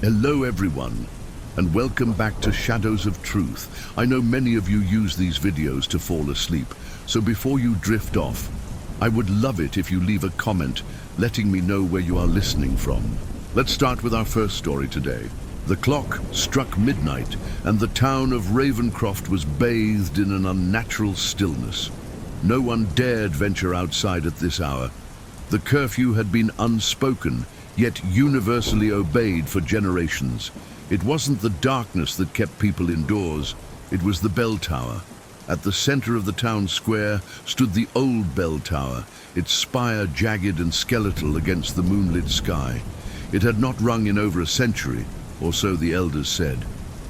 Hello everyone, and welcome back to Shadows of Truth. I know many of you use these videos to fall asleep, so before you drift off, I would love it if you leave a comment letting me know where you are listening from. Let's start with our first story today. The clock struck midnight, and the town of Ravencroft was bathed in an unnatural stillness. No one dared venture outside at this hour. The curfew had been unspoken, yet universally obeyed for generations. It wasn't the darkness that kept people indoors, it was the bell tower. At the center of the town square stood the old bell tower, its spire jagged and skeletal against the moonlit sky. It had not rung in over a century, or so the elders said,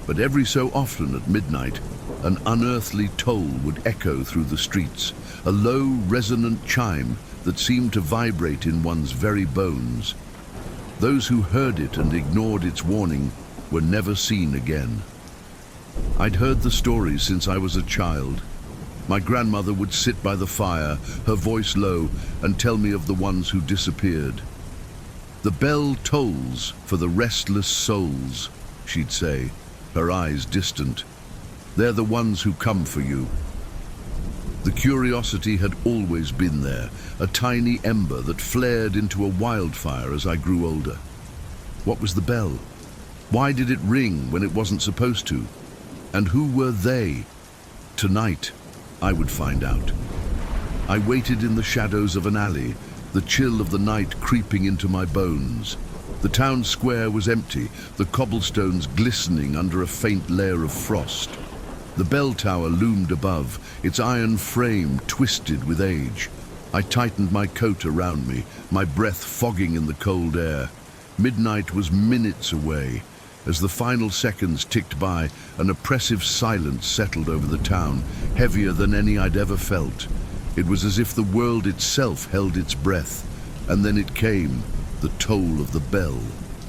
but every so often at midnight, an unearthly toll would echo through the streets, a low, resonant chime that seemed to vibrate in one's very bones. Those who heard it and ignored its warning were never seen again. I'd heard the stories since I was a child. My grandmother would sit by the fire, her voice low, and tell me of the ones who disappeared. "The bell tolls for the restless souls," she'd say, her eyes distant. "They're the ones who come for you." The curiosity had always been there, a tiny ember that flared into a wildfire as I grew older. What was the bell? Why did it ring when it wasn't supposed to? And who were they? Tonight, I would find out. I waited in the shadows of an alley, the chill of the night creeping into my bones. The town square was empty, the cobblestones glistening under a faint layer of frost. The bell tower loomed above, its iron frame twisted with age. I tightened my coat around me, my breath fogging in the cold air. Midnight was minutes away. As the final seconds ticked by, an oppressive silence settled over the town, heavier than any I'd ever felt. It was as if the world itself held its breath. And then it came, the toll of the bell.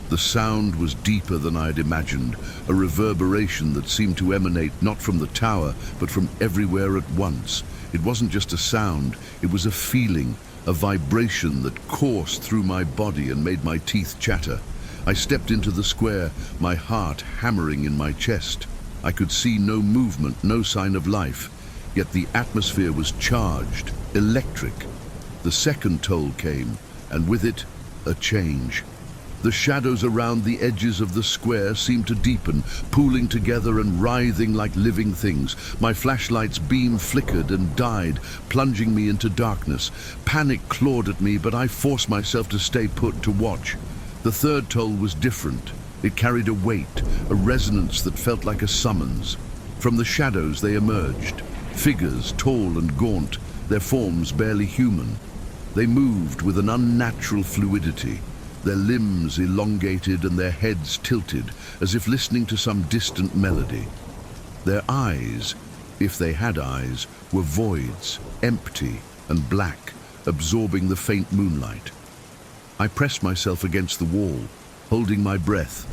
The sound was deeper than I had imagined, a reverberation that seemed to emanate not from the tower, but from everywhere at once. It wasn't just a sound, it was a feeling, a vibration that coursed through my body and made my teeth chatter. I stepped into the square, my heart hammering in my chest. I could see no movement, no sign of life, yet the atmosphere was charged, electric. The second toll came, and with it, a change. The shadows around the edges of the square seemed to deepen, pooling together and writhing like living things. My flashlight's beam flickered and died, plunging me into darkness. Panic clawed at me, but I forced myself to stay put to watch. The third toll was different. It carried a weight, a resonance that felt like a summons. From the shadows they emerged, figures tall and gaunt, their forms barely human. They moved with an unnatural fluidity, their limbs elongated and their heads tilted, as if listening to some distant melody. Their eyes, if they had eyes, were voids, empty and black, absorbing the faint moonlight. I pressed myself against the wall, holding my breath.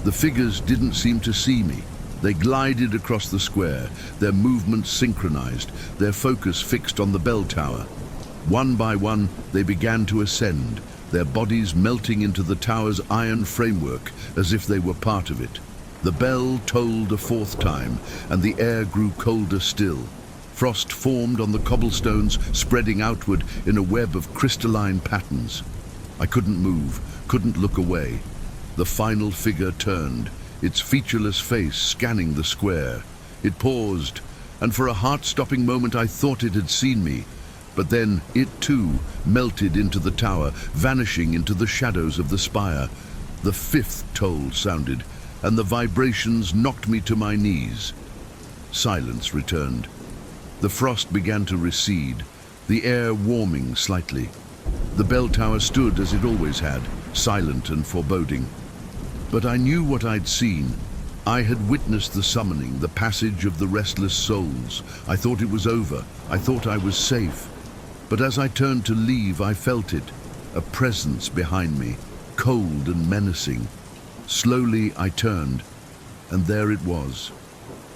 The figures didn't seem to see me. They glided across the square, their movements synchronized, their focus fixed on the bell tower. One by one, they began to ascend, their bodies melting into the tower's iron framework as if they were part of it. The bell tolled a fourth time, and the air grew colder still. Frost formed on the cobblestones, spreading outward in a web of crystalline patterns. I couldn't move, couldn't look away. The final figure turned, its featureless face scanning the square. It paused, and for a heart-stopping moment I thought it had seen me. But then it too melted into the tower, vanishing into the shadows of the spire. The fifth toll sounded, and the vibrations knocked me to my knees. Silence returned. The frost began to recede, the air warming slightly. The bell tower stood as it always had, silent and foreboding. But I knew what I'd seen. I had witnessed the summoning, the passage of the restless souls. I thought it was over. I thought I was safe. But as I turned to leave, I felt it, a presence behind me, cold and menacing. Slowly I turned, and there it was.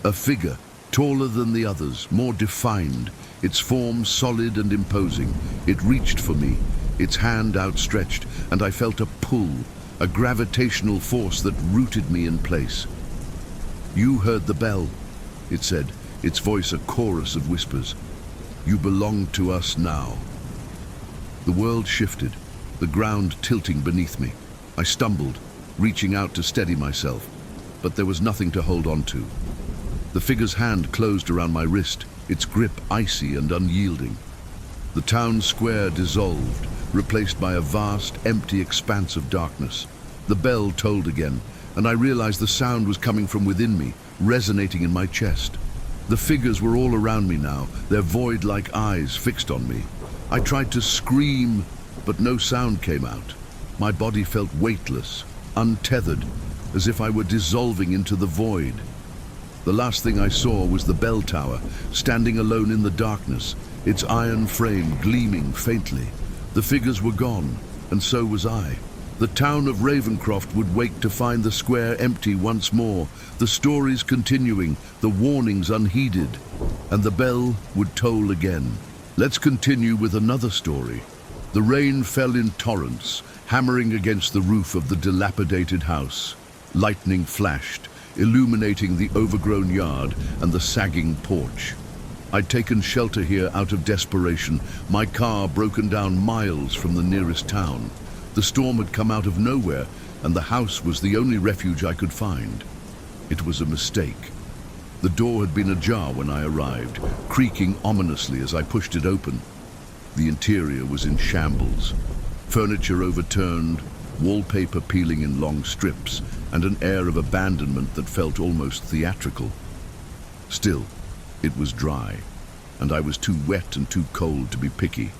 A figure, taller than the others, more defined, its form solid and imposing. It reached for me, its hand outstretched, and I felt a pull, a gravitational force that rooted me in place. "You heard the bell," it said, its voice a chorus of whispers. "You belong to us now." The world shifted, the ground tilting beneath me. I stumbled, reaching out to steady myself, but there was nothing to hold on to. The figure's hand closed around my wrist, its grip icy and unyielding. The town square dissolved, replaced by a vast, empty expanse of darkness. The bell tolled again, and I realized the sound was coming from within me, resonating in my chest. The figures were all around me now, their void-like eyes fixed on me. I tried to scream, but no sound came out. My body felt weightless, untethered, as if I were dissolving into the void. The last thing I saw was the bell tower, standing alone in the darkness, its iron frame gleaming faintly. The figures were gone, and so was I. The town of Ravencroft would wake to find the square empty once more, the stories continuing, the warnings unheeded, and the bell would toll again. Let's continue with another story. The rain fell in torrents, hammering against the roof of the dilapidated house. Lightning flashed, illuminating the overgrown yard and the sagging porch. I'd taken shelter here out of desperation, my car broken down miles from the nearest town. The storm had come out of nowhere, and the house was the only refuge I could find. It was a mistake. The door had been ajar when I arrived, creaking ominously as I pushed it open. The interior was in shambles. Furniture overturned, wallpaper peeling in long strips, and an air of abandonment that felt almost theatrical. Still, it was dry, and I was too wet and too cold to be picky.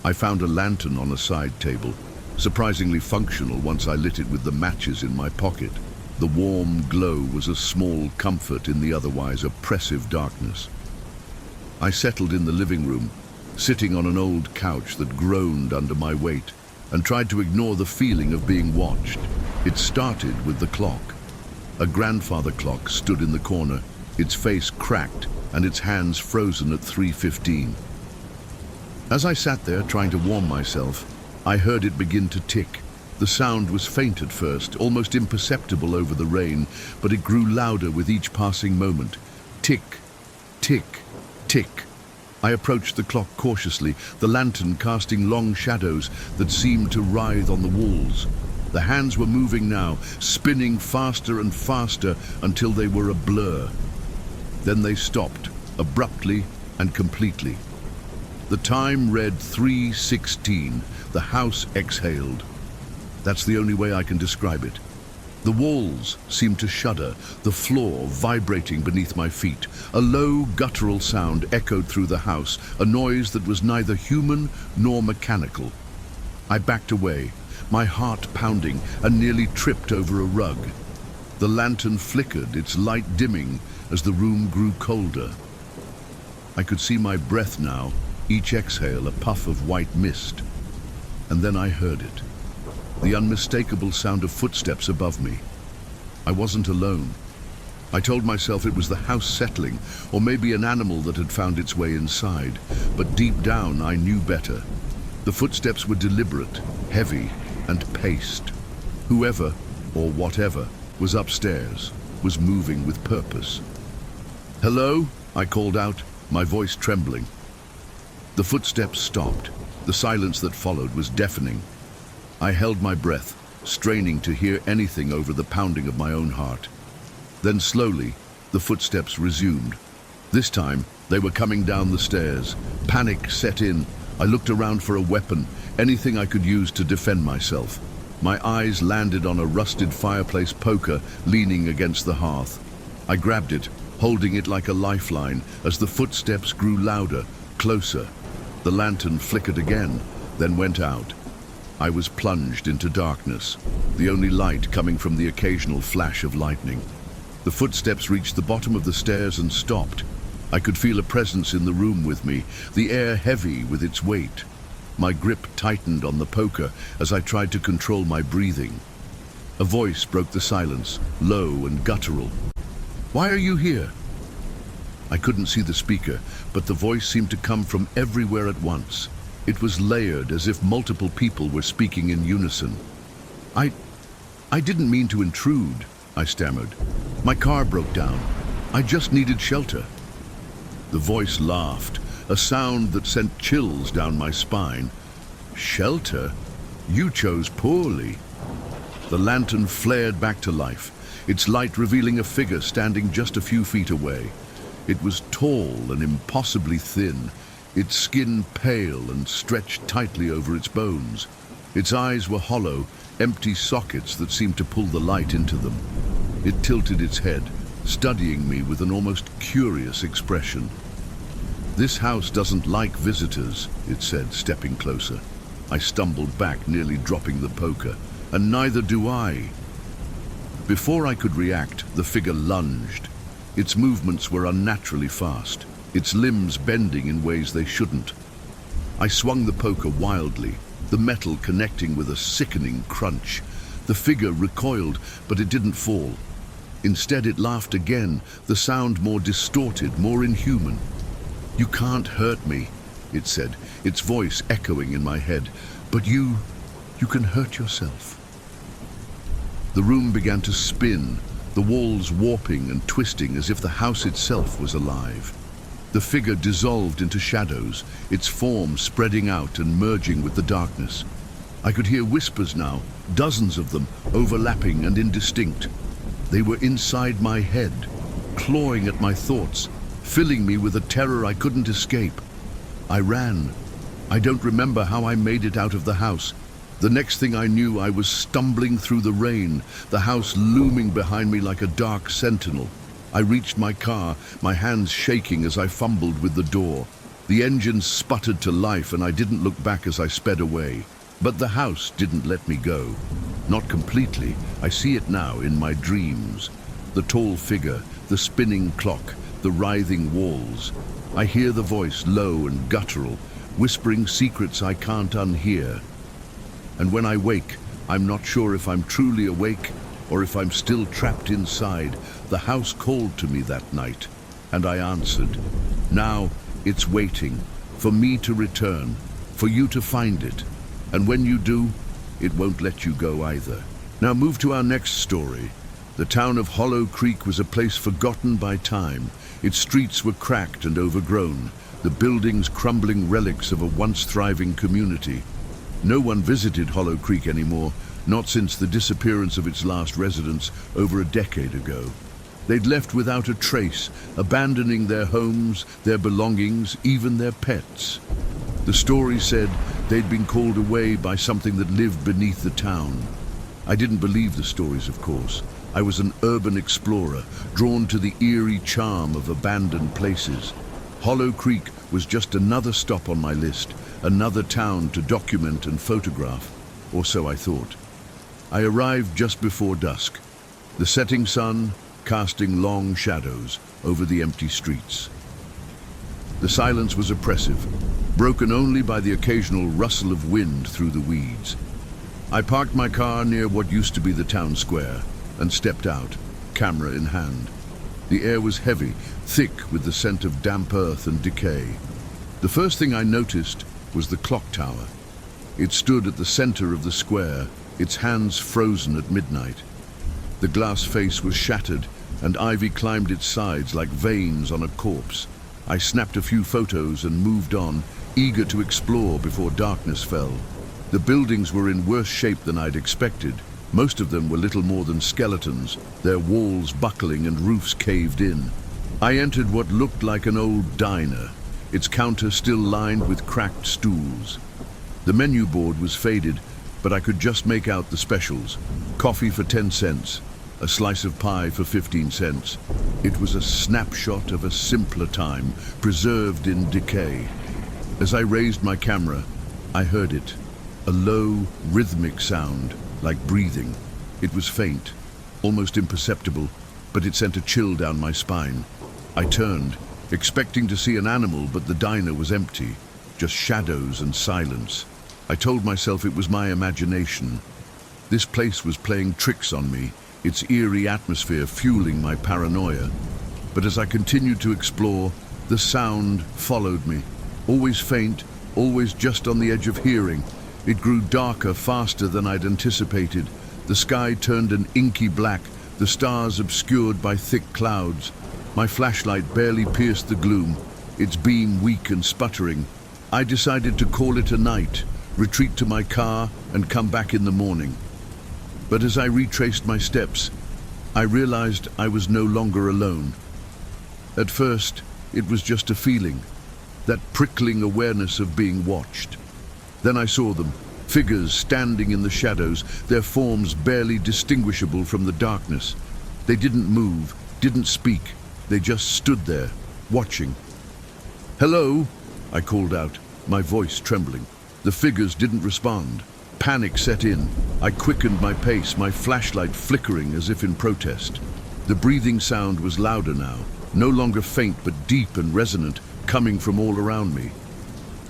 I found a lantern on a side table, surprisingly functional once I lit it with the matches in my pocket. The warm glow was a small comfort in the otherwise oppressive darkness. I settled in the living room, sitting on an old couch that groaned under my weight, and tried to ignore the feeling of being watched. It started with the clock. A grandfather clock stood in the corner, its face cracked and its hands frozen at 3:15. As I sat there trying to warm myself, I heard it begin to tick. The sound was faint at first, almost imperceptible over the rain, but it grew louder with each passing moment. Tick, tick, tick. I approached the clock cautiously, the lantern casting long shadows that seemed to writhe on the walls. The hands were moving now, spinning faster and faster until they were a blur. Then they stopped, abruptly and completely. The time read 3:16. The house exhaled. That's the only way I can describe it. The walls seemed to shudder, the floor vibrating beneath my feet. A low, guttural sound echoed through the house, a noise that was neither human nor mechanical. I backed away, my heart pounding, and nearly tripped over a rug. The lantern flickered, its light dimming as the room grew colder. I could see my breath now, each exhale a puff of white mist. And then I heard it. The unmistakable sound of footsteps above me. I wasn't alone. I told myself it was the house settling, or maybe an animal that had found its way inside. But deep down, I knew better. The footsteps were deliberate, heavy, and paced. Whoever, or whatever, was upstairs, was moving with purpose. "Hello?" I called out, my voice trembling. The footsteps stopped. The silence that followed was deafening. I held my breath, straining to hear anything over the pounding of my own heart. Then slowly, the footsteps resumed. This time, they were coming down the stairs. Panic set in. I looked around for a weapon, anything I could use to defend myself. My eyes landed on a rusted fireplace poker leaning against the hearth. I grabbed it, holding it like a lifeline, as the footsteps grew louder, closer. The lantern flickered again, then went out. I was plunged into darkness, the only light coming from the occasional flash of lightning. The footsteps reached the bottom of the stairs and stopped. I could feel a presence in the room with me, the air heavy with its weight. My grip tightened on the poker as I tried to control my breathing. A voice broke the silence, low and guttural. "Why are you here?" I couldn't see the speaker, but the voice seemed to come from everywhere at once. It was layered, as if multiple people were speaking in unison. "I didn't mean to intrude," I stammered. "My car broke down. I just needed shelter." The voice laughed, a sound that sent chills down my spine. "Shelter? You chose poorly." The lantern flared back to life, its light revealing a figure standing just a few feet away. It was tall and impossibly thin, its skin pale and stretched tightly over its bones. Its eyes were hollow, empty sockets that seemed to pull the light into them. It tilted its head, studying me with an almost curious expression. "This house doesn't like visitors," it said, stepping closer. I stumbled back, nearly dropping the poker. "And neither do I." Before I could react, the figure lunged. Its movements were unnaturally fast, its limbs bending in ways they shouldn't. I swung the poker wildly, the metal connecting with a sickening crunch. The figure recoiled, but it didn't fall. Instead, it laughed again, the sound more distorted, more inhuman. "You can't hurt me," it said, its voice echoing in my head. "But you can hurt yourself." The room began to spin, the walls warping and twisting as if the house itself was alive. The figure dissolved into shadows, its form spreading out and merging with the darkness. I could hear whispers now, dozens of them, overlapping and indistinct. They were inside my head, clawing at my thoughts, filling me with a terror I couldn't escape. I ran. I don't remember how I made it out of the house. The next thing I knew, I was stumbling through the rain, the house looming behind me like a dark sentinel. I reached my car, my hands shaking as I fumbled with the door. The engine sputtered to life and I didn't look back as I sped away. But the house didn't let me go. Not completely. I see it now in my dreams. The tall figure, the spinning clock, the writhing walls. I hear the voice, low and guttural, whispering secrets I can't unhear. And when I wake, I'm not sure if I'm truly awake or if I'm still trapped inside. The house called to me that night, and I answered. Now it's waiting for me to return, for you to find it. And when you do, it won't let you go either. Now move to our next story. The town of Hollow Creek was a place forgotten by time. Its streets were cracked and overgrown, the buildings crumbling relics of a once thriving community. No one visited Hollow Creek anymore, not since the disappearance of its last residents over a decade ago. They'd left without a trace, abandoning their homes, their belongings, even their pets. The story said they'd been called away by something that lived beneath the town. I didn't believe the stories, of course. I was an urban explorer, drawn to the eerie charm of abandoned places. Hollow Creek was just another stop on my list, another town to document and photograph, or so I thought. I arrived just before dusk, the setting sun casting long shadows over the empty streets. The silence was oppressive, broken only by the occasional rustle of wind through the weeds. I parked my car near what used to be the town square and stepped out, camera in hand. The air was heavy, thick with the scent of damp earth and decay. The first thing I noticed was the clock tower. It stood at the center of the square, its hands frozen at midnight. The glass face was shattered, and ivy climbed its sides like veins on a corpse. I snapped a few photos and moved on, eager to explore before darkness fell. The buildings were in worse shape than I'd expected. Most of them were little more than skeletons, their walls buckling and roofs caved in. I entered what looked like an old diner, its counter still lined with cracked stools. The menu board was faded, but I could just make out the specials. Coffee for 10 cents, a slice of pie for 15 cents. It was a snapshot of a simpler time, preserved in decay. As I raised my camera, I heard it, a low, rhythmic sound, like breathing. It was faint, almost imperceptible, but it sent a chill down my spine. I turned, expecting to see an animal, but the diner was empty, just shadows and silence. I told myself it was my imagination. This place was playing tricks on me, its eerie atmosphere fueling my paranoia. But as I continued to explore, the sound followed me, always faint, always just on the edge of hearing. It grew darker faster than I'd anticipated, The sky turned an inky black, the stars obscured by thick clouds. My flashlight barely pierced the gloom, its beam weak and sputtering. I decided to call it a night, retreat to my car, and come back in the morning. But as I retraced my steps, I realized I was no longer alone. At first, it was just a feeling, that prickling awareness of being watched. Then I saw them, figures standing in the shadows, their forms barely distinguishable from the darkness. They didn't move, didn't speak. They just stood there, watching. "Hello," I called out, my voice trembling. The figures didn't respond. Panic set in. I quickened my pace, my flashlight flickering as if in protest. The breathing sound was louder now, no longer faint but deep and resonant, coming from all around me.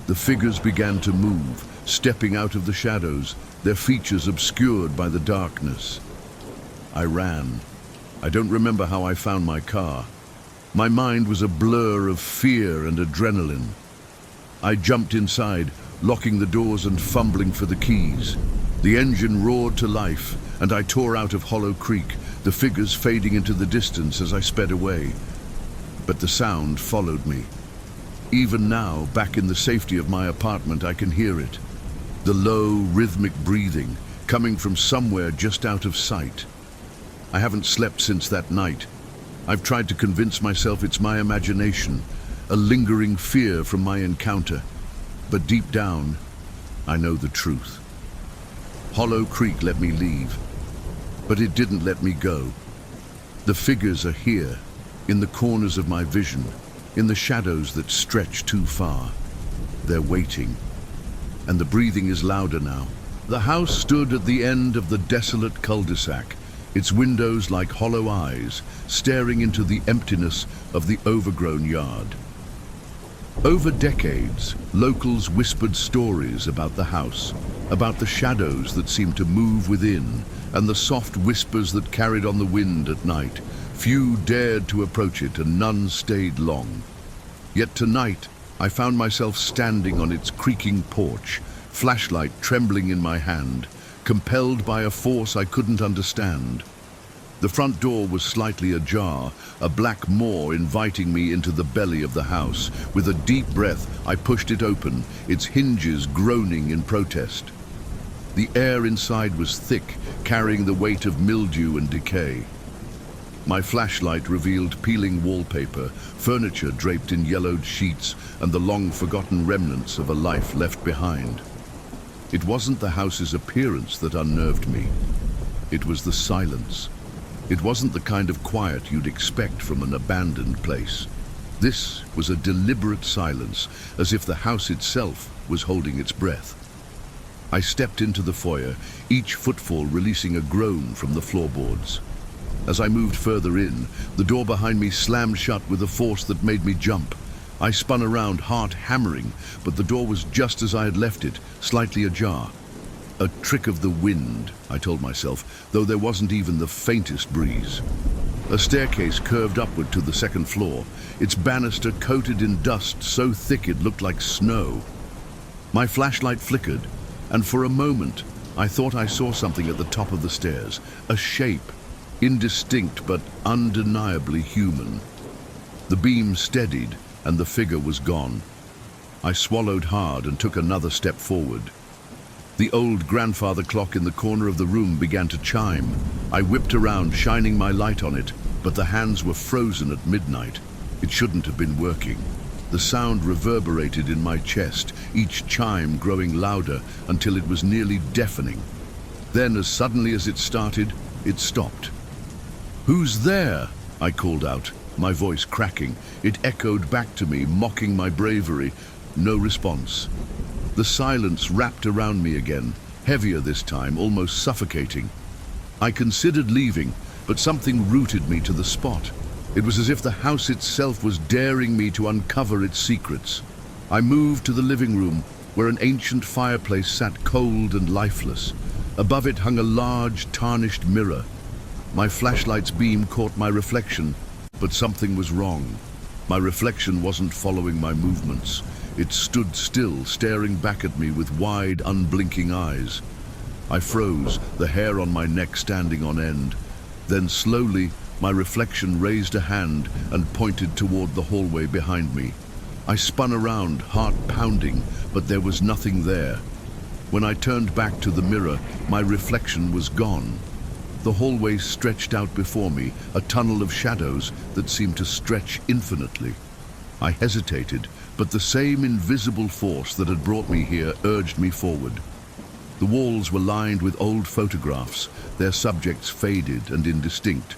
The figures began to move, stepping out of the shadows, their features obscured by the darkness. I ran. I don't remember how I found my car. My mind was a blur of fear and adrenaline. I jumped inside, locking the doors and fumbling for the keys. The engine roared to life, and I tore out of Hollow Creek, the figures fading into the distance as I sped away. But the sound followed me. Even now, back in the safety of my apartment, I can hear it. The low, rhythmic breathing, coming from somewhere just out of sight. I haven't slept since that night. I've tried to convince myself it's my imagination, a lingering fear from my encounter. But deep down, I know the truth. Hollow Creek let me leave, but it didn't let me go. The figures are here, in the corners of my vision, in the shadows that stretch too far. They're waiting, and the breathing is louder now. The house stood at the end of the desolate cul-de-sac, its windows like hollow eyes, staring into the emptiness of the overgrown yard. Over decades, locals whispered stories about the house, about the shadows that seemed to move within, and the soft whispers that carried on the wind at night. Few dared to approach it, and none stayed long. Yet tonight, I found myself standing on its creaking porch, flashlight trembling in my hand, compelled by a force I couldn't understand. The front door was slightly ajar, a black maw inviting me into the belly of the house. With a deep breath, I pushed it open, its hinges groaning in protest. The air inside was thick, carrying the weight of mildew and decay. My flashlight revealed peeling wallpaper, furniture draped in yellowed sheets, and the long-forgotten remnants of a life left behind. It wasn't the house's appearance that unnerved me. It was the silence. It wasn't the kind of quiet you'd expect from an abandoned place. This was a deliberate silence, as if the house itself was holding its breath. I stepped into the foyer, each footfall releasing a groan from the floorboards. As I moved further in, the door behind me slammed shut with a force that made me jump. I spun around, heart hammering, but the door was just as I had left it, slightly ajar. A trick of the wind, I told myself, though there wasn't even the faintest breeze. A staircase curved upward to the second floor, its banister coated in dust so thick it looked like snow. My flashlight flickered, and for a moment I thought I saw something at the top of the stairs, a shape, indistinct but undeniably human. The beam steadied, and the figure was gone. I swallowed hard and took another step forward. The old grandfather clock in the corner of the room began to chime. I whipped around, shining my light on it, but the hands were frozen at midnight. It shouldn't have been working. The sound reverberated in my chest, each chime growing louder until it was nearly deafening. Then, as suddenly as it started, it stopped. "Who's there?" I called out, my voice cracking. It echoed back to me, mocking my bravery. No response. The silence wrapped around me again, heavier this time, almost suffocating. I considered leaving, but something rooted me to the spot. It was as if the house itself was daring me to uncover its secrets. I moved to the living room, where an ancient fireplace sat cold and lifeless. Above it hung a large, tarnished mirror. My flashlight's beam caught my reflection, but something was wrong. My reflection wasn't following my movements. It stood still, staring back at me with wide, unblinking eyes. I froze, the hair on my neck standing on end. Then slowly, my reflection raised a hand and pointed toward the hallway behind me. I spun around, heart pounding, but there was nothing there. When I turned back to the mirror, my reflection was gone. The hallway stretched out before me, a tunnel of shadows that seemed to stretch infinitely. I hesitated, but the same invisible force that had brought me here urged me forward. The walls were lined with old photographs, their subjects faded and indistinct.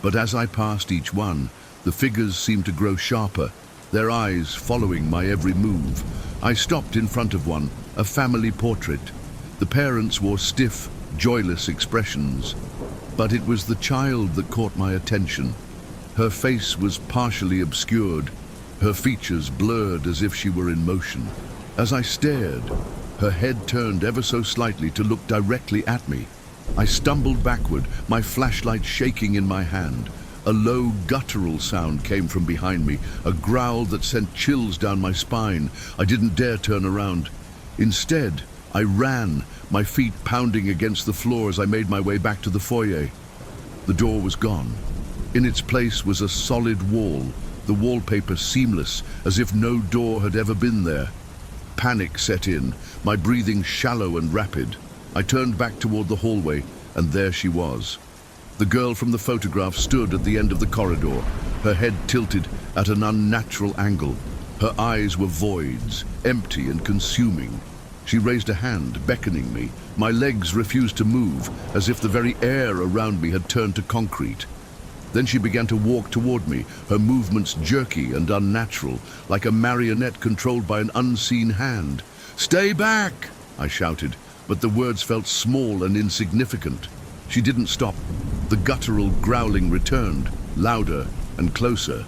But as I passed each one, the figures seemed to grow sharper, their eyes following my every move. I stopped in front of one, a family portrait. The parents wore stiff, joyless expressions. But it was the child that caught my attention. Her face was partially obscured, her features blurred as if she were in motion. As I stared, her head turned ever so slightly to look directly at me. I stumbled backward, my flashlight shaking in my hand. A low, guttural sound came from behind me, a growl that sent chills down my spine. I didn't dare turn around. Instead, I ran, my feet pounding against the floor as I made my way back to the foyer. The door was gone. In its place was a solid wall, the wallpaper seamless, as if no door had ever been there. Panic set in, my breathing shallow and rapid. I turned back toward the hallway, and there she was. The girl from the photograph stood at the end of the corridor, her head tilted at an unnatural angle. Her eyes were voids, empty and consuming. She raised a hand, beckoning me. My legs refused to move, as if the very air around me had turned to concrete. Then she began to walk toward me, her movements jerky and unnatural, like a marionette controlled by an unseen hand. "Stay back!" I shouted, but the words felt small and insignificant. She didn't stop. The guttural growling returned, louder and closer.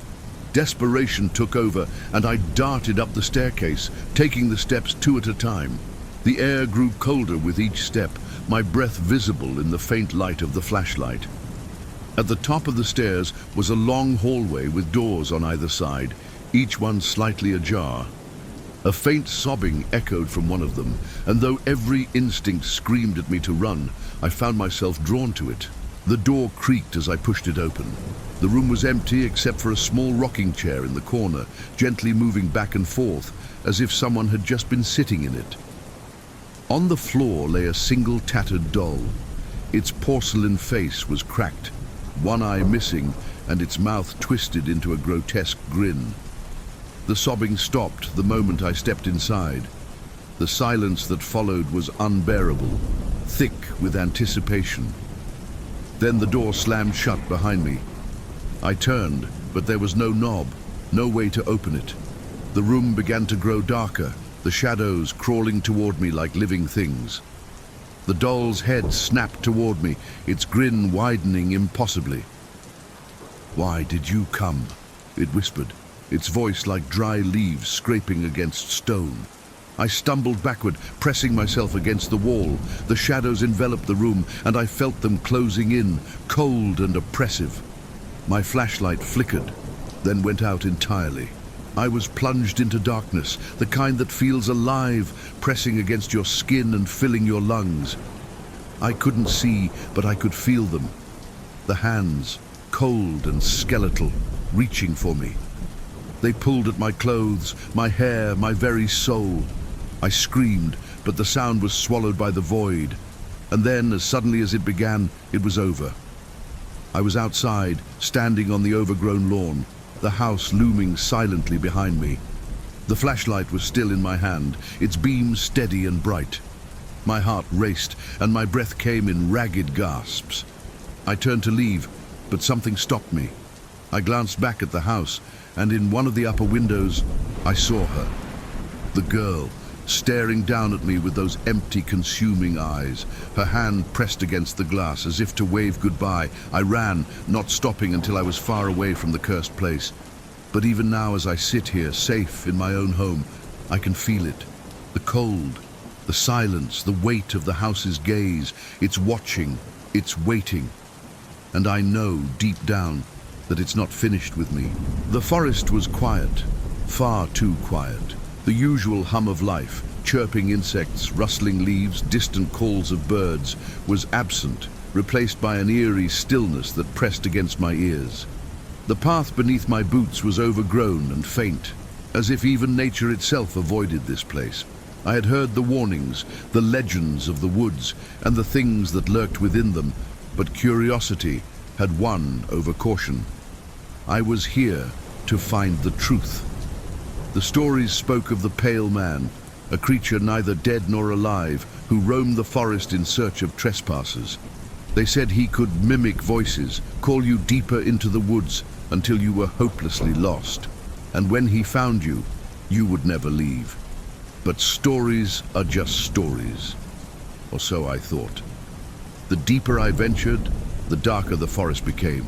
Desperation took over, and I darted up the staircase, taking the steps two at a time. The air grew colder with each step, my breath visible in the faint light of the flashlight. At the top of the stairs was a long hallway with doors on either side, each one slightly ajar. A faint sobbing echoed from one of them, and though every instinct screamed at me to run, I found myself drawn to it. The door creaked as I pushed it open. The room was empty except for a small rocking chair in the corner, gently moving back and forth, as if someone had just been sitting in it. On the floor lay a single tattered doll. Its porcelain face was cracked, one eye missing, and its mouth twisted into a grotesque grin. The sobbing stopped the moment I stepped inside. The silence that followed was unbearable, thick with anticipation. Then the door slammed shut behind me. I turned, but there was no knob, no way to open it. The room began to grow darker, the shadows crawling toward me like living things. The doll's head snapped toward me, its grin widening impossibly. "Why did you come?" it whispered, its voice like dry leaves scraping against stone. I stumbled backward, pressing myself against the wall. The shadows enveloped the room, and I felt them closing in, cold and oppressive. My flashlight flickered, then went out entirely. I was plunged into darkness, the kind that feels alive, pressing against your skin and filling your lungs. I couldn't see, but I could feel them. The hands, cold and skeletal, reaching for me. They pulled at my clothes, my hair, my very soul. I screamed, but the sound was swallowed by the void. And then, as suddenly as it began, it was over. I was outside, standing on the overgrown lawn, the house looming silently behind me. The flashlight was still in my hand, its beam steady and bright. My heart raced, and my breath came in ragged gasps. I turned to leave, but something stopped me. I glanced back at the house, and in one of the upper windows, I saw her. The girl, staring down at me with those empty, consuming eyes, her hand pressed against the glass as if to wave goodbye. I ran, not stopping until I was far away from the cursed place. But even now, as I sit here, safe in my own home, I can feel it. The cold, the silence, the weight of the house's gaze. It's watching, it's waiting. And I know, deep down, that it's not finished with me. The forest was quiet, far too quiet. The usual hum of life, chirping insects, rustling leaves, distant calls of birds, was absent, replaced by an eerie stillness that pressed against my ears. The path beneath my boots was overgrown and faint, as if even nature itself avoided this place. I had heard the warnings, the legends of the woods, and the things that lurked within them, but curiosity had won over caution. I was here to find the truth. The stories spoke of the Pale Man, a creature neither dead nor alive, who roamed the forest in search of trespassers. They said he could mimic voices, call you deeper into the woods until you were hopelessly lost. And when he found you, you would never leave. But stories are just stories, or so I thought. The deeper I ventured, the darker the forest became.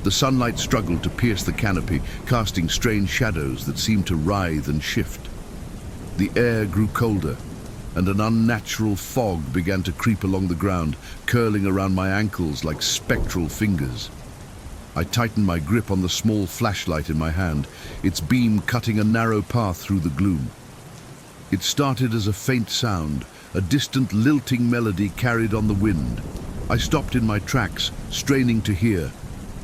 The sunlight struggled to pierce the canopy, casting strange shadows that seemed to writhe and shift. The air grew colder, and an unnatural fog began to creep along the ground, curling around my ankles like spectral fingers. I tightened my grip on the small flashlight in my hand, its beam cutting a narrow path through the gloom. It started as a faint sound, a distant lilting melody carried on the wind. I stopped in my tracks, straining to hear.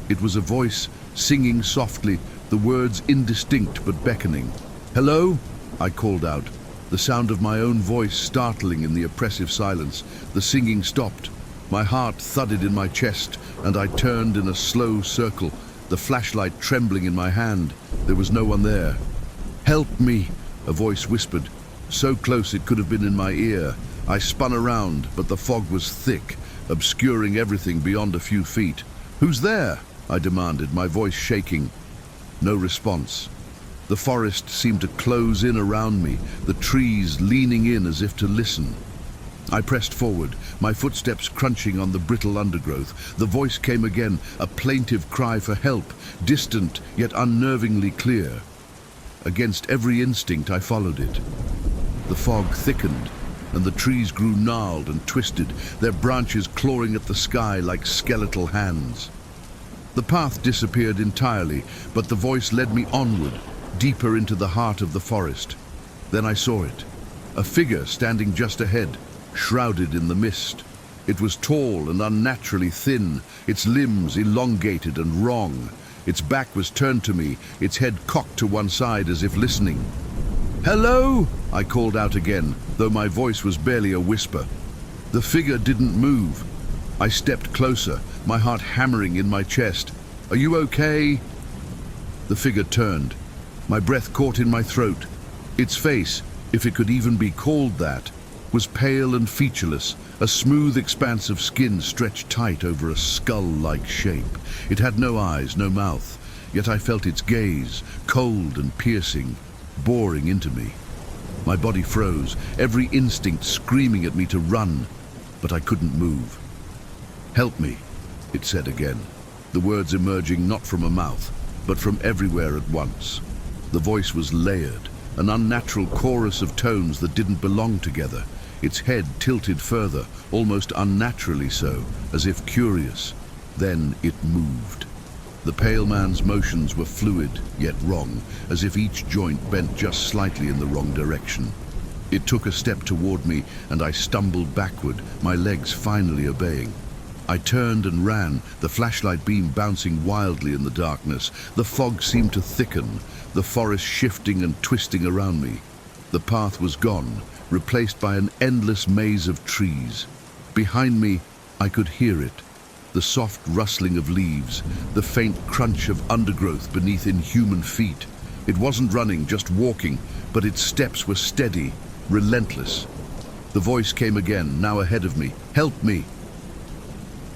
It was a voice, singing softly, the words indistinct but beckoning. "Hello?" I called out, the sound of my own voice startling in the oppressive silence. The singing stopped. My heart thudded in my chest, and I turned in a slow circle, the flashlight trembling in my hand. There was no one there. "Help me," a voice whispered, so close it could have been in my ear. I spun around, but the fog was thick, obscuring everything beyond a few feet. "Who's there?" I demanded, my voice shaking. No response. The forest seemed to close in around me, the trees leaning in as if to listen. I pressed forward, my footsteps crunching on the brittle undergrowth. The voice came again, a plaintive cry for help, distant yet unnervingly clear. Against every instinct, I followed it. The fog thickened, and the trees grew gnarled and twisted, their branches clawing at the sky like skeletal hands. The path disappeared entirely, but the voice led me onward, deeper into the heart of the forest. Then I saw it, a figure standing just ahead, shrouded in the mist. It was tall and unnaturally thin, its limbs elongated and wrong. Its back was turned to me, its head cocked to one side as if listening. "Hello?" I called out again, though my voice was barely a whisper. The figure didn't move. I stepped closer, my heart hammering in my chest. "Are you okay?" The figure turned. My breath caught in my throat. Its face, if it could even be called that, was pale and featureless, a smooth expanse of skin stretched tight over a skull-like shape. It had no eyes, no mouth, yet I felt its gaze, cold and piercing, boring into me. My body froze, every instinct screaming at me to run, but I couldn't move. "Help me," it said again, the words emerging not from a mouth, but from everywhere at once. The voice was layered, an unnatural chorus of tones that didn't belong together. Its head tilted further, almost unnaturally so, as if curious. Then it moved. The Pale Man's motions were fluid, yet wrong, as if each joint bent just slightly in the wrong direction. It took a step toward me, and I stumbled backward, my legs finally obeying. I turned and ran, the flashlight beam bouncing wildly in the darkness. The fog seemed to thicken, the forest shifting and twisting around me. The path was gone, replaced by an endless maze of trees. Behind me, I could hear it, the soft rustling of leaves, the faint crunch of undergrowth beneath inhuman feet. It wasn't running, just walking, but its steps were steady, relentless. The voice came again, now ahead of me. "Help me!"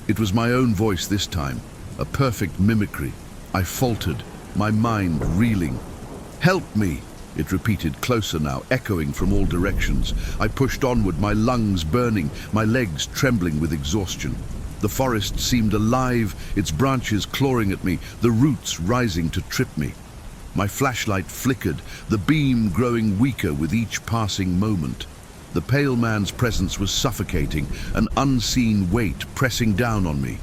It was my own voice this time, a perfect mimicry. I faltered, my mind reeling. "Help me!" it repeated, closer now, echoing from all directions. I pushed onward, my lungs burning, my legs trembling with exhaustion. The forest seemed alive, its branches clawing at me, the roots rising to trip me. My flashlight flickered, the beam growing weaker with each passing moment. The Pale Man's presence was suffocating, an unseen weight pressing down on me.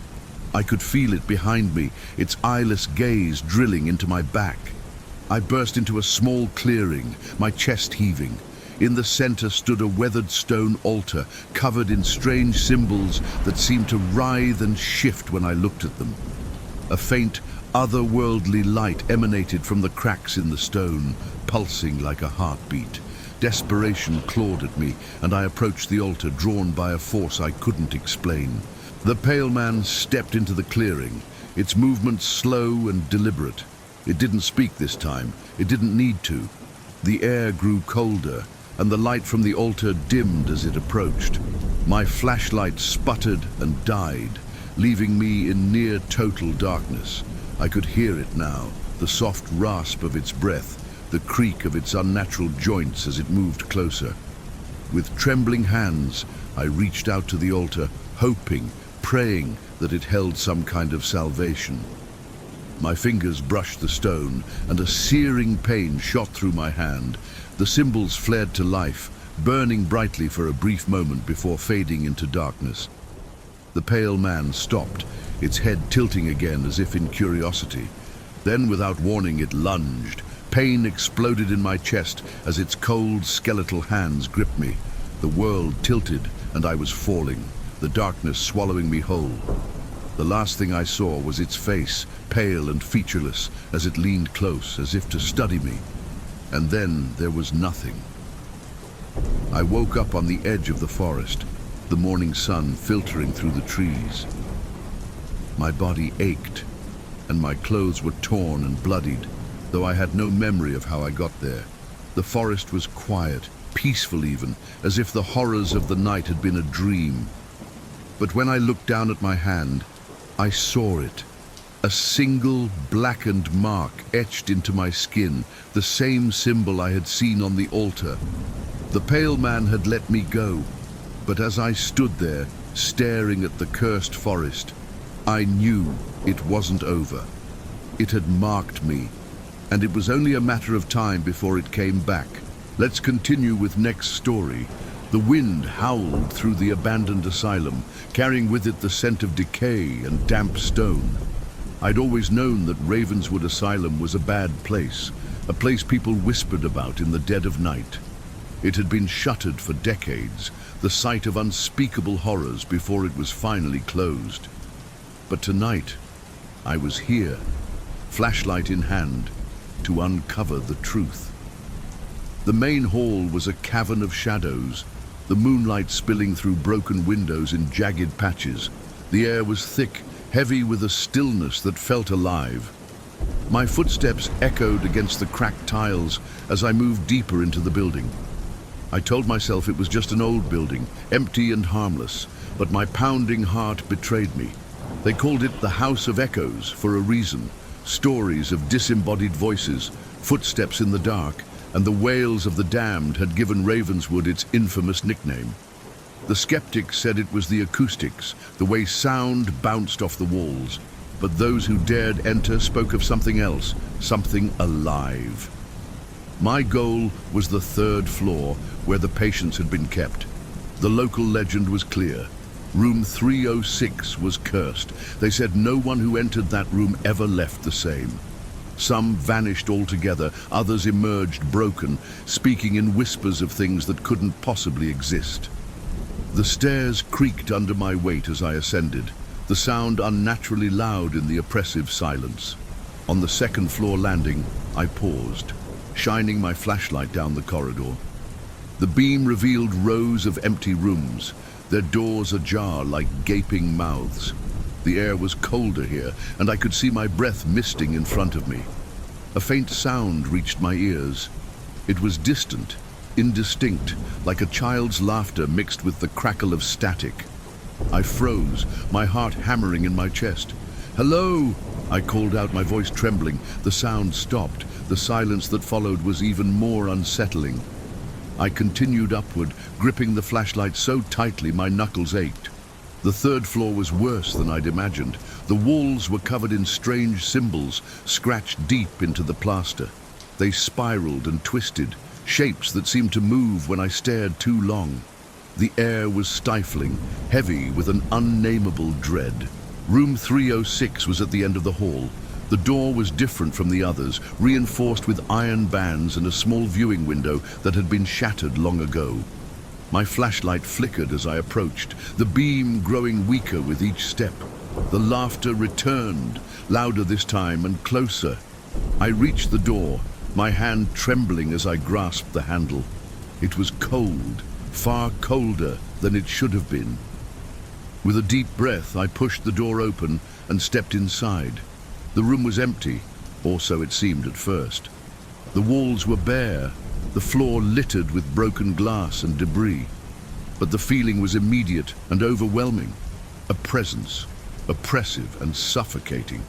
I could feel it behind me, its eyeless gaze drilling into my back. I burst into a small clearing, my chest heaving. In the center stood a weathered stone altar, covered in strange symbols that seemed to writhe and shift when I looked at them. A faint, otherworldly light emanated from the cracks in the stone, pulsing like a heartbeat. Desperation clawed at me, and I approached the altar, drawn by a force I couldn't explain. The pale man stepped into the clearing, its movements slow and deliberate. It didn't speak this time. It didn't need to. The air grew colder, and the light from the altar dimmed as it approached. My flashlight sputtered and died, leaving me in near total darkness. I could hear it now, the soft rasp of its breath, the creak of its unnatural joints as it moved closer. With trembling hands, I reached out to the altar, hoping, praying that it held some kind of salvation. My fingers brushed the stone, and a searing pain shot through my hand. The symbols flared to life, burning brightly for a brief moment before fading into darkness. The pale man stopped, its head tilting again as if in curiosity. Then, without warning, it lunged. Pain exploded in my chest as its cold, skeletal hands gripped me. The world tilted, and I was falling, the darkness swallowing me whole. The last thing I saw was its face, pale and featureless, as it leaned close, as if to study me. And then there was nothing. I woke up on the edge of the forest, the morning sun filtering through the trees. My body ached, and my clothes were torn and bloodied, though I had no memory of how I got there. The forest was quiet, peaceful even, as if the horrors of the night had been a dream. But when I looked down at my hand, I saw it. A single blackened mark etched into my skin, the same symbol I had seen on the altar. The pale man had let me go, but as I stood there, staring at the cursed forest, I knew it wasn't over. It had marked me, and it was only a matter of time before it came back. Let's continue with next story. The wind howled through the abandoned asylum, carrying with it the scent of decay and damp stone. I'd always known that Ravenswood Asylum was a bad place, a place people whispered about in the dead of night. It had been shuttered for decades, the site of unspeakable horrors before it was finally closed. But tonight, I was here, flashlight in hand, to uncover the truth. The main hall was a cavern of shadows, the moonlight spilling through broken windows in jagged patches. The air was thick, heavy with a stillness that felt alive. My footsteps echoed against the cracked tiles as I moved deeper into the building. I told myself it was just an old building, empty and harmless, but my pounding heart betrayed me. They called it the House of Echoes for a reason. Stories of disembodied voices, footsteps in the dark, and the wails of the damned had given Ravenswood its infamous nickname. The skeptics said it was the acoustics, the way sound bounced off the walls, but those who dared enter spoke of something else, something alive. My goal was the third floor, where the patients had been kept. The local legend was clear. Room 306 was cursed. They said no one who entered that room ever left the same. Some vanished altogether, others emerged broken, speaking in whispers of things that couldn't possibly exist. The stairs creaked under my weight as I ascended, the sound unnaturally loud in the oppressive silence. On the second floor landing, I paused, shining my flashlight down the corridor. The beam revealed rows of empty rooms, their doors ajar like gaping mouths. The air was colder here, and I could see my breath misting in front of me. A faint sound reached my ears. It was distant, indistinct, like a child's laughter mixed with the crackle of static. I froze, my heart hammering in my chest. "Hello!" I called out, my voice trembling. The sound stopped. The silence that followed was even more unsettling. I continued upward, gripping the flashlight so tightly my knuckles ached. The third floor was worse than I'd imagined. The walls were covered in strange symbols, scratched deep into the plaster. They spiraled and twisted, shapes that seemed to move when I stared too long. The air was stifling, heavy with an unnameable dread. Room 306 was at the end of the hall. The door was different from the others, reinforced with iron bands and a small viewing window that had been shattered long ago. My flashlight flickered as I approached, the beam growing weaker with each step. The laughter returned, louder this time and closer. I reached the door, my hand trembling as I grasped the handle. It was cold, far colder than it should have been. With a deep breath, I pushed the door open and stepped inside. The room was empty, or so it seemed at first. The walls were bare, the floor littered with broken glass and debris. But the feeling was immediate and overwhelming. A presence, oppressive and suffocating.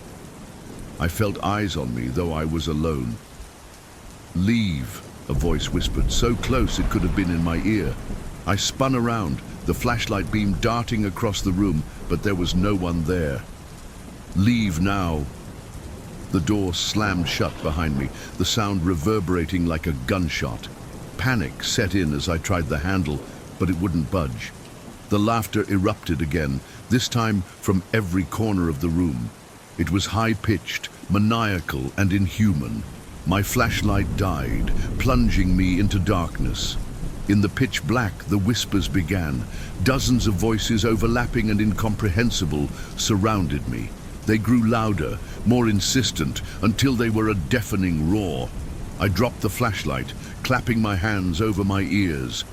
I felt eyes on me, though I was alone. "Leave," a voice whispered, so close it could have been in my ear. I spun around, the flashlight beam darting across the room, but there was no one there. "Leave now." The door slammed shut behind me, the sound reverberating like a gunshot. Panic set in as I tried the handle, but it wouldn't budge. The laughter erupted again, this time from every corner of the room. It was high-pitched, maniacal, and inhuman. My flashlight died, plunging me into darkness. In the pitch black, the whispers began. Dozens of voices, overlapping and incomprehensible, surrounded me. They grew louder, more insistent, until they were a deafening roar. I dropped the flashlight, clapping my hands over my ears.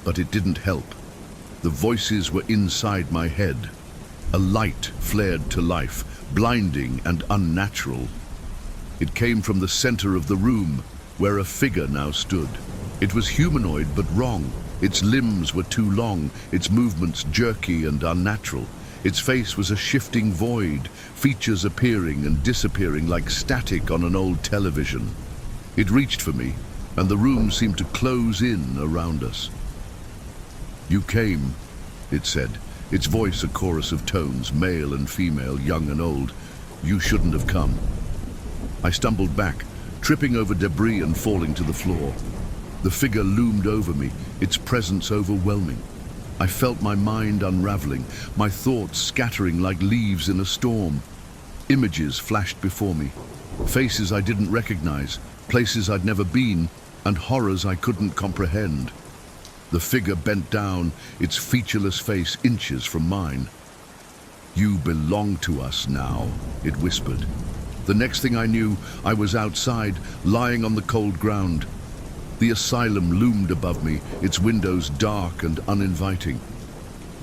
But it didn't help. The voices were inside my head. A light flared to life, blinding and unnatural. It came from the center of the room, where a figure now stood. It was humanoid but wrong. Its limbs were too long, its movements jerky and unnatural. Its face was a shifting void, features appearing and disappearing like static on an old television. It reached for me, and the room seemed to close in around us. "You came," it said, its voice a chorus of tones, male and female, young and old. "You shouldn't have come." I stumbled back, tripping over debris and falling to the floor. The figure loomed over me, its presence overwhelming. I felt my mind unraveling, my thoughts scattering like leaves in a storm. Images flashed before me, faces I didn't recognize, places I'd never been, and horrors I couldn't comprehend. The figure bent down, its featureless face inches from mine. "You belong to us now," it whispered. The next thing I knew, I was outside, lying on the cold ground. The asylum loomed above me, its windows dark and uninviting.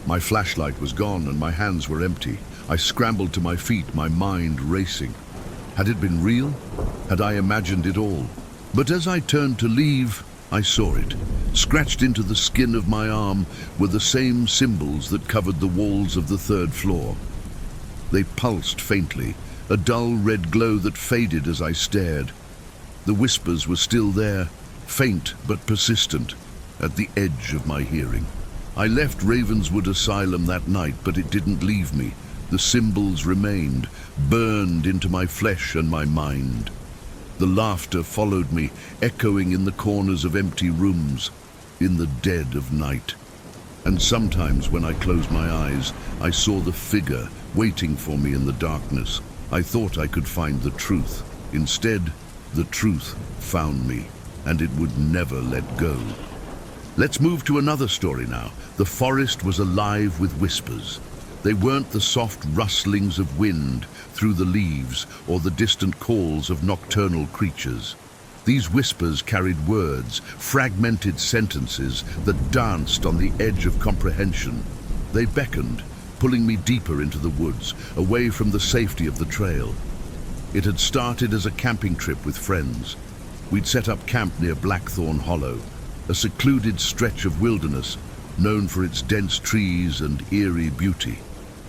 My flashlight was gone and my hands were empty. I scrambled to my feet, my mind racing. Had it been real? Had I imagined it all? But as I turned to leave, I saw it. Scratched into the skin of my arm were the same symbols that covered the walls of the third floor. They pulsed faintly, a dull red glow that faded as I stared. The whispers were still there, faint but persistent, at the edge of my hearing. I left Ravenswood Asylum that night, but it didn't leave me. The symbols remained, burned into my flesh and my mind. The laughter followed me, echoing in the corners of empty rooms, in the dead of night. And sometimes when I closed my eyes, I saw the figure waiting for me in the darkness. I thought I could find the truth. Instead, the truth found me, and it would never let go. Let's move to another story now. The forest was alive with whispers. They weren't the soft rustlings of wind through the leaves or the distant calls of nocturnal creatures. These whispers carried words, fragmented sentences that danced on the edge of comprehension. They beckoned, pulling me deeper into the woods, away from the safety of the trail. It had started as a camping trip with friends. We'd set up camp near Blackthorn Hollow, a secluded stretch of wilderness known for its dense trees and eerie beauty.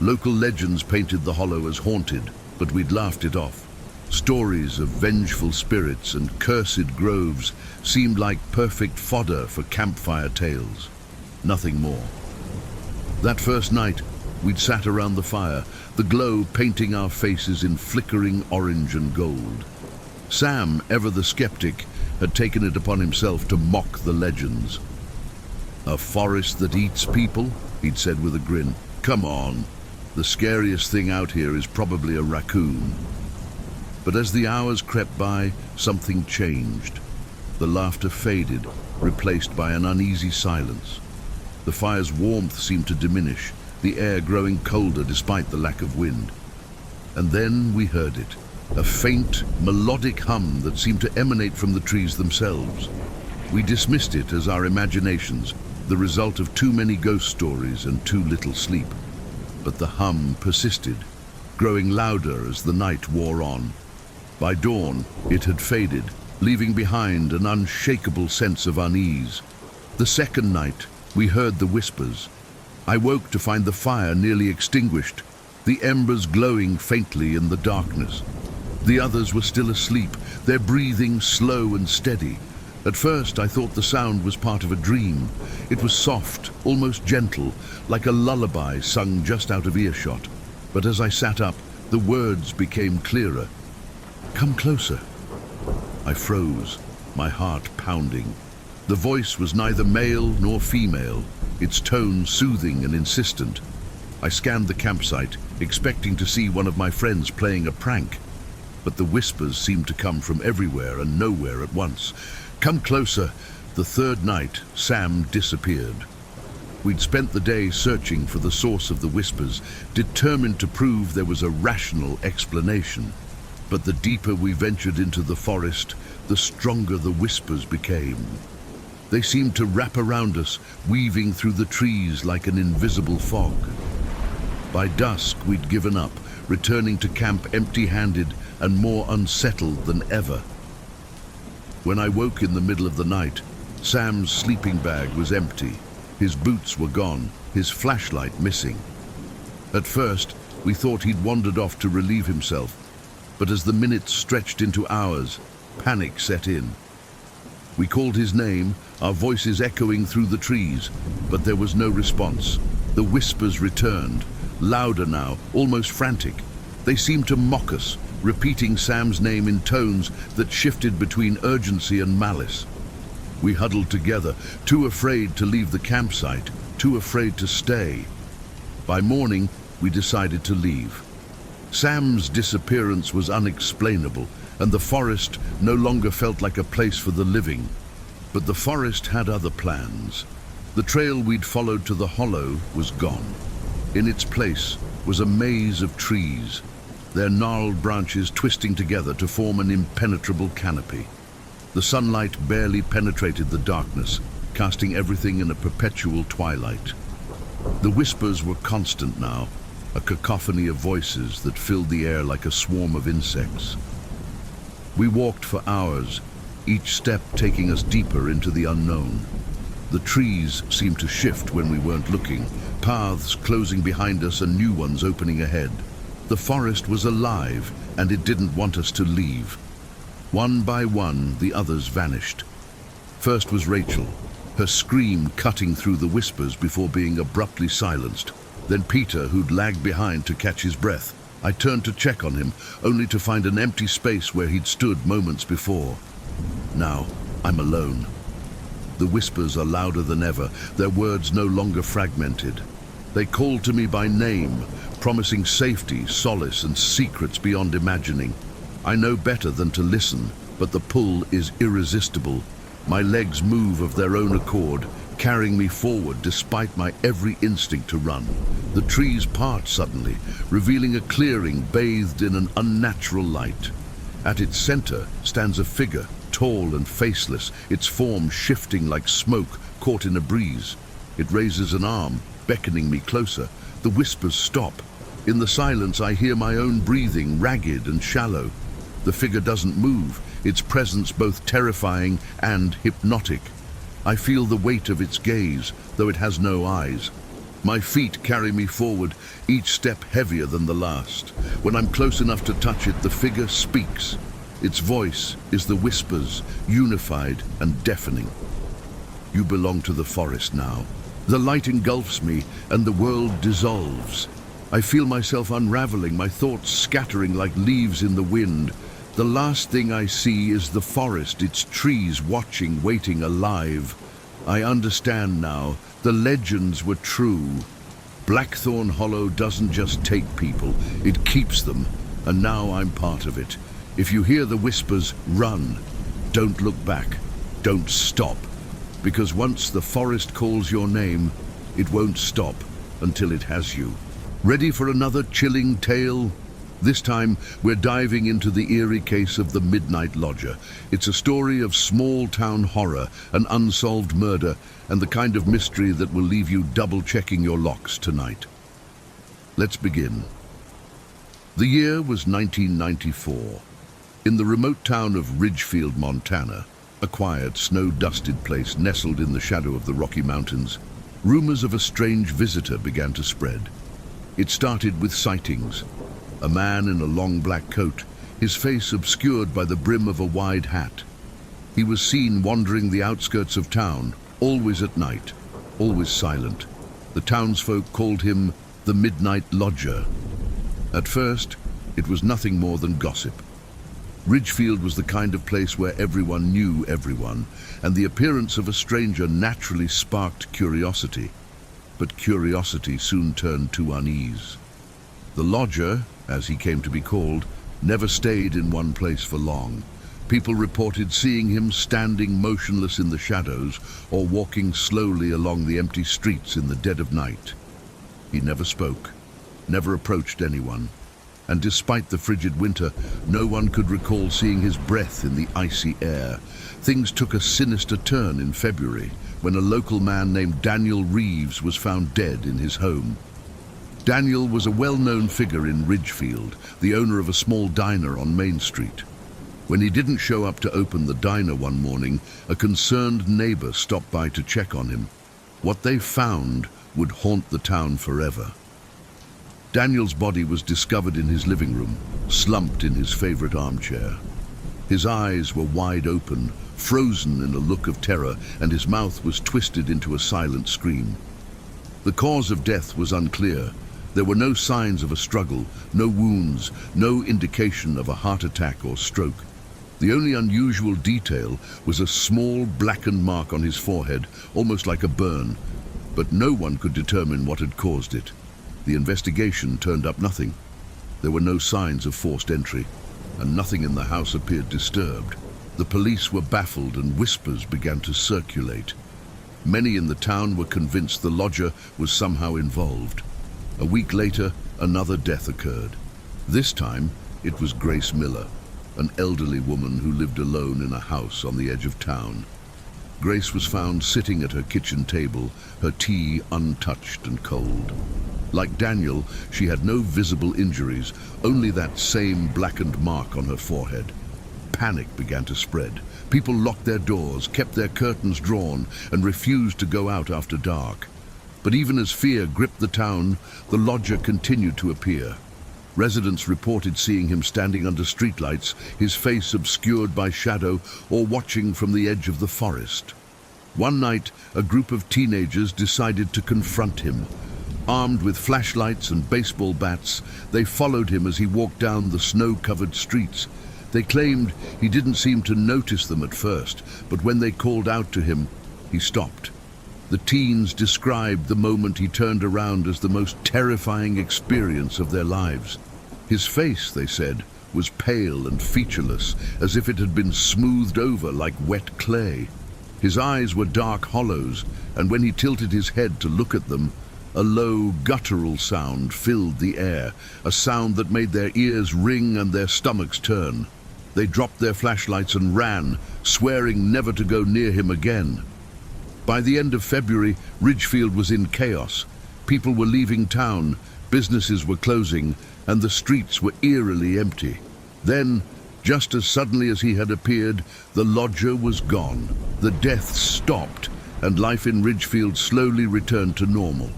Local legends painted the hollow as haunted, but we'd laughed it off. Stories of vengeful spirits and cursed groves seemed like perfect fodder for campfire tales. Nothing more. That first night, we'd sat around the fire, the glow painting our faces in flickering orange and gold. Sam, ever the skeptic, had taken it upon himself to mock the legends. "A forest that eats people?" he'd said with a grin. "Come on. The scariest thing out here is probably a raccoon." But as the hours crept by, something changed. The laughter faded, replaced by an uneasy silence. The fire's warmth seemed to diminish, the air growing colder despite the lack of wind. And then we heard it, a faint, melodic hum that seemed to emanate from the trees themselves. We dismissed it as our imaginations, the result of too many ghost stories and too little sleep. But the hum persisted, growing louder as the night wore on. By dawn, it had faded, leaving behind an unshakable sense of unease. The second night, we heard the whispers. I woke to find the fire nearly extinguished, the embers glowing faintly in the darkness. The others were still asleep, their breathing slow and steady. At first, I thought the sound was part of a dream. It was soft, almost gentle, like a lullaby sung just out of earshot. But as I sat up, the words became clearer. "Come closer." I froze, my heart pounding. The voice was neither male nor female, its tone soothing and insistent. I scanned the campsite, expecting to see one of my friends playing a prank. But the whispers seemed to come from everywhere and nowhere at once. "Come closer." The third night, Sam disappeared. We'd spent the day searching for the source of the whispers, determined to prove there was a rational explanation. But the deeper we ventured into the forest, the stronger the whispers became. They seemed to wrap around us, weaving through the trees like an invisible fog. By dusk, we'd given up, returning to camp empty-handed and more unsettled than ever. When I woke in the middle of the night, Sam's sleeping bag was empty. His boots were gone, his flashlight missing. At first, we thought he'd wandered off to relieve himself, but as the minutes stretched into hours, panic set in. We called his name, our voices echoing through the trees, but there was no response. The whispers returned, louder now, almost frantic. They seemed to mock us, repeating Sam's name in tones that shifted between urgency and malice. We huddled together, too afraid to leave the campsite, too afraid to stay. By morning, we decided to leave. Sam's disappearance was unexplainable, and the forest no longer felt like a place for the living. But the forest had other plans. The trail we'd followed to the hollow was gone. In its place was a maze of trees, their gnarled branches twisting together to form an impenetrable canopy. The sunlight barely penetrated the darkness, casting everything in a perpetual twilight. The whispers were constant now, a cacophony of voices that filled the air like a swarm of insects. We walked for hours, each step taking us deeper into the unknown. The trees seemed to shift when we weren't looking, paths closing behind us and new ones opening ahead. The forest was alive, and it didn't want us to leave. One by one, the others vanished. First was Rachel, her scream cutting through the whispers before being abruptly silenced. Then Peter, who'd lagged behind to catch his breath. I turned to check on him, only to find an empty space where he'd stood moments before. Now, I'm alone. The whispers are louder than ever, their words no longer fragmented. They called to me by name, promising safety, solace, and secrets beyond imagining. I know better than to listen, but the pull is irresistible. My legs move of their own accord, carrying me forward despite my every instinct to run. The trees part suddenly, revealing a clearing bathed in an unnatural light. At its center stands a figure, tall and faceless, its form shifting like smoke caught in a breeze. It raises an arm, beckoning me closer. The whispers stop. In the silence, I hear my own breathing, ragged and shallow. The figure doesn't move, its presence both terrifying and hypnotic. I feel the weight of its gaze, though it has no eyes. My feet carry me forward, each step heavier than the last. When I'm close enough to touch it, the figure speaks. Its voice is the whispers, unified and deafening. You belong to the forest now. The light engulfs me, and the world dissolves. I feel myself unraveling, my thoughts scattering like leaves in the wind. The last thing I see is the forest, its trees watching, waiting, alive. I understand now. The legends were true. Blackthorn Hollow doesn't just take people, it keeps them. And now I'm part of it. If you hear the whispers, run. Don't look back. Don't stop. Because once the forest calls your name, it won't stop until it has you. Ready for another chilling tale? This time, we're diving into the eerie case of the Midnight Lodger. It's a story of small-town horror, an unsolved murder, and the kind of mystery that will leave you double-checking your locks tonight. Let's begin. The year was 1994. In the remote town of Ridgefield, Montana, a quiet, snow-dusted place nestled in the shadow of the Rocky Mountains, rumors of a strange visitor began to spread. It started with sightings. A man in a long black coat, his face obscured by the brim of a wide hat. He was seen wandering the outskirts of town, always at night, always silent. The townsfolk called him the Midnight Lodger. At first, it was nothing more than gossip. Ridgefield was the kind of place where everyone knew everyone, and the appearance of a stranger naturally sparked curiosity. But curiosity soon turned to unease. The lodger, as he came to be called, never stayed in one place for long. People reported seeing him standing motionless in the shadows or walking slowly along the empty streets in the dead of night. He never spoke, never approached anyone, and despite the frigid winter, no one could recall seeing his breath in the icy air. Things took a sinister turn in February when a local man named Daniel Reeves was found dead in his home. Daniel was a well-known figure in Ridgefield, the owner of a small diner on Main Street. When he didn't show up to open the diner one morning, a concerned neighbor stopped by to check on him. What they found would haunt the town forever. Daniel's body was discovered in his living room, slumped in his favorite armchair. His eyes were wide open, frozen in a look of terror, and his mouth was twisted into a silent scream. The cause of death was unclear. There were no signs of a struggle, no wounds, no indication of a heart attack or stroke. The only unusual detail was a small blackened mark on his forehead, almost like a burn, but no one could determine what had caused it. The investigation turned up nothing. There were no signs of forced entry, and nothing in the house appeared disturbed. The police were baffled and whispers began to circulate. Many in the town were convinced the lodger was somehow involved. A week later, another death occurred. This time, it was Grace Miller, an elderly woman who lived alone in a house on the edge of town. Grace was found sitting at her kitchen table, her tea untouched and cold. Like Daniel, she had no visible injuries, only that same blackened mark on her forehead. Panic began to spread. People locked their doors, kept their curtains drawn, and refused to go out after dark. But even as fear gripped the town, the lodger continued to appear. Residents reported seeing him standing under streetlights, his face obscured by shadow, or watching from the edge of the forest. One night, a group of teenagers decided to confront him. Armed with flashlights and baseball bats, they followed him as he walked down the snow-covered streets. They claimed he didn't seem to notice them at first, but when they called out to him, he stopped. The teens described the moment he turned around as the most terrifying experience of their lives. His face, they said, was pale and featureless, as if it had been smoothed over like wet clay. His eyes were dark hollows, and when he tilted his head to look at them, a low, guttural sound filled the air, a sound that made their ears ring and their stomachs turn. They dropped their flashlights and ran, swearing never to go near him again. By the end of February, Ridgefield was in chaos. People were leaving town, businesses were closing, and the streets were eerily empty. Then, just as suddenly as he had appeared, the lodger was gone. The deaths stopped, and life in Ridgefield slowly returned to normal.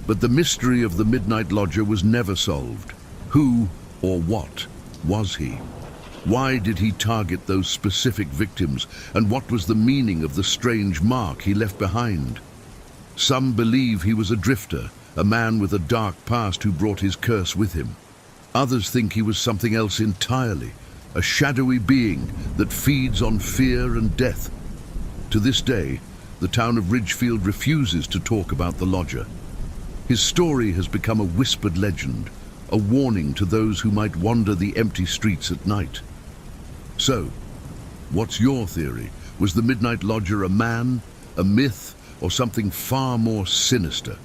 But the mystery of the Midnight Lodger was never solved. Who or what was he? Why did he target those specific victims, and what was the meaning of the strange mark he left behind? Some believe he was a drifter, a man with a dark past who brought his curse with him. Others think he was something else entirely, a shadowy being that feeds on fear and death. To this day, the town of Ridgefield refuses to talk about the lodger. His story has become a whispered legend, a warning to those who might wander the empty streets at night. So, what's your theory? Was the Midnight Lodger a man, a myth, or something far more sinister?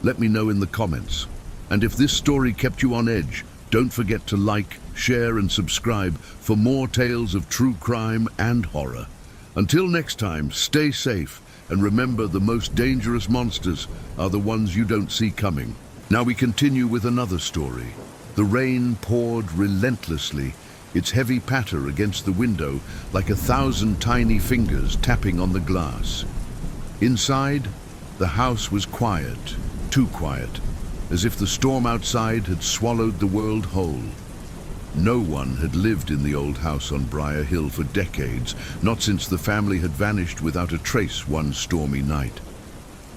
Let me know in the comments. And if this story kept you on edge, don't forget to like, share and subscribe for more tales of true crime and horror. Until next time, stay safe and remember, the most dangerous monsters are the ones you don't see coming. Now we continue with another story. The rain poured relentlessly, its heavy patter against the window like 1,000 tiny fingers tapping on the glass. Inside, the house was quiet, too quiet, as if the storm outside had swallowed the world whole. No one had lived in the old house on Briar Hill for decades, not since the family had vanished without a trace one stormy night.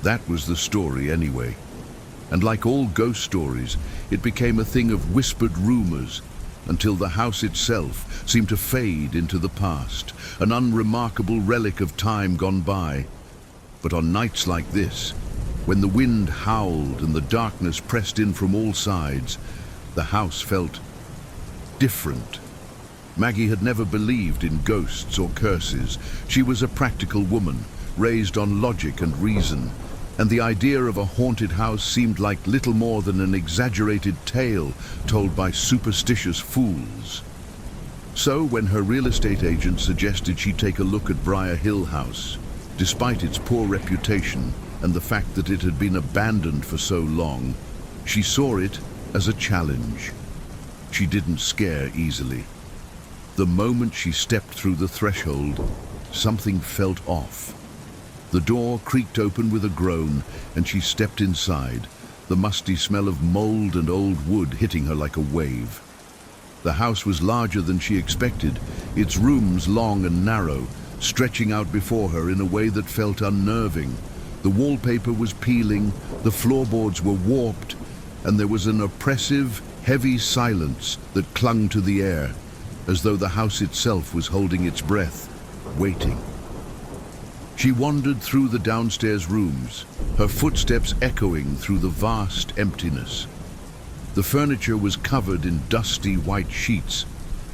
That was the story anyway. And like all ghost stories, it became a thing of whispered rumors until the house itself seemed to fade into the past, an unremarkable relic of time gone by. But on nights like this, when the wind howled and the darkness pressed in from all sides, the house felt different. Maggie had never believed in ghosts or curses. She was a practical woman, raised on logic and reason, and the idea of a haunted house seemed like little more than an exaggerated tale told by superstitious fools. So when her real estate agent suggested she take a look at Briar Hill House, despite its poor reputation and the fact that it had been abandoned for so long, she saw it as a challenge. She didn't scare easily. The moment she stepped through the threshold, something felt off. The door creaked open with a groan, and she stepped inside, the musty smell of mold and old wood hitting her like a wave. The house was larger than she expected, its rooms long and narrow, stretching out before her in a way that felt unnerving. The wallpaper was peeling, the floorboards were warped, and there was an oppressive, heavy silence that clung to the air, as though the house itself was holding its breath, waiting. She wandered through the downstairs rooms, her footsteps echoing through the vast emptiness. The furniture was covered in dusty white sheets,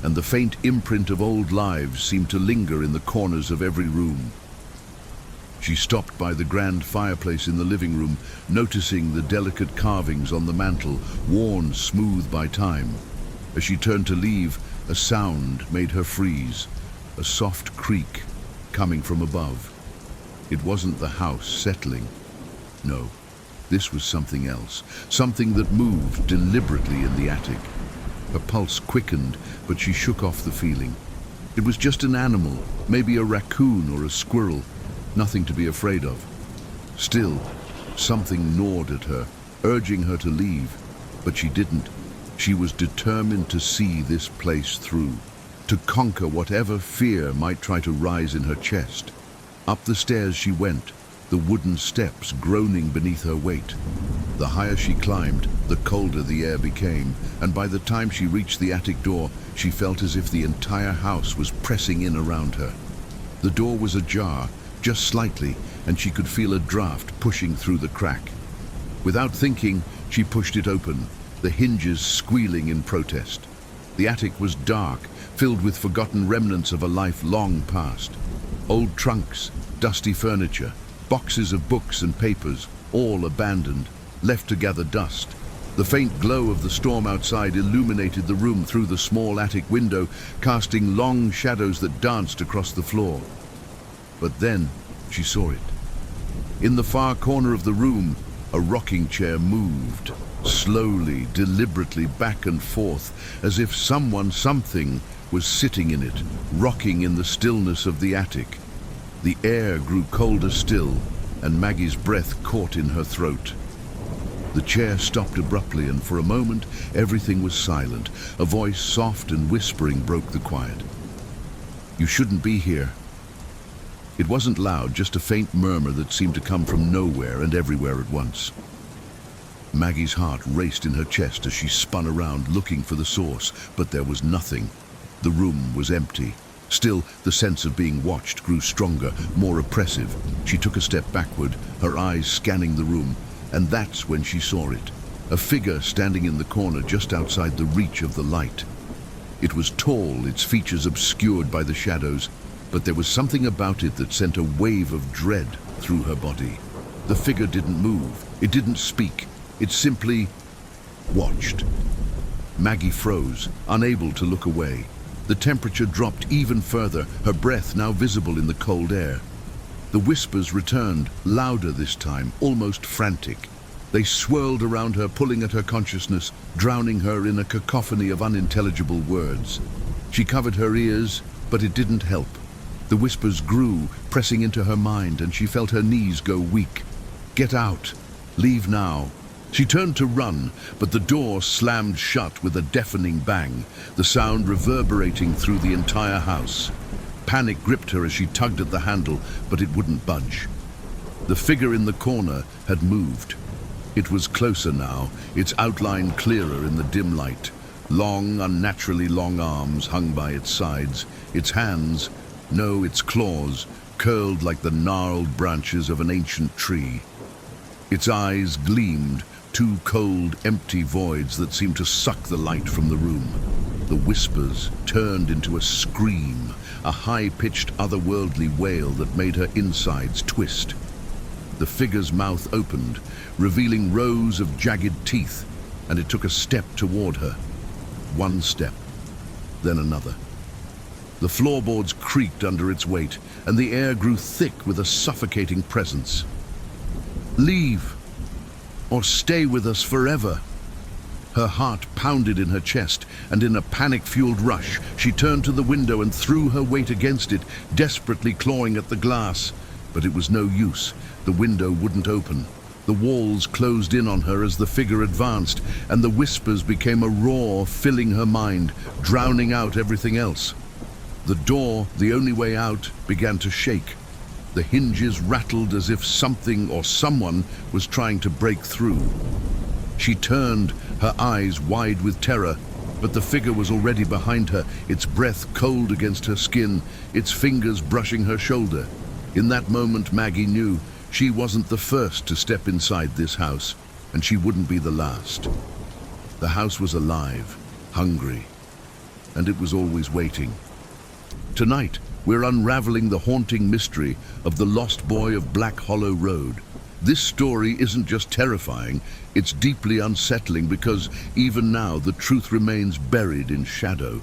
and the faint imprint of old lives seemed to linger in the corners of every room. She stopped by the grand fireplace in the living room, noticing the delicate carvings on the mantel, worn smooth by time. As she turned to leave, a sound made her freeze, a soft creak coming from above. It wasn't the house settling. No, this was something else, something that moved deliberately in the attic. Her pulse quickened, but she shook off the feeling. It was just an animal, maybe a raccoon or a squirrel. Nothing to be afraid of. Still, something gnawed at her, urging her to leave, but she didn't. She was determined to see this place through, to conquer whatever fear might try to rise in her chest. Up the stairs she went, the wooden steps groaning beneath her weight. The higher she climbed, the colder the air became, and by the time she reached the attic door, she felt as if the entire house was pressing in around her. The door was ajar, just slightly, and she could feel a draft pushing through the crack. Without thinking, she pushed it open, the hinges squealing in protest. The attic was dark, filled with forgotten remnants of a life long past. Old trunks, dusty furniture, boxes of books and papers, all abandoned, left to gather dust. The faint glow of the storm outside illuminated the room through the small attic window, casting long shadows that danced across the floor. But then she saw it. In the far corner of the room, a rocking chair moved, slowly, deliberately back and forth, as if something was sitting in it, rocking in the stillness of the attic. The air grew colder still, and Maggie's breath caught in her throat. The chair stopped abruptly, and for a moment, everything was silent. A voice, soft and whispering, broke the quiet. "You shouldn't be here." It wasn't loud, just a faint murmur that seemed to come from nowhere and everywhere at once. Maggie's heart raced in her chest as she spun around looking for the source, but there was nothing. The room was empty. Still, the sense of being watched grew stronger, more oppressive. She took a step backward, her eyes scanning the room, and that's when she saw it. A figure standing in the corner just outside the reach of the light. It was tall, its features obscured by the shadows, but there was something about it that sent a wave of dread through her body. The figure didn't move, it didn't speak, it simply watched. Maggie froze, unable to look away. The temperature dropped even further, her breath now visible in the cold air. The whispers returned, louder this time, almost frantic. They swirled around her, pulling at her consciousness, drowning her in a cacophony of unintelligible words. She covered her ears, but it didn't help. The whispers grew, pressing into her mind, and she felt her knees go weak. Get out. Leave now. She turned to run, but the door slammed shut with a deafening bang, the sound reverberating through the entire house. Panic gripped her as she tugged at the handle, but it wouldn't budge. The figure in the corner had moved. It was closer now, its outline clearer in the dim light. Long, unnaturally long arms hung by its sides, its hands, no, its claws, curled like the gnarled branches of an ancient tree. Its eyes gleamed, two cold, empty voids that seemed to suck the light from the room. The whispers turned into a scream, a high-pitched, otherworldly wail that made her insides twist. The figure's mouth opened, revealing rows of jagged teeth, and it took a step toward her. One step, then another. The floorboards creaked under its weight, and the air grew thick with a suffocating presence. Leave, or stay with us forever. Her heart pounded in her chest, and in a panic-fueled rush, she turned to the window and threw her weight against it, desperately clawing at the glass. But it was no use. The window wouldn't open. The walls closed in on her as the figure advanced, and the whispers became a roar filling her mind, drowning out everything else. The door, the only way out, began to shake. The hinges rattled as if something or someone was trying to break through. She turned, her eyes wide with terror, but the figure was already behind her, its breath cold against her skin, its fingers brushing her shoulder. In that moment, Maggie knew she wasn't the first to step inside this house, and she wouldn't be the last. The house was alive, hungry, and it was always waiting. Tonight, we're unraveling the haunting mystery of the lost boy of Black Hollow Road. This story isn't just terrifying, it's deeply unsettling because even now the truth remains buried in shadow.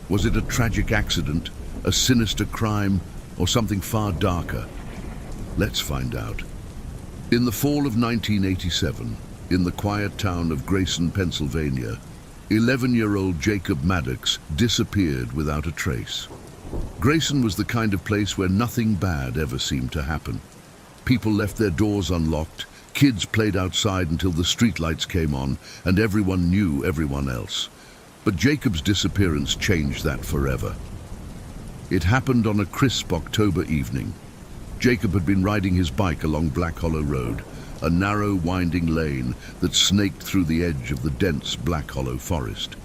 Was it a tragic accident, a sinister crime, or something far darker? Let's find out. In the fall of 1987, in the quiet town of Grayson, Pennsylvania, 11-year-old Jacob Maddox disappeared without a trace. Grayson was the kind of place where nothing bad ever seemed to happen. People left their doors unlocked, kids played outside until the streetlights came on, and everyone knew everyone else. But Jacob's disappearance changed that forever. It happened on a crisp October evening. Jacob had been riding his bike along Black Hollow Road, a narrow, winding lane that snaked through the edge of the dense Black Hollow forest.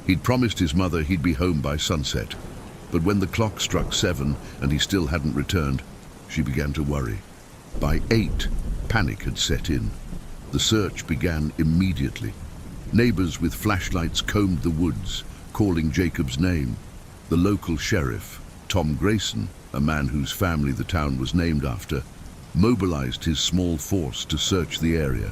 He'd promised his mother he'd be home by sunset, but when the clock struck 7 and he still hadn't returned, she began to worry. By 8, panic had set in. The search began immediately. Neighbors with flashlights combed the woods, calling Jacob's name. The local sheriff, Tom Grayson, a man whose family the town was named after, mobilized his small force to search the area.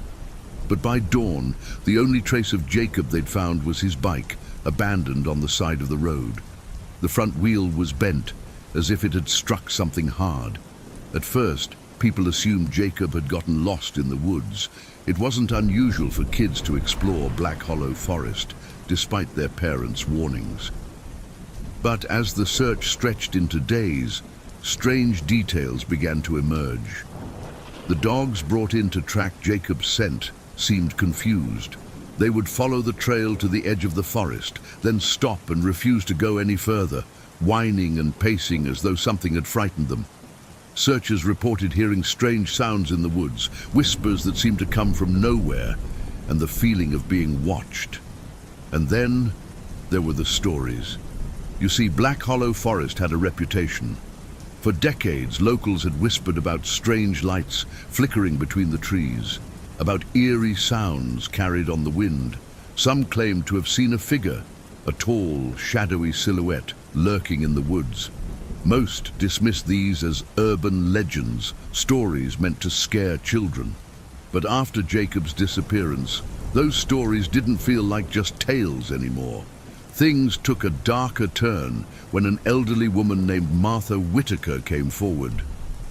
But by dawn, the only trace of Jacob they'd found was his bike, abandoned on the side of the road. The front wheel was bent, as if it had struck something hard. At first, people assumed Jacob had gotten lost in the woods. It wasn't unusual for kids to explore Black Hollow Forest, despite their parents' warnings. But as the search stretched into days, strange details began to emerge. The dogs brought in to track Jacob's scent seemed confused. They would follow the trail to the edge of the forest, then stop and refuse to go any further, whining and pacing as though something had frightened them. Searchers reported hearing strange sounds in the woods, whispers that seemed to come from nowhere, and the feeling of being watched. And then there were the stories. You see, Black Hollow Forest had a reputation. For decades, locals had whispered about strange lights flickering between the trees, about eerie sounds carried on the wind. Some claimed to have seen a figure, a tall, shadowy silhouette lurking in the woods. Most dismissed these as urban legends, stories meant to scare children. But after Jacob's disappearance, those stories didn't feel like just tales anymore. Things took a darker turn when an elderly woman named Martha Whitaker came forward.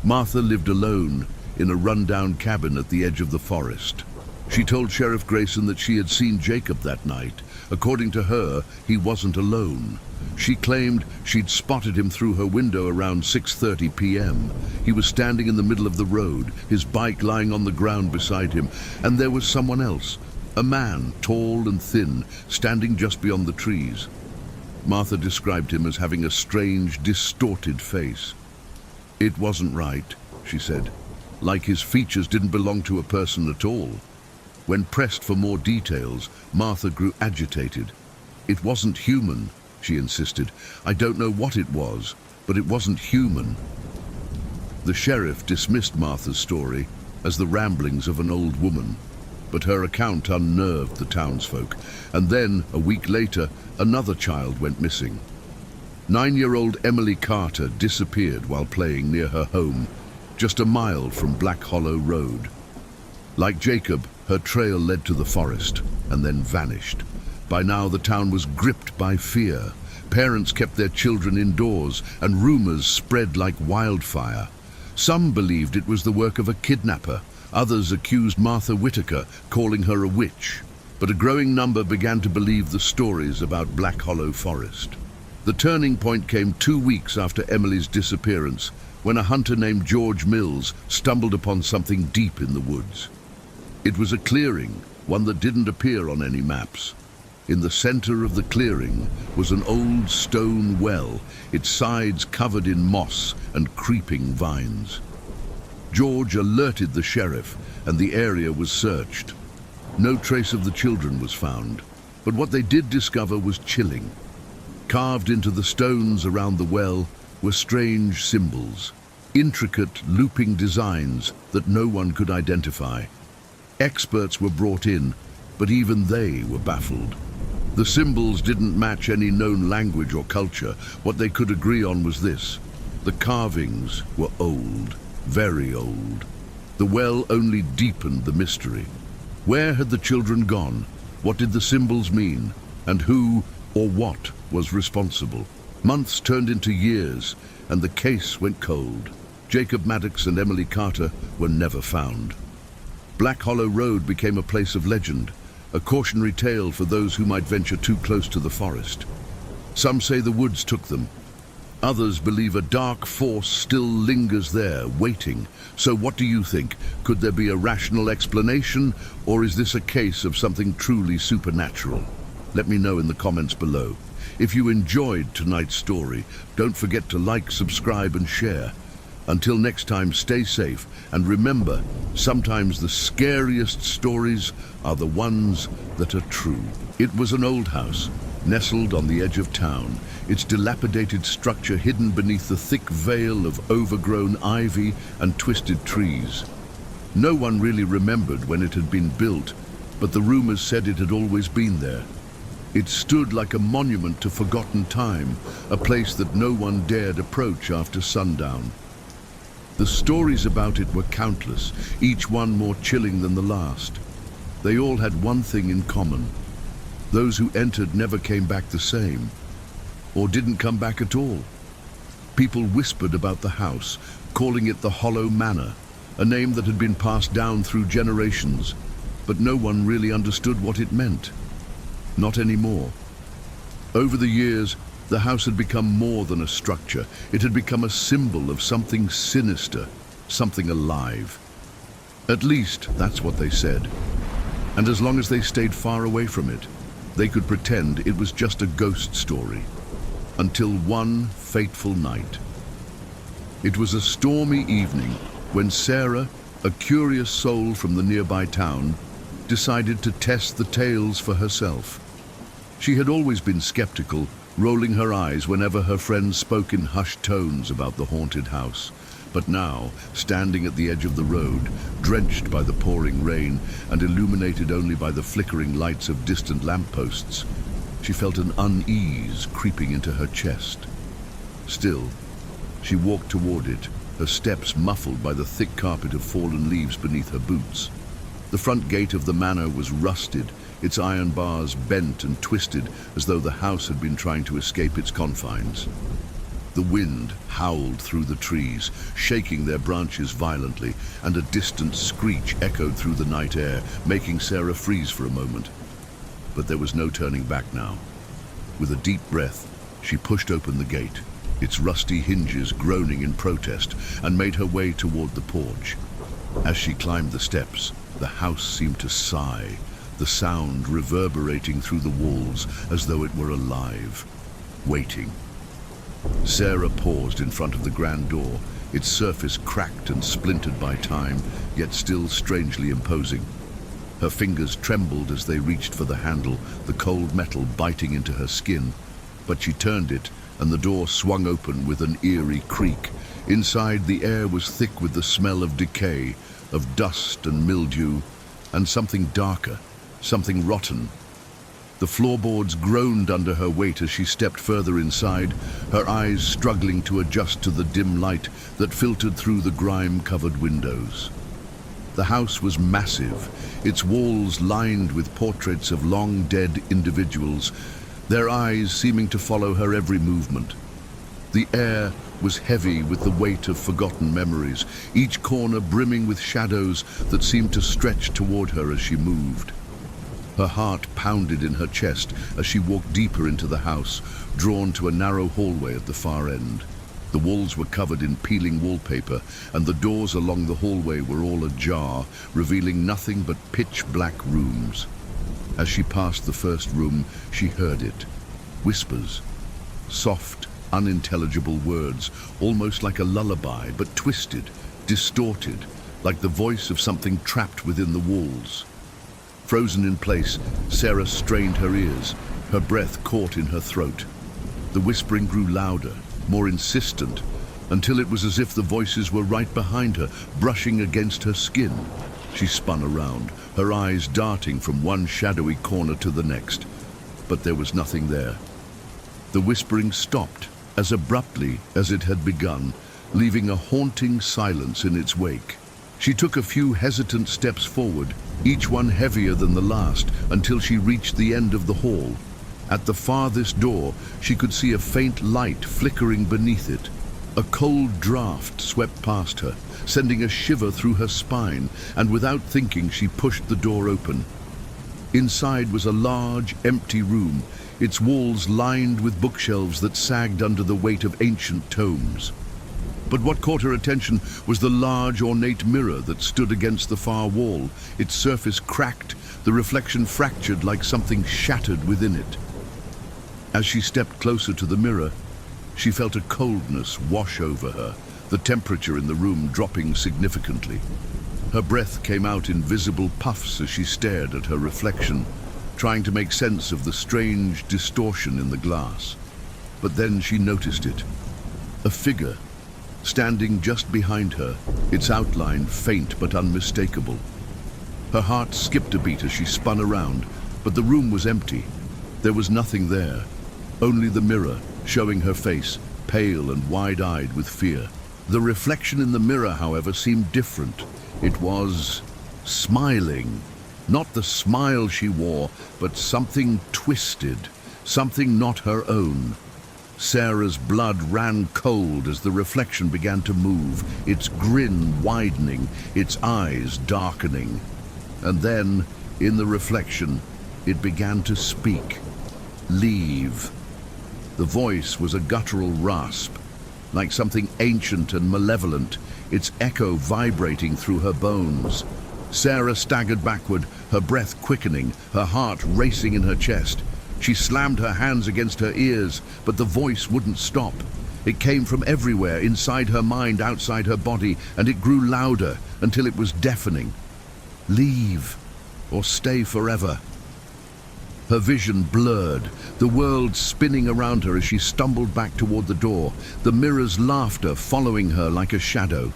Martha lived alone in a rundown cabin at the edge of the forest. She told Sheriff Grayson that she had seen Jacob that night. According to her, he wasn't alone. She claimed she'd spotted him through her window around 6:30 p.m. He was standing in the middle of the road, his bike lying on the ground beside him, and there was someone else, a man, tall and thin, standing just beyond the trees. Martha described him as having a strange, distorted face. It wasn't right, she said, like his features didn't belong to a person at all. When pressed for more details, Martha grew agitated. It wasn't human, she insisted. I don't know what it was, but it wasn't human. The sheriff dismissed Martha's story as the ramblings of an old woman, but her account unnerved the townsfolk. And then, a week later, another child went missing. 9-year-old Emily Carter disappeared while playing near her home, just a mile from Black Hollow Road. Like Jacob, her trail led to the forest and then vanished. By now, the town was gripped by fear. Parents kept their children indoors, and rumors spread like wildfire. Some believed it was the work of a kidnapper. Others accused Martha Whitaker, calling her a witch. But a growing number began to believe the stories about Black Hollow Forest. The turning point came 2 weeks after Emily's disappearance, when a hunter named George Mills stumbled upon something deep in the woods. It was a clearing, one that didn't appear on any maps. In the center of the clearing was an old stone well, its sides covered in moss and creeping vines. George alerted the sheriff, and the area was searched. No trace of the children was found, but what they did discover was chilling. Carved into the stones around the well were strange symbols, intricate looping designs that no one could identify. Experts were brought in, but even they were baffled. The symbols didn't match any known language or culture. What they could agree on was this: the carvings were old, very old. The well only deepened the mystery. Where had the children gone? What did the symbols mean? And who or what was responsible? Months turned into years, and the case went cold. Jacob Maddox and Emily Carter were never found. Black Hollow Road became a place of legend, a cautionary tale for those who might venture too close to the forest. Some say the woods took them. Others believe a dark force still lingers there, waiting. So what do you think? Could there be a rational explanation, or is this a case of something truly supernatural? Let me know in the comments below. If you enjoyed tonight's story, don't forget to like, subscribe, and share. Until next time, stay safe, and remember, sometimes the scariest stories are the ones that are true. It was an old house, nestled on the edge of town, its dilapidated structure hidden beneath the thick veil of overgrown ivy and twisted trees. No one really remembered when it had been built, but the rumors said it had always been there. It stood like a monument to forgotten time, a place that no one dared approach after sundown. The stories about it were countless, each one more chilling than the last. They all had one thing in common. Those who entered never came back the same, or didn't come back at all. People whispered about the house, calling it the Hollow Manor, a name that had been passed down through generations, but no one really understood what it meant. Not anymore. Over the years, the house had become more than a structure. It had become a symbol of something sinister, something alive. At least, that's what they said. And as long as they stayed far away from it, they could pretend it was just a ghost story. Until one fateful night. It was a stormy evening when Sarah, a curious soul from the nearby town, decided to test the tales for herself. She had always been skeptical, rolling her eyes whenever her friends spoke in hushed tones about the haunted house. But now, standing at the edge of the road, drenched by the pouring rain and illuminated only by the flickering lights of distant lampposts, She felt an unease creeping into her chest. Still, she walked toward it, her steps muffled by the thick carpet of fallen leaves beneath her boots. The front gate of the manor was rusted, its iron bars bent and twisted as though the house had been trying to escape its confines. The wind howled through the trees, shaking their branches violently, and a distant screech echoed through the night air, making Sarah freeze for a moment. But there was no turning back now. With a deep breath, she pushed open the gate, its rusty hinges groaning in protest, and made her way toward the porch. As she climbed the steps, the house seemed to sigh, the sound reverberating through the walls as though it were alive, waiting. Sarah paused in front of the grand door, its surface cracked and splintered by time, yet still strangely imposing. Her fingers trembled as they reached for the handle, the cold metal biting into her skin. But she turned it, and the door swung open with an eerie creak. Inside, the air was thick with the smell of decay, of dust and mildew, and something darker, something rotten. The floorboards groaned under her weight as she stepped further inside, her eyes struggling to adjust to the dim light that filtered through the grime-covered windows. The house was massive, its walls lined with portraits of long-dead individuals, their eyes seeming to follow her every movement. The air was heavy with the weight of forgotten memories, each corner brimming with shadows that seemed to stretch toward her as she moved. Her heart pounded in her chest as she walked deeper into the house, drawn to a narrow hallway at the far end. The walls were covered in peeling wallpaper, and the doors along the hallway were all ajar, revealing nothing but pitch-black rooms. As she passed the first room, she heard it. Whispers. Soft, unintelligible words, almost like a lullaby, but twisted, distorted, like the voice of something trapped within the walls. Frozen in place, Sarah strained her ears, her breath caught in her throat. The whispering grew louder, more insistent, until it was as if the voices were right behind her, brushing against her skin. She spun around, her eyes darting from one shadowy corner to the next, but there was nothing there. The whispering stopped as abruptly as it had begun, leaving a haunting silence in its wake. She took a few hesitant steps forward, each one heavier than the last, until she reached the end of the hall. At the farthest door, she could see a faint light flickering beneath it. A cold draft swept past her, sending a shiver through her spine, and without thinking, she pushed the door open. Inside was a large, empty room, its walls lined with bookshelves that sagged under the weight of ancient tomes. But what caught her attention was the large, ornate mirror that stood against the far wall, its surface cracked, the reflection fractured like something shattered within it. As she stepped closer to the mirror, she felt a coldness wash over her, the temperature in the room dropping significantly. Her breath came out in visible puffs as she stared at her reflection, trying to make sense of the strange distortion in the glass. But then she noticed it. A figure, standing just behind her, its outline faint but unmistakable. Her heart skipped a beat as she spun around, but the room was empty. There was nothing there, only the mirror, showing her face, pale and wide-eyed with fear. The reflection in the mirror, however, seemed different. It was smiling. Not the smile she wore, but something twisted, something not her own. Sarah's blood ran cold as the reflection began to move, its grin widening, its eyes darkening. And then, in the reflection, it began to speak. Leave. The voice was a guttural rasp, like something ancient and malevolent, its echo vibrating through her bones. Sarah staggered backward, her breath quickening, her heart racing in her chest. She slammed her hands against her ears, but the voice wouldn't stop. It came from everywhere, inside her mind, outside her body, and it grew louder until it was deafening. Leave, or stay forever. Her vision blurred, the world spinning around her as she stumbled back toward the door, the mirror's laughter following her like a shadow.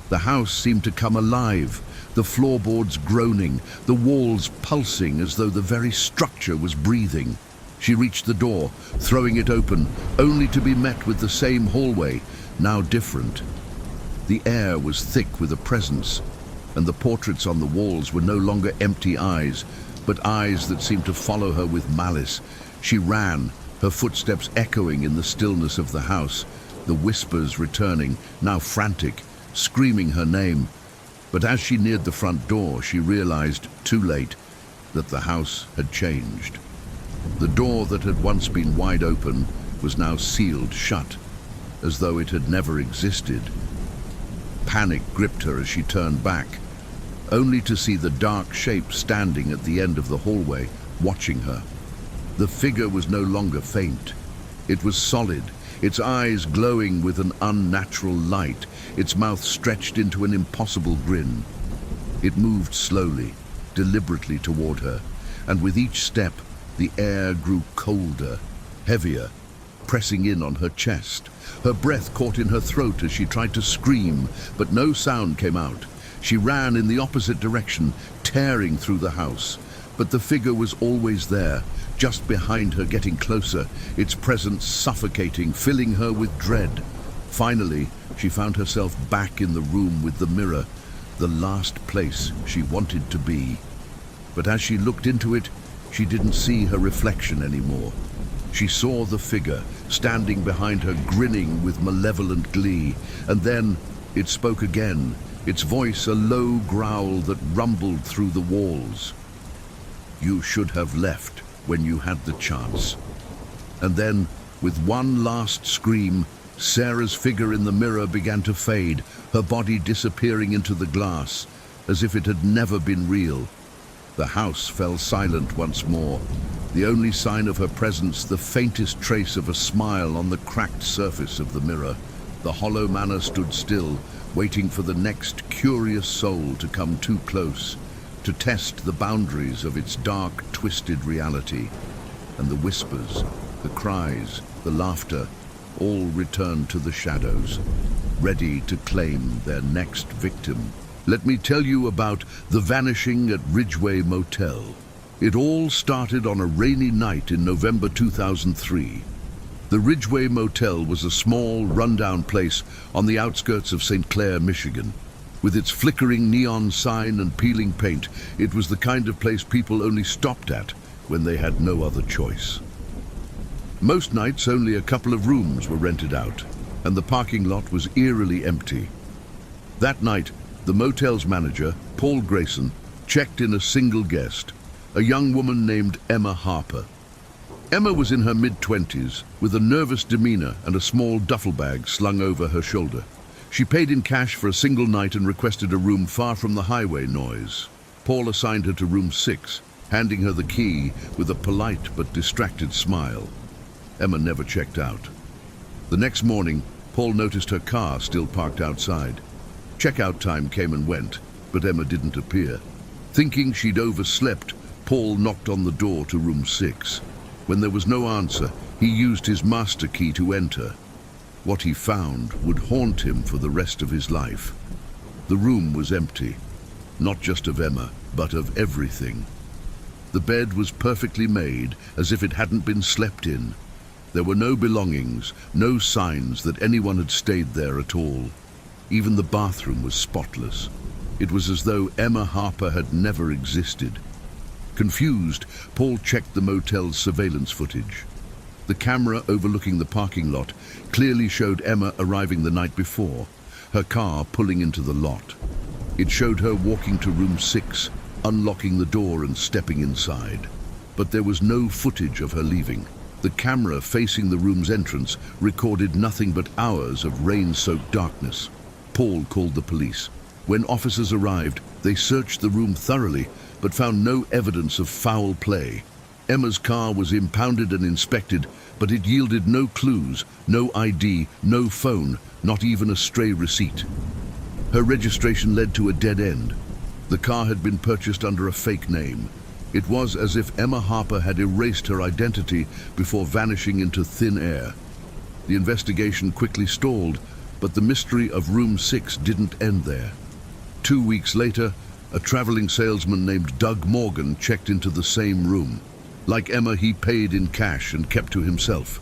The house seemed to come alive, the floorboards groaning, the walls pulsing as though the very structure was breathing. She reached the door, throwing it open, only to be met with the same hallway, now different. The air was thick with a presence, and the portraits on the walls were no longer empty eyes, but eyes that seemed to follow her with malice. She ran, her footsteps echoing in the stillness of the house, the whispers returning, now frantic, screaming her name. But as she neared the front door, she realized, too late, that the house had changed. The door that had once been wide open was now sealed shut, as though it had never existed. Panic gripped her as she turned back, only to see the dark shape standing at the end of the hallway, watching her. The figure was no longer faint. It was solid, its eyes glowing with an unnatural light, its mouth stretched into an impossible grin. It moved slowly, deliberately toward her, and with each step, the air grew colder, heavier, pressing in on her chest. Her breath caught in her throat as she tried to scream, but no sound came out. She ran in the opposite direction, tearing through the house. But the figure was always there, just behind her, getting closer, its presence suffocating, filling her with dread. Finally, she found herself back in the room with the mirror, the last place she wanted to be. But as she looked into it, she didn't see her reflection anymore. She saw the figure, standing behind her, grinning with malevolent glee. And then it spoke again, its voice a low growl that rumbled through the walls. "You should have left when you had the chance." And then, with one last scream, Sarah's figure in the mirror began to fade, her body disappearing into the glass, as if it had never been real. The house fell silent once more, the only sign of her presence the faintest trace of a smile on the cracked surface of the mirror. The hollow manor stood still, waiting for the next curious soul to come too close, to test the boundaries of its dark, twisted reality. And the whispers, the cries, the laughter, all returned to the shadows, ready to claim their next victim. Let me tell you about the vanishing at Ridgeway Motel. It all started on a rainy night in November 2003. The Ridgeway Motel was a small, rundown place on the outskirts of St. Clair, Michigan. With its flickering neon sign and peeling paint, it was the kind of place people only stopped at when they had no other choice. Most nights, only a couple of rooms were rented out, and the parking lot was eerily empty. That night, the motel's manager, Paul Grayson, checked in a single guest, a young woman named Emma Harper. Emma was in her mid-20s, with a nervous demeanor and a small duffel bag slung over her shoulder. She paid in cash for a single night and requested a room far from the highway noise. Paul assigned her to room 6, handing her the key with a polite but distracted smile. Emma never checked out. The next morning, Paul noticed her car still parked outside. Checkout time came and went, but Emma didn't appear. Thinking she'd overslept, Paul knocked on the door to room 6. When there was no answer, he used his master key to enter. What he found would haunt him for the rest of his life. The room was empty, not just of Emma, but of everything. The bed was perfectly made, as if it hadn't been slept in. There were no belongings, no signs that anyone had stayed there at all. Even the bathroom was spotless. It was as though Emma Harper had never existed. Confused, Paul checked the motel's surveillance footage. The camera overlooking the parking lot clearly showed Emma arriving the night before, her car pulling into the lot. It showed her walking to room 6, unlocking the door and stepping inside. But there was no footage of her leaving. The camera facing the room's entrance recorded nothing but hours of rain-soaked darkness. Paul called the police. When officers arrived, they searched the room thoroughly, but found no evidence of foul play. Emma's car was impounded and inspected, but it yielded no clues, no ID, no phone, not even a stray receipt. Her registration led to a dead end. The car had been purchased under a fake name. It was as if Emma Harper had erased her identity before vanishing into thin air. The investigation quickly stalled, but the mystery of room 6 didn't end there. 2 weeks later, a traveling salesman named Doug Morgan checked into the same room. Like Emma, he paid in cash and kept to himself.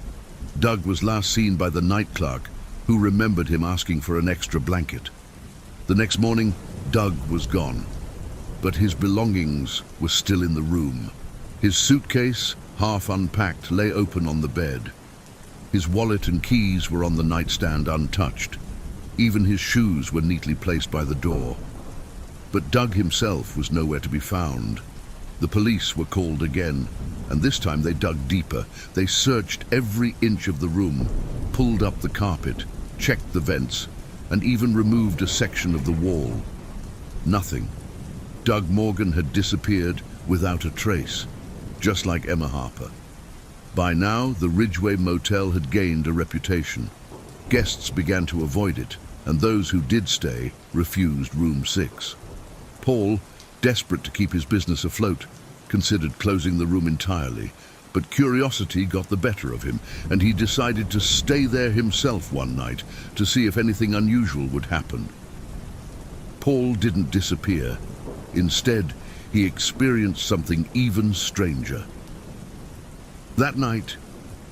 Doug was last seen by the night clerk, who remembered him asking for an extra blanket. The next morning, Doug was gone, but his belongings were still in the room. His suitcase, half unpacked, lay open on the bed. His wallet and keys were on the nightstand untouched. Even his shoes were neatly placed by the door. But Doug himself was nowhere to be found. The police were called again, and this time they dug deeper. They searched every inch of the room, pulled up the carpet, checked the vents, and even removed a section of the wall. Nothing. Doug Morgan had disappeared without a trace, just like Emma Harper. By now, the Ridgeway Motel had gained a reputation. Guests began to avoid it, and those who did stay refused room 6. Paul, desperate to keep his business afloat, considered closing the room entirely, but curiosity got the better of him, and he decided to stay there himself one night to see if anything unusual would happen. Paul didn't disappear. Instead, he experienced something even stranger. That night,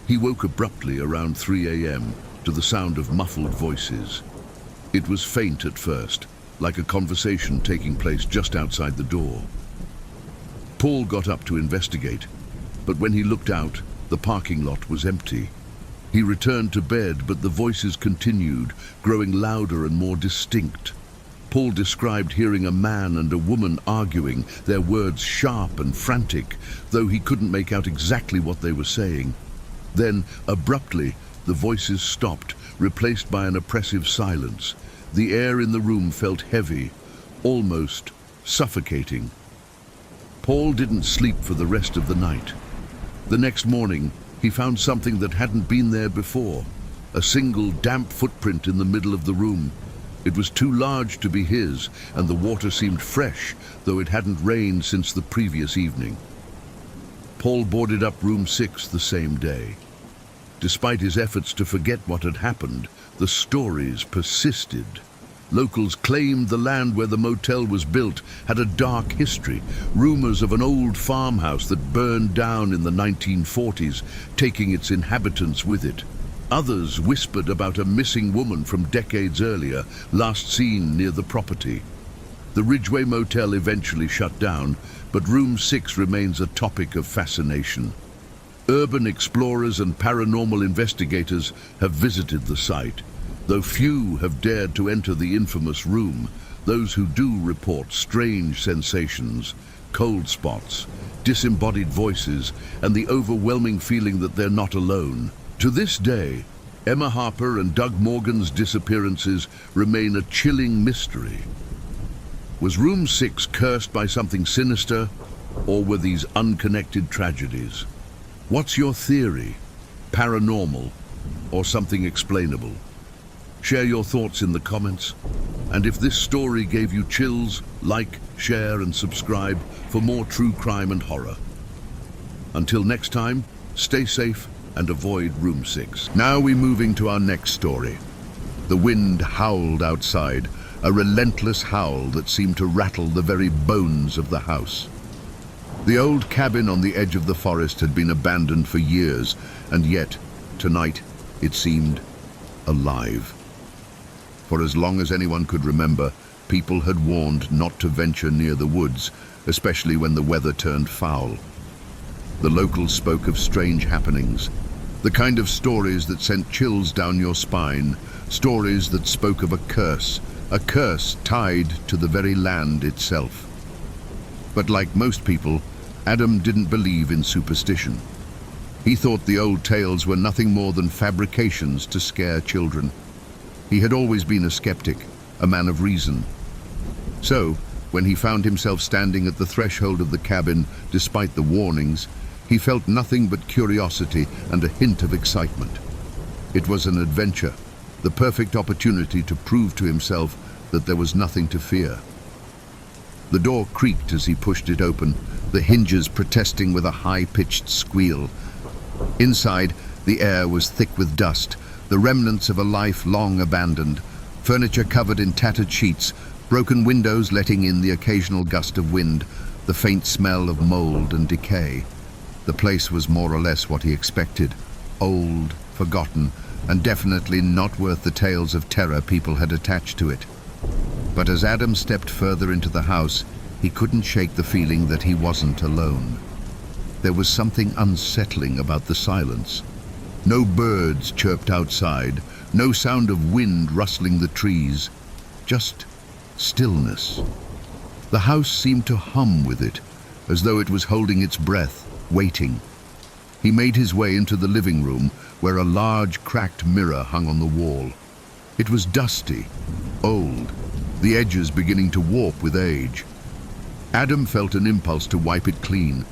he woke abruptly around 3 a.m. to the sound of muffled voices. It was faint at first, like a conversation taking place just outside the door. Paul got up to investigate, but when he looked out, the parking lot was empty. He returned to bed, but the voices continued, growing louder and more distinct. Paul described hearing a man and a woman arguing, their words sharp and frantic, though he couldn't make out exactly what they were saying. Then, abruptly, the voices stopped, replaced by an oppressive silence. The air in the room felt heavy, almost suffocating. Paul didn't sleep for the rest of the night. The next morning, he found something that hadn't been there before, a single damp footprint in the middle of the room. It was too large to be his, and the water seemed fresh, though it hadn't rained since the previous evening. Paul boarded up room 6 the same day. Despite his efforts to forget what had happened, the stories persisted. Locals claimed the land where the motel was built had a dark history, rumors of an old farmhouse that burned down in the 1940s, taking its inhabitants with it. Others whispered about a missing woman from decades earlier, last seen near the property. The Ridgeway Motel eventually shut down, but room 6 remains a topic of fascination. Urban explorers and paranormal investigators have visited the site. Though few have dared to enter the infamous room, those who do report strange sensations, cold spots, disembodied voices, and the overwhelming feeling that they're not alone. To this day, Emma Harper and Doug Morgan's disappearances remain a chilling mystery. Was room 6 cursed by something sinister, or were these unconnected tragedies? What's your theory? Paranormal, or something explainable? Share your thoughts in the comments. And if this story gave you chills, like, share, and subscribe for more true crime and horror. Until next time, stay safe and avoid room 6. Now we're moving to our next story. The wind howled outside, a relentless howl that seemed to rattle the very bones of the house. The old cabin on the edge of the forest had been abandoned for years, and yet, tonight, it seemed alive. For as long as anyone could remember, people had warned not to venture near the woods, especially when the weather turned foul. The locals spoke of strange happenings, the kind of stories that sent chills down your spine, stories that spoke of a curse tied to the very land itself. But like most people, Adam didn't believe in superstition. He thought the old tales were nothing more than fabrications to scare children. He had always been a skeptic, a man of reason. So, when he found himself standing at the threshold of the cabin, despite the warnings, he felt nothing but curiosity and a hint of excitement. It was an adventure, the perfect opportunity to prove to himself that there was nothing to fear. The door creaked as he pushed it open, the hinges protesting with a high-pitched squeal. Inside, the air was thick with dust, the remnants of a life long abandoned, furniture covered in tattered sheets, broken windows letting in the occasional gust of wind, the faint smell of mold and decay. The place was more or less what he expected. Old, forgotten, and definitely not worth the tales of terror people had attached to it. But as Adam stepped further into the house, he couldn't shake the feeling that he wasn't alone. There was something unsettling about the silence. No birds chirped outside, no sound of wind rustling the trees, just stillness. The house seemed to hum with it, as though it was holding its breath, waiting. He made his way into the living room, where a large cracked mirror hung on the wall. It was dusty, old, the edges beginning to warp with age. Adam felt an impulse to wipe it clean.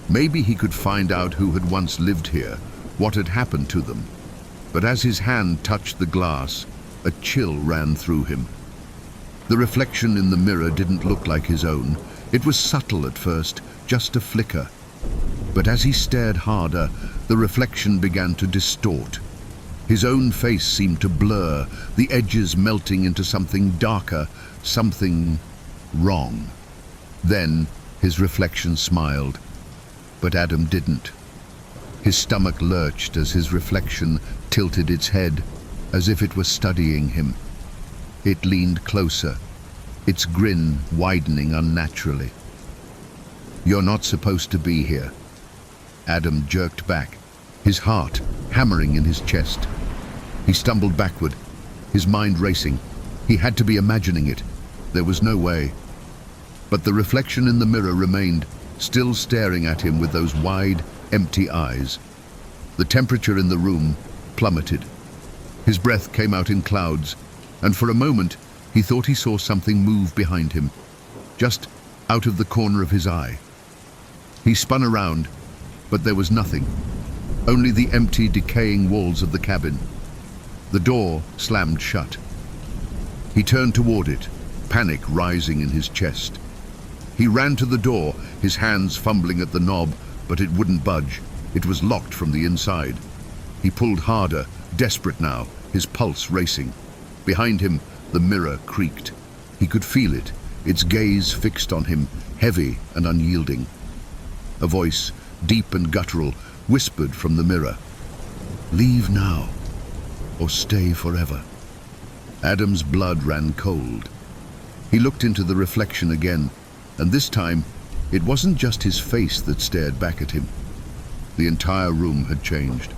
Maybe he could find out who had once lived here, what had happened to them. But as his hand touched the glass, a chill ran through him. The reflection in the mirror didn't look like his own. It was subtle at first, just a flicker. But as he stared harder, the reflection began to distort. His own face seemed to blur, the edges melting into something darker, something wrong. Then his reflection smiled, but Adam didn't. His stomach lurched as his reflection tilted its head, as if it was studying him. It leaned closer, its grin widening unnaturally. "You're not supposed to be here." Adam jerked back, his heart hammering in his chest. He stumbled backward, his mind racing. He had to be imagining it. There was no way. But the reflection in the mirror remained, still staring at him with those wide, empty eyes. The temperature in the room plummeted. His breath came out in clouds, and for a moment he thought he saw something move behind him, just out of the corner of his eye. He spun around, but there was nothing, only the empty, decaying walls of the cabin. The door slammed shut. He turned toward it, panic rising in his chest. He ran to the door, his hands fumbling at the knob, but it wouldn't budge. It was locked from the inside. He pulled harder, desperate now, his pulse racing. Behind him, the mirror creaked. He could feel it, its gaze fixed on him, heavy and unyielding. A voice, deep and guttural, whispered from the mirror, "Leave now, or stay forever." Adam's blood ran cold. He looked into the reflection again, and this time, it wasn't just his face that stared back at him. The entire room had changed.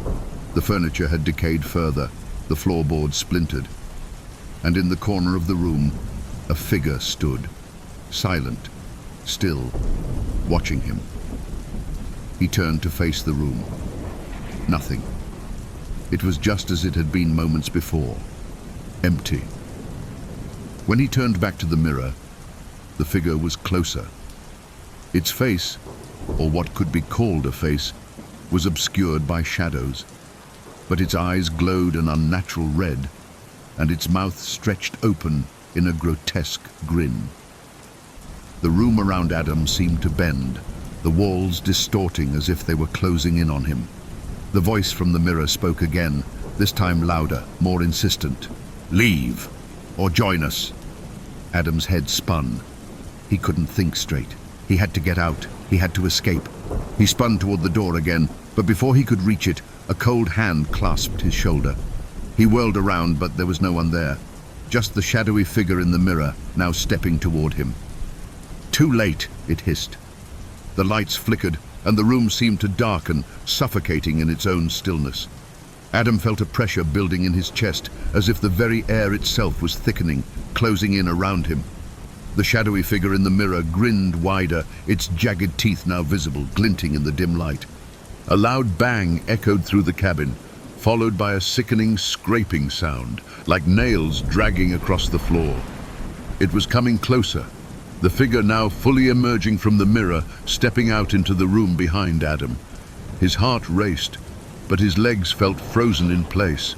The furniture had decayed further, the floorboards splintered. And in the corner of the room, a figure stood, silent, still, watching him. He turned to face the room. Nothing. It was just as it had been moments before. Empty. When he turned back to the mirror, the figure was closer. Its face, or what could be called a face, was obscured by shadows, but its eyes glowed an unnatural red, and its mouth stretched open in a grotesque grin. The room around Adam seemed to bend, the walls distorting as if they were closing in on him. The voice from the mirror spoke again, this time louder, more insistent. "Leave, or join us." Adam's head spun. He couldn't think straight. He had to get out. He had to escape. He spun toward the door again, but before he could reach it, a cold hand clasped his shoulder. He whirled around, but there was no one there. Just the shadowy figure in the mirror, now stepping toward him. "Too late," it hissed. The lights flickered, and the room seemed to darken, suffocating in its own stillness. Adam felt a pressure building in his chest, as if the very air itself was thickening, closing in around him. The shadowy figure in the mirror grinned wider, its jagged teeth now visible, glinting in the dim light. A loud bang echoed through the cabin, followed by a sickening scraping sound, like nails dragging across the floor. It was coming closer, the figure now fully emerging from the mirror, stepping out into the room behind Adam. His heart raced, but his legs felt frozen in place.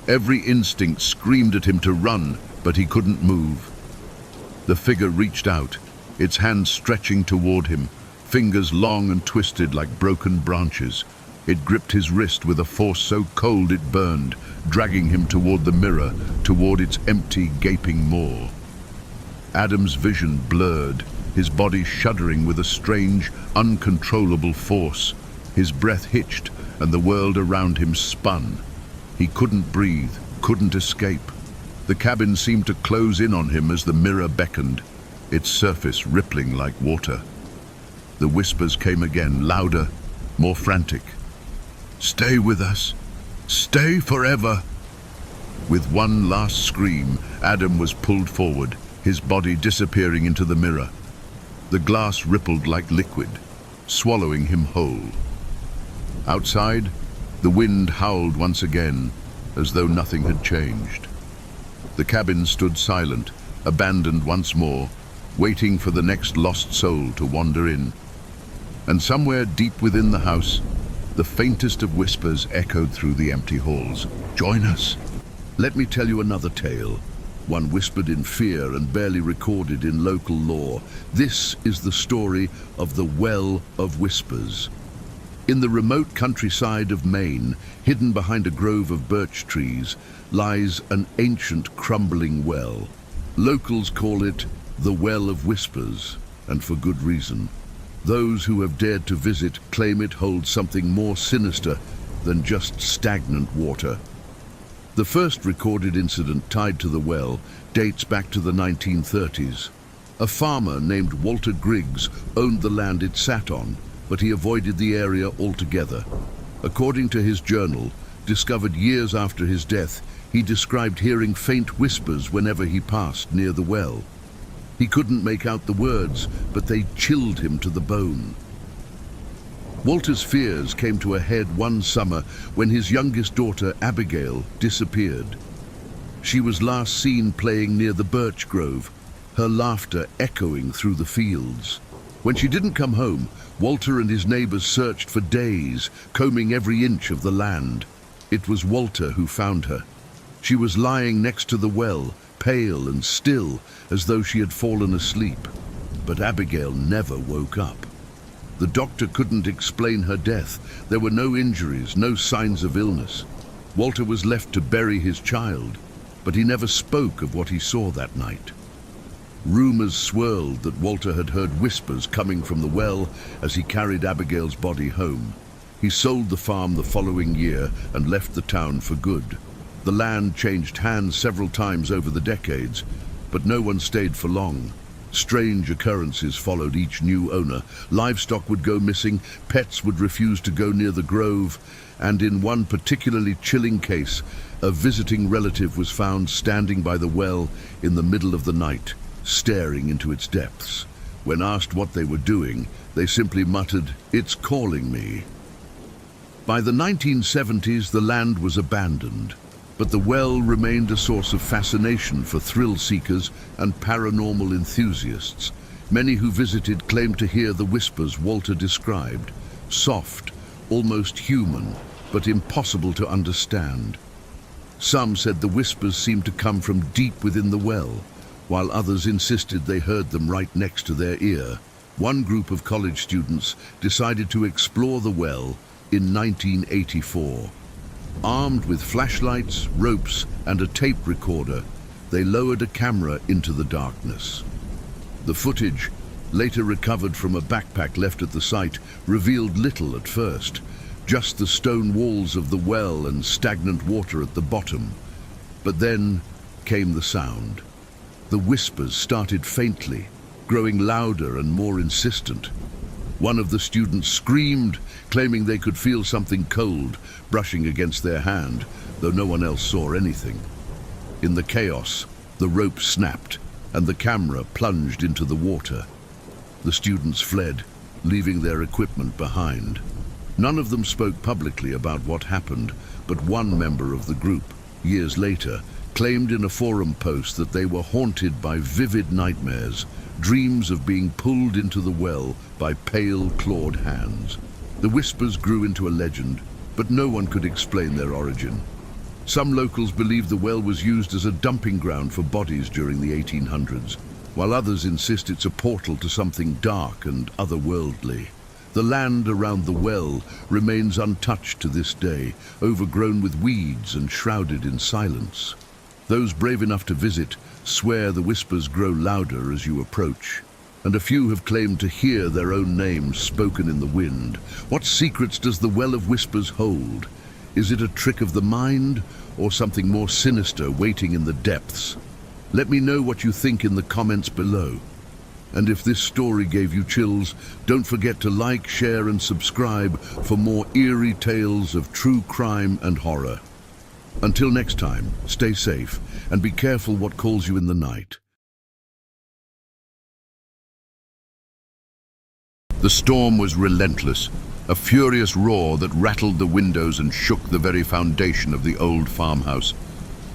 Every instinct screamed at him to run, but he couldn't move. The figure reached out, its hands stretching toward him, fingers long and twisted like broken branches. It gripped his wrist with a force so cold it burned, dragging him toward the mirror, toward its empty, gaping maw. Adam's vision blurred, his body shuddering with a strange, uncontrollable force. His breath hitched, and the world around him spun. He couldn't breathe, couldn't escape. The cabin seemed to close in on him as the mirror beckoned, its surface rippling like water. The whispers came again, louder, more frantic. "Stay with us. Stay forever." With one last scream, Adam was pulled forward, his body disappearing into the mirror. The glass rippled like liquid, swallowing him whole. Outside, the wind howled once again, as though nothing had changed. The cabin stood silent, abandoned once more, waiting for the next lost soul to wander in. And somewhere deep within the house, the faintest of whispers echoed through the empty halls. "Join us." Let me tell you another tale, one whispered in fear and barely recorded in local lore. This is the story of the Well of Whispers. In the remote countryside of Maine, hidden behind a grove of birch trees, lies an ancient crumbling well. Locals call it the Well of Whispers, and for good reason. Those who have dared to visit claim it holds something more sinister than just stagnant water. The first recorded incident tied to the well dates back to the 1930s. A farmer named Walter Griggs owned the land it sat on, but he avoided the area altogether. According to his journal, discovered years after his death, he described hearing faint whispers whenever he passed near the well. He couldn't make out the words, but they chilled him to the bone. Walter's fears came to a head one summer when his youngest daughter, Abigail, disappeared. She was last seen playing near the birch grove, her laughter echoing through the fields. When she didn't come home, Walter and his neighbors searched for days, combing every inch of the land. It was Walter who found her. She was lying next to the well, pale and still, as though she had fallen asleep. But Abigail never woke up. The doctor couldn't explain her death. There were no injuries, no signs of illness. Walter was left to bury his child, but he never spoke of what he saw that night. Rumors swirled that Walter had heard whispers coming from the well as he carried Abigail's body home. He sold the farm the following year and left the town for good. The land changed hands several times over the decades, but no one stayed for long. Strange occurrences followed each new owner. Livestock would go missing, pets would refuse to go near the grove, and in one particularly chilling case, a visiting relative was found standing by the well in the middle of the night, staring into its depths. When asked what they were doing, they simply muttered, "It's calling me." By the 1970s, the land was abandoned, but the well remained a source of fascination for thrill seekers and paranormal enthusiasts. Many who visited claimed to hear the whispers Walter described, soft, almost human, but impossible to understand. Some said the whispers seemed to come from deep within the well, while others insisted they heard them right next to their ear. One group of college students decided to explore the well in 1984. Armed with flashlights, ropes, and a tape recorder, they lowered a camera into the darkness. The footage, later recovered from a backpack left at the site, revealed little at first, just the stone walls of the well and stagnant water at the bottom. But then came the sound. The whispers started faintly, growing louder and more insistent. One of the students screamed, claiming they could feel something cold brushing against their hand, though no one else saw anything. In the chaos, the rope snapped, and the camera plunged into the water. The students fled, leaving their equipment behind. None of them spoke publicly about what happened, but one member of the group, years later, claimed in a forum post that they were haunted by vivid nightmares, dreams of being pulled into the well by pale, clawed hands. The whispers grew into a legend, but no one could explain their origin. Some locals believe the well was used as a dumping ground for bodies during the 1800s, while others insist it's a portal to something dark and otherworldly. The land around the well remains untouched to this day, overgrown with weeds and shrouded in silence. Those brave enough to visit swear the whispers grow louder as you approach. and a few have claimed to hear their own names spoken in the wind. What secrets does the Well of Whispers hold? Is it a trick of the mind, or something more sinister waiting in the depths? Let me know what you think in the comments below. And if this story gave you chills, don't forget to like, share and subscribe for more eerie tales of true crime and horror. Until next time, stay safe and be careful what calls you in the night. The storm was relentless, a furious roar that rattled the windows and shook the very foundation of the old farmhouse.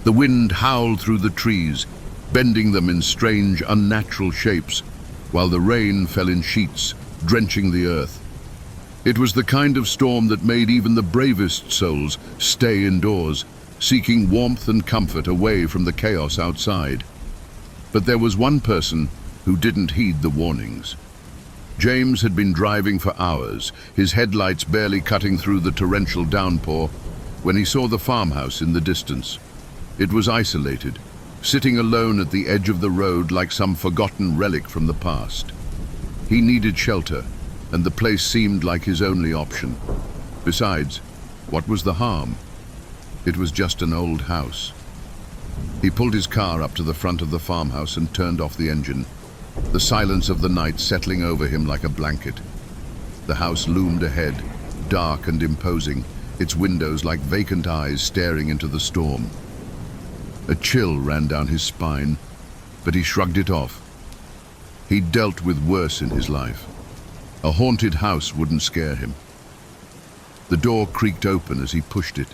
The wind howled through the trees, bending them in strange, unnatural shapes, while the rain fell in sheets, drenching the earth. It was the kind of storm that made even the bravest souls stay indoors, seeking warmth and comfort away from the chaos outside. But there was one person who didn't heed the warnings. James had been driving for hours, his headlights barely cutting through the torrential downpour, when he saw the farmhouse in the distance. It was isolated, sitting alone at the edge of the road like some forgotten relic from the past. He needed shelter, and the place seemed like his only option. Besides, what was the harm? It was just an old house. He pulled his car up to the front of the farmhouse and turned off the engine, the silence of the night settling over him like a blanket. The house loomed ahead, dark and imposing, its windows like vacant eyes staring into the storm. A chill ran down his spine, but he shrugged it off. He'd dealt with worse in his life. A haunted house wouldn't scare him. The door creaked open as he pushed it,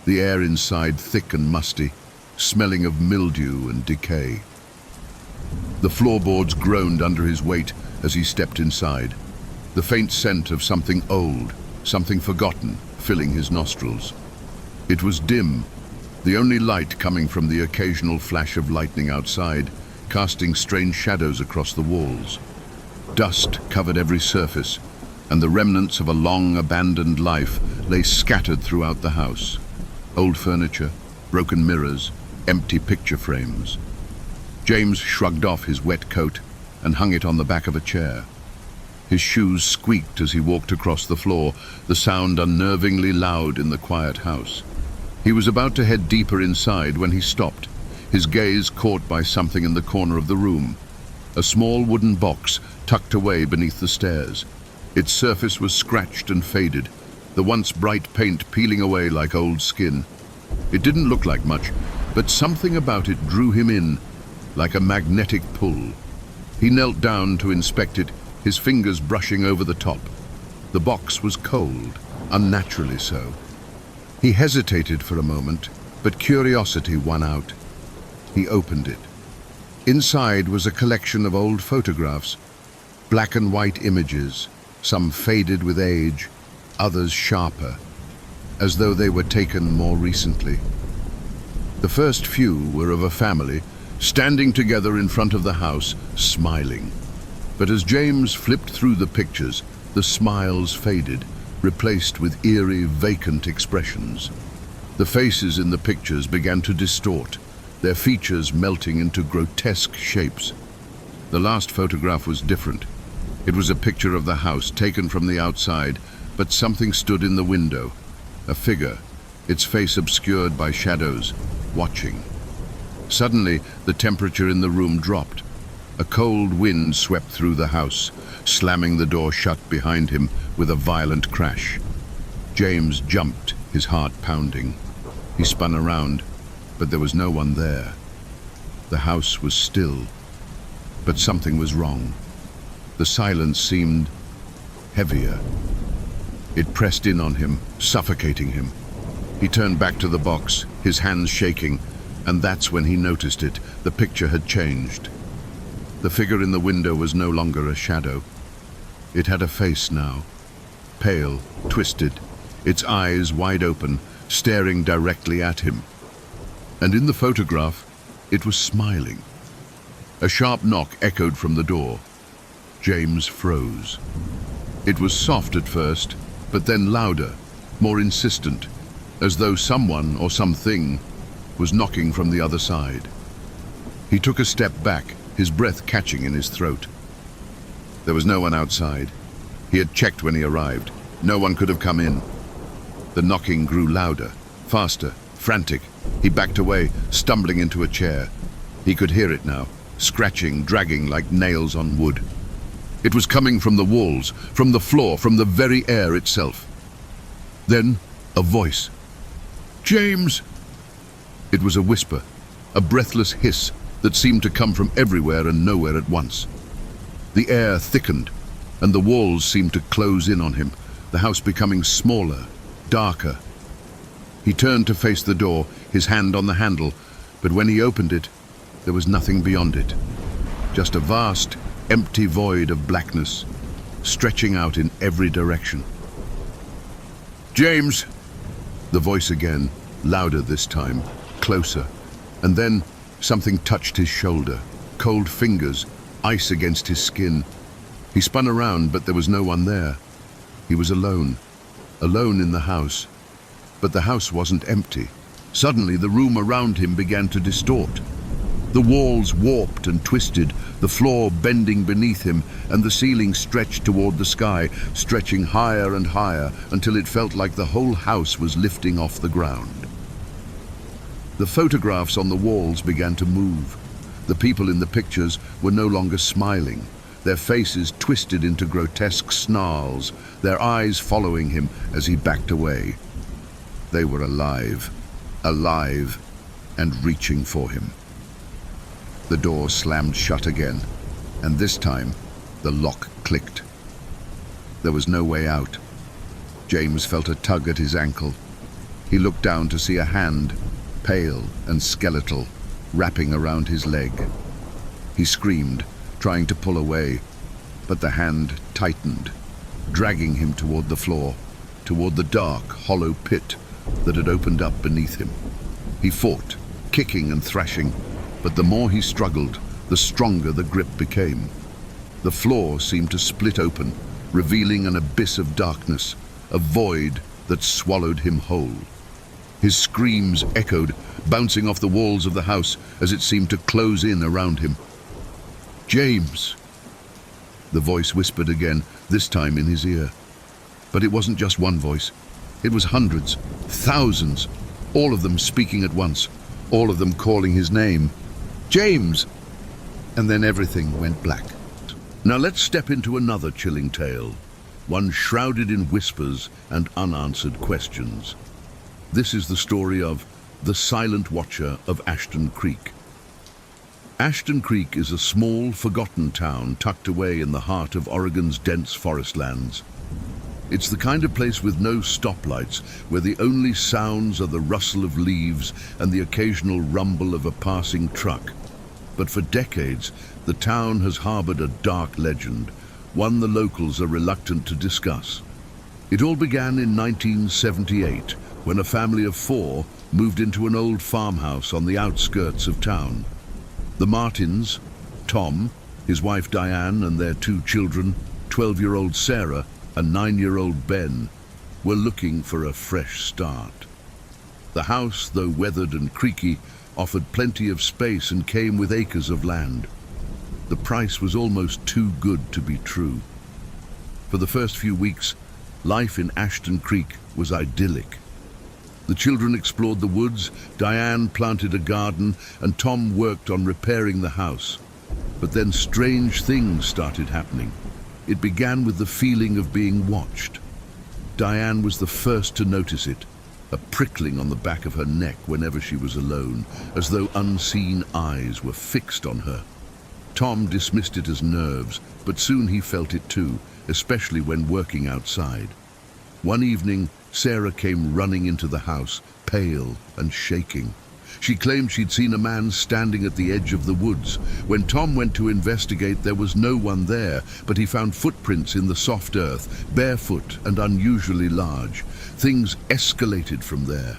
the air inside thick and musty, smelling of mildew and decay. The floorboards groaned under his weight as he stepped inside, the faint scent of something old, something forgotten, filling his nostrils. It was dim, the only light coming from the occasional flash of lightning outside, casting strange shadows across the walls. Dust covered every surface, and the remnants of a long abandoned life lay scattered throughout the house. Old furniture, broken mirrors, empty picture frames. James shrugged off his wet coat and hung it on the back of a chair. His shoes squeaked as he walked across the floor, the sound unnervingly loud in the quiet house. He was about to head deeper inside when he stopped, his gaze caught by something in the corner of the room. A small wooden box tucked away beneath the stairs. Its surface was scratched and faded, the once bright paint peeling away like old skin. It didn't look like much, but something about it drew him in, like a magnetic pull. He knelt down to inspect it, his fingers brushing over the top. The box was cold, unnaturally so. He hesitated for a moment, but curiosity won out. He opened it. Inside was a collection of old photographs, black and white images, some faded with age, others sharper, as though they were taken more recently. The first few were of a family, standing together in front of the house, smiling. But as James flipped through the pictures, the smiles faded, replaced with eerie, vacant expressions. The faces in the pictures began to distort, their features melting into grotesque shapes. The last photograph was different. It was a picture of the house taken from the outside, but something stood in the window. A figure, its face obscured by shadows, watching. Suddenly, the temperature in the room dropped. A cold wind swept through the house, slamming the door shut behind him with a violent crash. James jumped, his heart pounding. He spun around, but there was no one there. The house was still, but something was wrong. The silence seemed heavier. It pressed in on him, suffocating him. He turned back to the box, his hands shaking, and that's when he noticed it. The picture had changed. The figure in the window was no longer a shadow. It had a face now, pale, twisted, its eyes wide open, staring directly at him. And in the photograph, it was smiling. A sharp knock echoed from the door. James froze. It was soft at first, but then louder, more insistent, as though someone or something was knocking from the other side. He took a step back, his breath catching in his throat. There was no one outside. He had checked when he arrived. No one could have come in. The knocking grew louder, faster, frantic. He backed away, stumbling into a chair. He could hear it now, scratching, dragging like nails on wood. It was coming from the walls, from the floor, from the very air itself. Then, a voice. "James!" It was a whisper, a breathless hiss that seemed to come from everywhere and nowhere at once. The air thickened, and the walls seemed to close in on him, the house becoming smaller, darker. He turned to face the door, his hand on the handle, but when he opened it, there was nothing beyond it. Just a vast, empty void of blackness, stretching out in every direction. "James!" The voice again, louder this time, closer. And then something touched his shoulder, cold fingers, ice against his skin. He spun around, but there was no one there. He was alone, alone in the house. But the house wasn't empty. Suddenly, the room around him began to distort. The walls warped and twisted, the floor bending beneath him, and the ceiling stretched toward the sky, stretching higher and higher until it felt like the whole house was lifting off the ground. The photographs on the walls began to move. The people in the pictures were no longer smiling, their faces twisted into grotesque snarls, their eyes following him as he backed away. They were alive, alive, and reaching for him. The door slammed shut again, and this time the lock clicked. There was no way out. James felt a tug at his ankle. He looked down to see a hand, pale and skeletal, wrapping around his leg. He screamed, trying to pull away, but the hand tightened, dragging him toward the floor, toward the dark, hollow pit that had opened up beneath him. He fought, kicking and thrashing, but the more he struggled, the stronger the grip became. The floor seemed to split open, revealing an abyss of darkness, a void that swallowed him whole. His screams echoed, bouncing off the walls of the house as it seemed to close in around him. "James!" The voice whispered again, this time in his ear. But it wasn't just one voice. It was hundreds, thousands, all of them speaking at once, all of them calling his name. "James!" And then everything went black. Now let's step into another chilling tale, one shrouded in whispers and unanswered questions. This is the story of the Silent Watcher of Ashton Creek. Ashton Creek is a small, forgotten town tucked away in the heart of Oregon's dense forest lands. It's the kind of place with no stoplights, where the only sounds are the rustle of leaves and the occasional rumble of a passing truck. But for decades, the town has harbored a dark legend, one the locals are reluctant to discuss. It all began in 1978, when a family of 4 moved into an old farmhouse on the outskirts of town. The Martins, Tom, his wife Diane, and their 2 children, 12-year-old Sarah and 9-year-old Ben, were looking for a fresh start. The house, though weathered and creaky, offered plenty of space and came with acres of land. The price was almost too good to be true. For the first few weeks, life in Ashton Creek was idyllic. The children explored the woods, Diane planted a garden, and Tom worked on repairing the house. But then strange things started happening. It began with the feeling of being watched. Diane was the first to notice it, a prickling on the back of her neck whenever she was alone, as though unseen eyes were fixed on her. Tom dismissed it as nerves, but soon he felt it too, especially when working outside. One evening, Sarah came running into the house, pale and shaking. She claimed she'd seen a man standing at the edge of the woods. When Tom went to investigate, there was no one there, but he found footprints in the soft earth, barefoot and unusually large. Things escalated from there.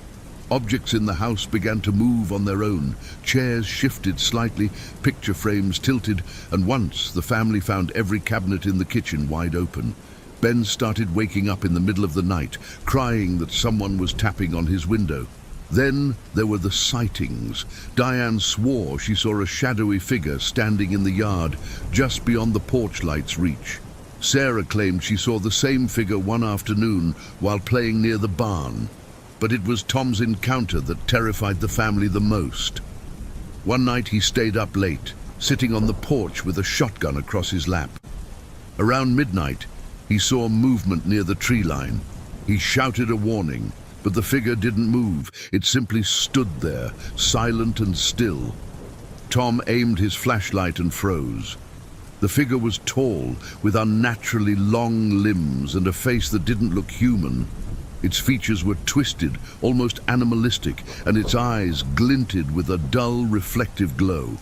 Objects in the house began to move on their own. Chairs shifted slightly, picture frames tilted, and once the family found every cabinet in the kitchen wide open. Ben started waking up in the middle of the night, crying that someone was tapping on his window. Then there were the sightings. Diane swore she saw a shadowy figure standing in the yard just beyond the porch light's reach. Sarah claimed she saw the same figure one afternoon while playing near the barn, but it was Tom's encounter that terrified the family the most. One night he stayed up late, sitting on the porch with a shotgun across his lap. Around midnight, he saw movement near the tree line. He shouted a warning, but the figure didn't move. It simply stood there, silent and still. Tom aimed his flashlight and froze. The figure was tall, with unnaturally long limbs and a face that didn't look human. Its features were twisted, almost animalistic, and its eyes glinted with a dull, reflective glow.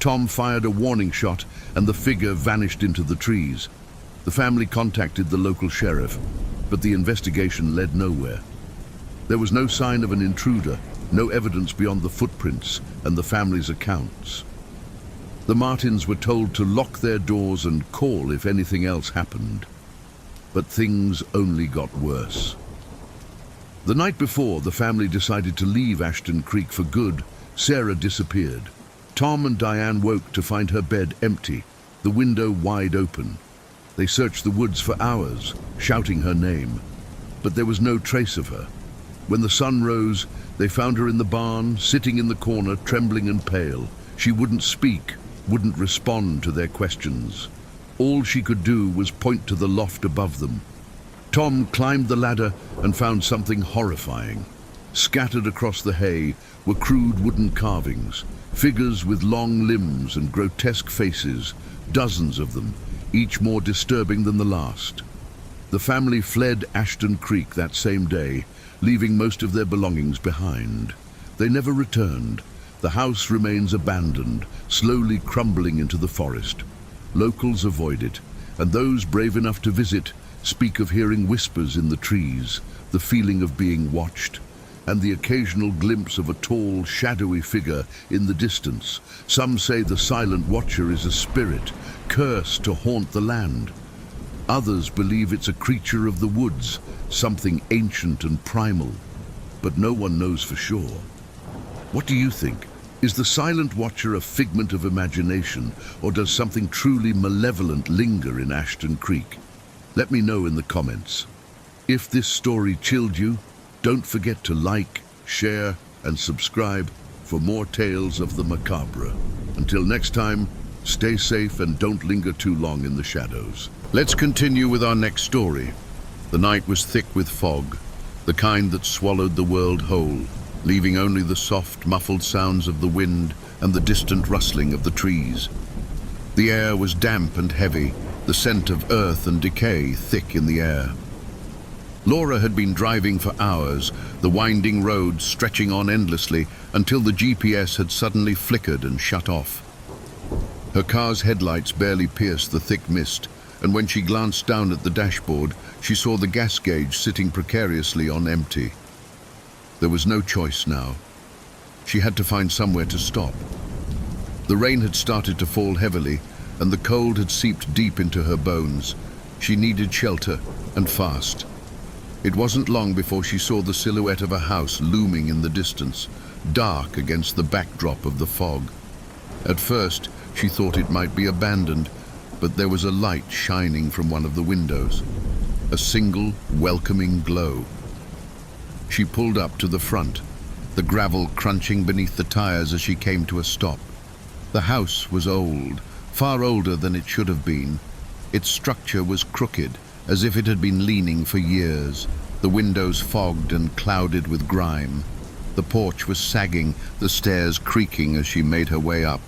Tom fired a warning shot, and the figure vanished into the trees. The family contacted the local sheriff, but the investigation led nowhere. There was no sign of an intruder, no evidence beyond the footprints and the family's accounts. The Martins were told to lock their doors and call if anything else happened. But things only got worse. The night before the family decided to leave Ashton Creek for good, Sarah disappeared. Tom and Diane woke to find her bed empty, the window wide open. They searched the woods for hours, shouting her name, but there was no trace of her. When the sun rose, they found her in the barn, sitting in the corner, trembling and pale. She wouldn't speak, wouldn't respond to their questions. All she could do was point to the loft above them. Tom climbed the ladder and found something horrifying. Scattered across the hay were crude wooden carvings, figures with long limbs and grotesque faces, dozens of them, each more disturbing than the last. The family fled Ashton Creek that same day, leaving most of their belongings behind. They never returned. The house remains abandoned, slowly crumbling into the forest. Locals avoid it, and those brave enough to visit speak of hearing whispers in the trees, the feeling of being watched, and the occasional glimpse of a tall, shadowy figure in the distance. Some say the silent watcher is a spirit, cursed to haunt the land. Others believe it's a creature of the woods, something ancient and primal, but no one knows for sure. What do you think? Is the silent watcher a figment of imagination, or does something truly malevolent linger in Ashton Creek? Let me know in the comments. If this story chilled you, don't forget to like, share, and subscribe for more tales of the macabre. Until next time, stay safe and don't linger too long in the shadows. Let's continue with our next story. The night was thick with fog, the kind that swallowed the world whole, leaving only the soft, muffled sounds of the wind and the distant rustling of the trees. The air was damp and heavy, the scent of earth and decay thick in the air. Laura had been driving for hours, the winding road stretching on endlessly until the GPS had suddenly flickered and shut off. Her car's headlights barely pierced the thick mist, and when she glanced down at the dashboard, she saw the gas gauge sitting precariously on empty. There was no choice now. She had to find somewhere to stop. The rain had started to fall heavily, and the cold had seeped deep into her bones. She needed shelter, and fast. It wasn't long before she saw the silhouette of a house looming in the distance, dark against the backdrop of the fog. At first, she thought it might be abandoned, but there was a light shining from one of the windows. A single, welcoming glow. She pulled up to the front, the gravel crunching beneath the tires as she came to a stop. The house was old, far older than it should have been. Its structure was crooked, as if it had been leaning for years, the windows fogged and clouded with grime. The porch was sagging, the stairs creaking as she made her way up.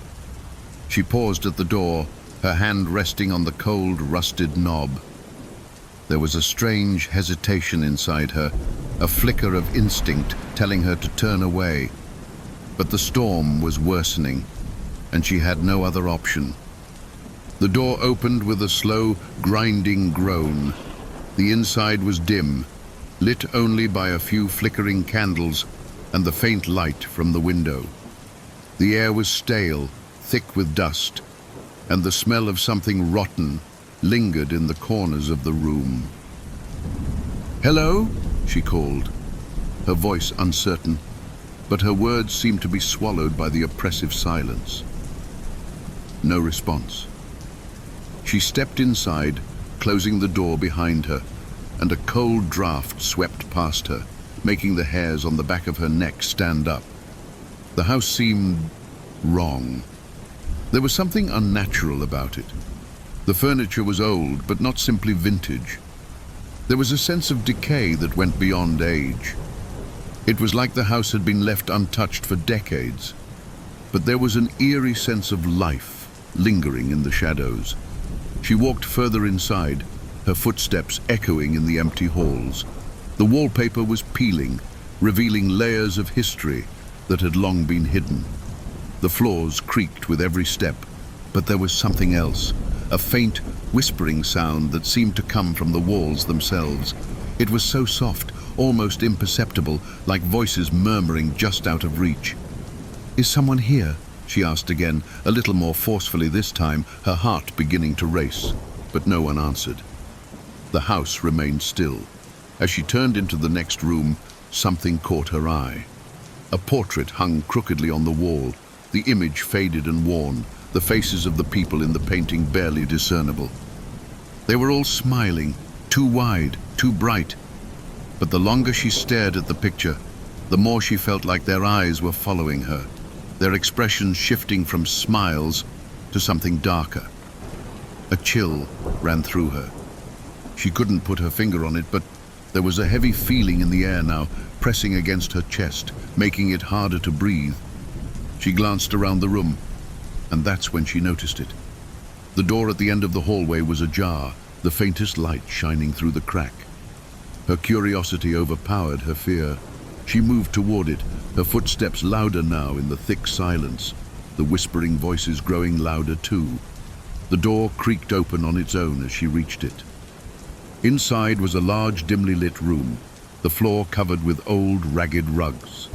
She paused at the door, her hand resting on the cold, rusted knob. There was a strange hesitation inside her, a flicker of instinct telling her to turn away. But the storm was worsening, and she had no other option. The door opened with a slow, grinding groan. The inside was dim, lit only by a few flickering candles and the faint light from the window. The air was stale, thick with dust, and the smell of something rotten lingered in the corners of the room. "Hello?" she called, her voice uncertain. but her words seemed to be swallowed by the oppressive silence. No response. She stepped inside, closing the door behind her, and a cold draft swept past her, making the hairs on the back of her neck stand up. The house seemed wrong. There was something unnatural about it. The furniture was old, but not simply vintage. There was a sense of decay that went beyond age. It was like the house had been left untouched for decades, but there was an eerie sense of life lingering in the shadows. She walked further inside, her footsteps echoing in the empty halls. The wallpaper was peeling, revealing layers of history that had long been hidden. The floors creaked with every step, but there was something else, a faint, whispering sound that seemed to come from the walls themselves. It was so soft, almost imperceptible, like voices murmuring just out of reach. "Is someone here?" she asked again, a little more forcefully this time, her heart beginning to race. But no one answered. The house remained still. As she turned into the next room, something caught her eye. A portrait hung crookedly on the wall, the image faded and worn, the faces of the people in the painting barely discernible. They were all smiling, too wide, too bright. But the longer she stared at the picture, the more she felt like their eyes were following her, their expressions shifting from smiles to something darker. A chill ran through her. She couldn't put her finger on it, but there was a heavy feeling in the air now, pressing against her chest, making it harder to breathe. She glanced around the room, and that's when she noticed it. The door at the end of the hallway was ajar, the faintest light shining through the crack. Her curiosity overpowered her fear. She moved toward it, her footsteps louder now in the thick silence, the whispering voices growing louder too. The door creaked open on its own as she reached it. Inside was a large, dimly lit room, the floor covered with old, ragged rugs.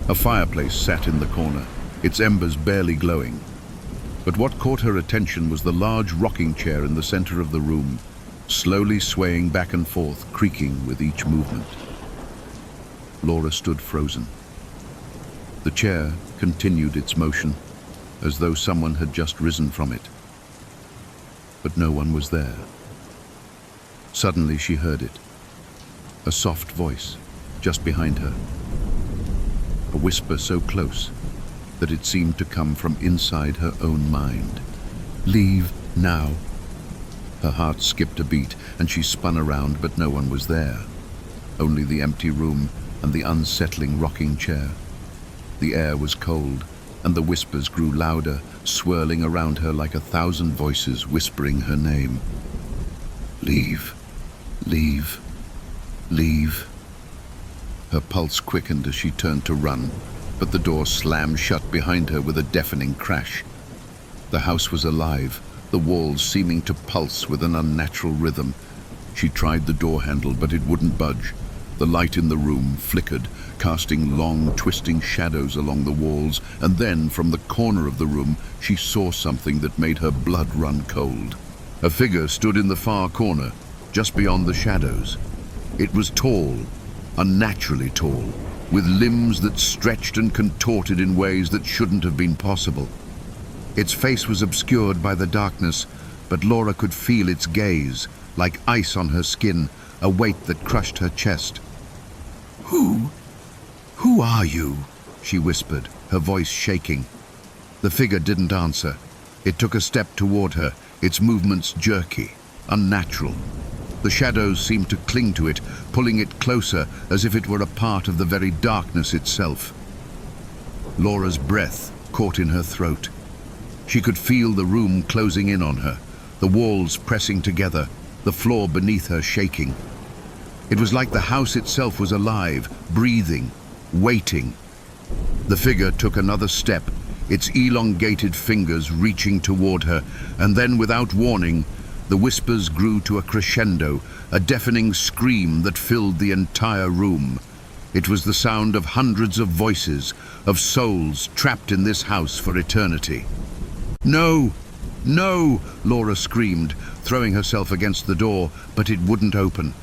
A fireplace sat in the corner, its embers barely glowing. But what caught her attention was the large rocking chair in the center of the room, slowly swaying back and forth, creaking with each movement. Laura stood frozen. The chair continued its motion, as though someone had just risen from it. But no one was there. Suddenly she heard it. A soft voice, just behind her. A whisper so close that it seemed to come from inside her own mind. "Leave now." Her heart skipped a beat, and she spun around, but no one was there. Only the empty room and the unsettling rocking chair. The air was cold, and the whispers grew louder, swirling around her like 1,000 voices whispering her name. "Leave, leave, leave." Her pulse quickened as she turned to run, but the door slammed shut behind her with a deafening crash. The house was alive, the walls seeming to pulse with an unnatural rhythm. She tried the door handle, but it wouldn't budge. The light in the room flickered, casting long, twisting shadows along the walls, and then, from the corner of the room, she saw something that made her blood run cold. A figure stood in the far corner, just beyond the shadows. It was tall, unnaturally tall, with limbs that stretched and contorted in ways that shouldn't have been possible. Its face was obscured by the darkness, but Laura could feel its gaze, like ice on her skin, a weight that crushed her chest. Who are you?" she whispered, her voice shaking. The figure didn't answer. It took a step toward her, its movements jerky, unnatural. The shadows seemed to cling to it, pulling it closer as if it were a part of the very darkness itself. Laura's breath caught in her throat. She could feel the room closing in on her, the walls pressing together, the floor beneath her shaking. It was like the house itself was alive, breathing, waiting. The figure took another step, its elongated fingers reaching toward her, and then, without warning, the whispers grew to a crescendo, a deafening scream that filled the entire room. It was the sound of hundreds of voices, of souls trapped in this house for eternity. "No! No!" Laura screamed, throwing herself against the door, but it wouldn't open.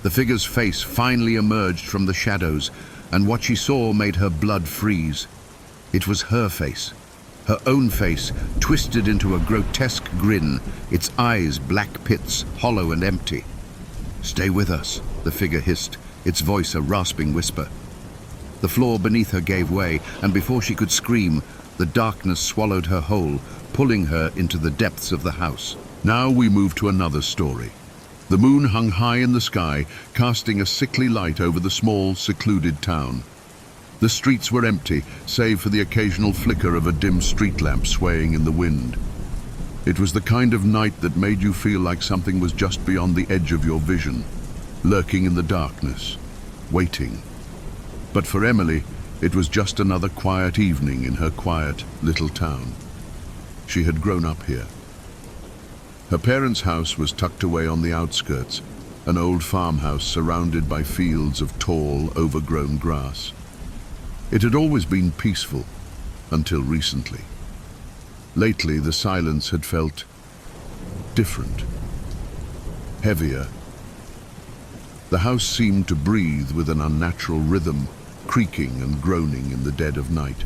The figure's face finally emerged from the shadows, and what she saw made her blood freeze. It was her face, her own face, twisted into a grotesque grin, its eyes black pits, hollow and empty. "Stay with us," the figure hissed, its voice a rasping whisper. The floor beneath her gave way, and before she could scream, the darkness swallowed her whole, pulling her into the depths of the house. Now we move to another story. The moon hung high in the sky, casting a sickly light over the small, secluded town. The streets were empty, save for the occasional flicker of a dim street lamp swaying in the wind. It was the kind of night that made you feel like something was just beyond the edge of your vision, lurking in the darkness, waiting. But for Emily, it was just another quiet evening in her quiet little town. She had grown up here. Her parents' house was tucked away on the outskirts, an old farmhouse surrounded by fields of tall, overgrown grass. It had always been peaceful, until recently. Lately, the silence had felt different, heavier. The house seemed to breathe with an unnatural rhythm, creaking and groaning in the dead of night.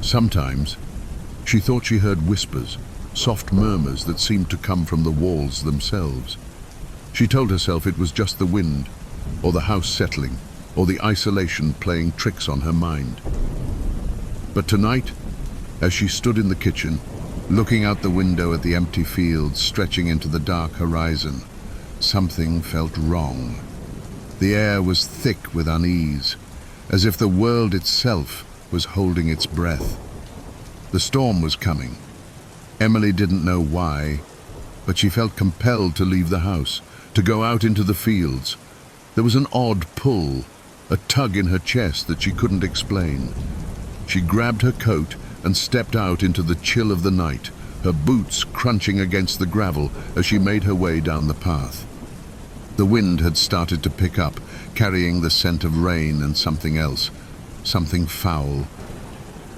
Sometimes, she thought she heard whispers, soft murmurs that seemed to come from the walls themselves. She told herself it was just the wind, or the house settling, or the isolation playing tricks on her mind. But tonight, as she stood in the kitchen, looking out the window at the empty fields stretching into the dark horizon, something felt wrong. The air was thick with unease, as if the world itself was holding its breath. The storm was coming. Emily didn't know why, but she felt compelled to leave the house, to go out into the fields. There was an odd pull, a tug in her chest that she couldn't explain. She grabbed her coat and stepped out into the chill of the night, her boots crunching against the gravel as she made her way down the path. The wind had started to pick up, carrying the scent of rain and something else, something foul.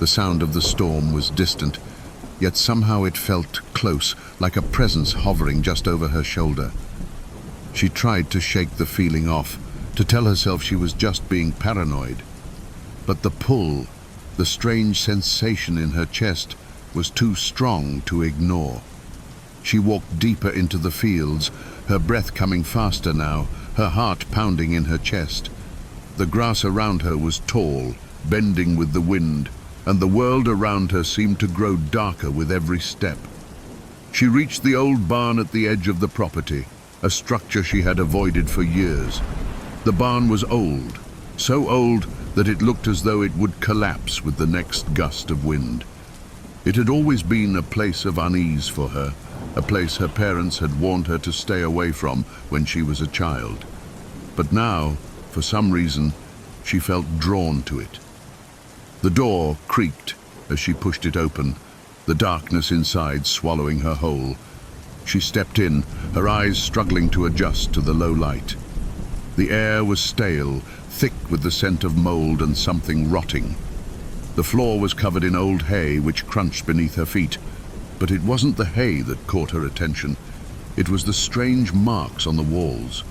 The sound of the storm was distant, yet somehow it felt close, like a presence hovering just over her shoulder. She tried to shake the feeling off, to tell herself she was just being paranoid. But the pull, the strange sensation in her chest, was too strong to ignore. She walked deeper into the fields, her breath coming faster now, her heart pounding in her chest. The grass around her was tall, bending with the wind, and the world around her seemed to grow darker with every step. She reached the old barn at the edge of the property, a structure she had avoided for years. The barn was old, so old that it looked as though it would collapse with the next gust of wind. It had always been a place of unease for her, a place her parents had warned her to stay away from when she was a child. But now, for some reason, she felt drawn to it. The door creaked as she pushed it open, the darkness inside swallowing her whole. She stepped in, her eyes struggling to adjust to the low light. The air was stale, thick with the scent of mold and something rotting. The floor was covered in old hay which crunched beneath her feet, but it wasn't the hay that caught her attention. It was the strange marks on the walls.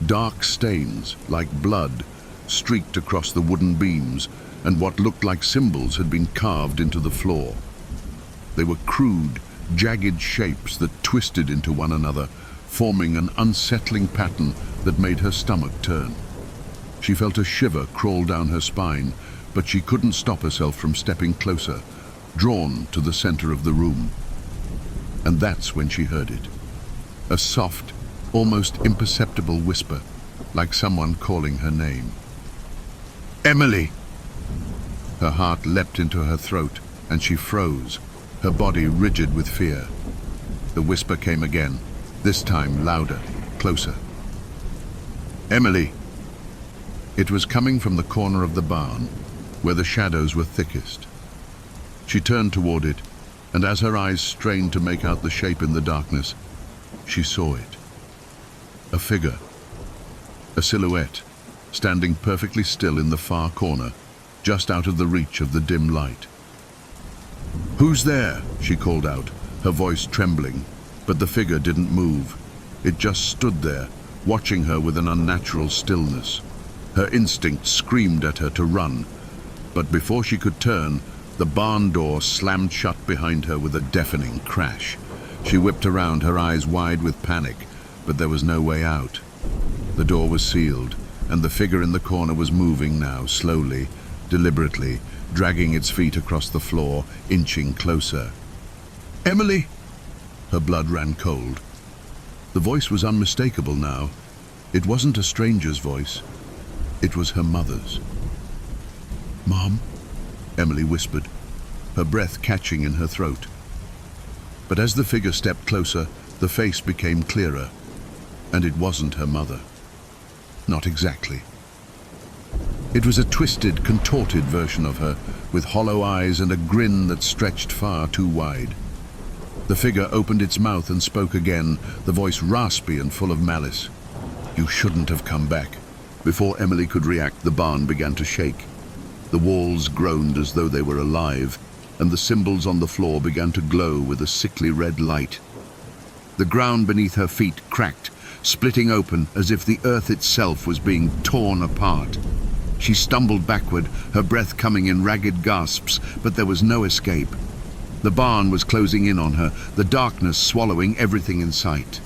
Dark stains, like blood, streaked across the wooden beams, and what looked like symbols had been carved into the floor. They were crude, jagged shapes that twisted into one another, forming an unsettling pattern that made her stomach turn. She felt a shiver crawl down her spine, but she couldn't stop herself from stepping closer, drawn to the center of the room. And that's when she heard it. A soft, almost imperceptible whisper, like someone calling her name. "Emily!" Her heart leapt into her throat, and she froze, her body rigid with fear. The whisper came again, this time louder, closer. "Emily!" It was coming from the corner of the barn, where the shadows were thickest. She turned toward it, and as her eyes strained to make out the shape in the darkness, she saw it. A figure, a silhouette, standing perfectly still in the far corner, just out of the reach of the dim light. "Who's there?" she called out, her voice trembling, but the figure didn't move. It just stood there, watching her with an unnatural stillness. Her instinct screamed at her to run, but before she could turn, the barn door slammed shut behind her with a deafening crash. She whipped around, her eyes wide with panic, but there was no way out. The door was sealed, and the figure in the corner was moving now, slowly, deliberately, dragging its feet across the floor, inching closer. "Emily!" Her blood ran cold. The voice was unmistakable now. It wasn't a stranger's voice. It was her mother's. "Mom?" Emily whispered, her breath catching in her throat. But as the figure stepped closer, the face became clearer, and it wasn't her mother. Not exactly. It was a twisted, contorted version of her, with hollow eyes and a grin that stretched far too wide. The figure opened its mouth and spoke again, the voice raspy and full of malice. "You shouldn't have come back." Before Emily could react, the barn began to shake. The walls groaned as though they were alive, and the symbols on the floor began to glow with a sickly red light. The ground beneath her feet cracked, splitting open as if the earth itself was being torn apart. She stumbled backward, her breath coming in ragged gasps, but there was no escape. The barn was closing in on her, the darkness swallowing everything in sight.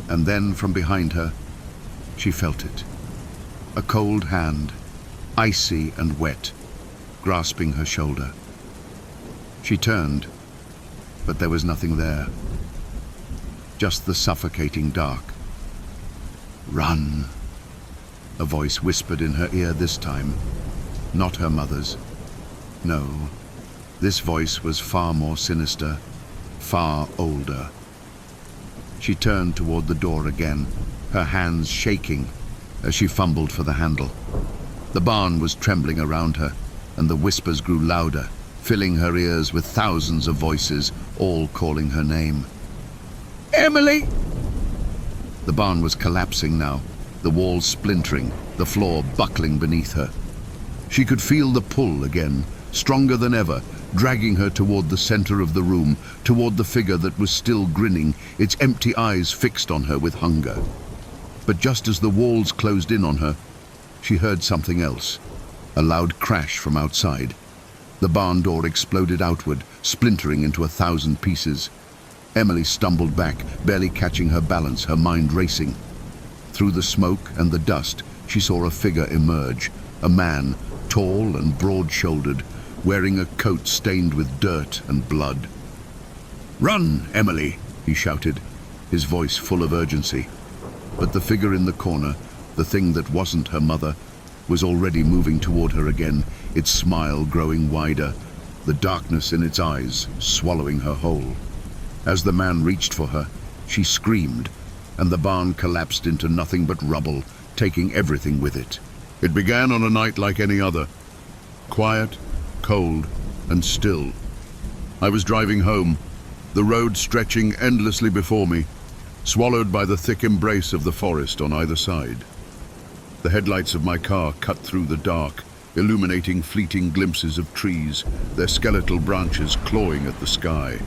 And then from behind her, she felt it. A cold hand, icy and wet, grasping her shoulder. She turned, but there was nothing there. Just the suffocating dark. "Run," a voice whispered in her ear this time. Not her mother's. No, this voice was far more sinister, far older. She turned toward the door again, her hands shaking as she fumbled for the handle. The barn was trembling around her, and the whispers grew louder, filling her ears with thousands of voices, all calling her name. "Emily!" The barn was collapsing now, the walls splintering, the floor buckling beneath her. She could feel the pull again, stronger than ever, dragging her toward the center of the room, toward the figure that was still grinning, its empty eyes fixed on her with hunger. But just as the walls closed in on her, she heard something else, a loud crash from outside. The barn door exploded outward, splintering into 1,000 pieces. Emily stumbled back, barely catching her balance, her mind racing. Through the smoke and the dust, she saw a figure emerge, a man, tall and broad-shouldered, wearing a coat stained with dirt and blood. "Run, Emily!" he shouted, his voice full of urgency. But the figure in the corner, the thing that wasn't her mother, was already moving toward her again, its smile growing wider, the darkness in its eyes swallowing her whole. As the man reached for her, she screamed, and the barn collapsed into nothing but rubble, taking everything with it. It began on a night like any other, quiet, cold, and still. I was driving home, the road stretching endlessly before me, swallowed by the thick embrace of the forest on either side. The headlights of my car cut through the dark, illuminating fleeting glimpses of trees, their skeletal branches clawing at the sky.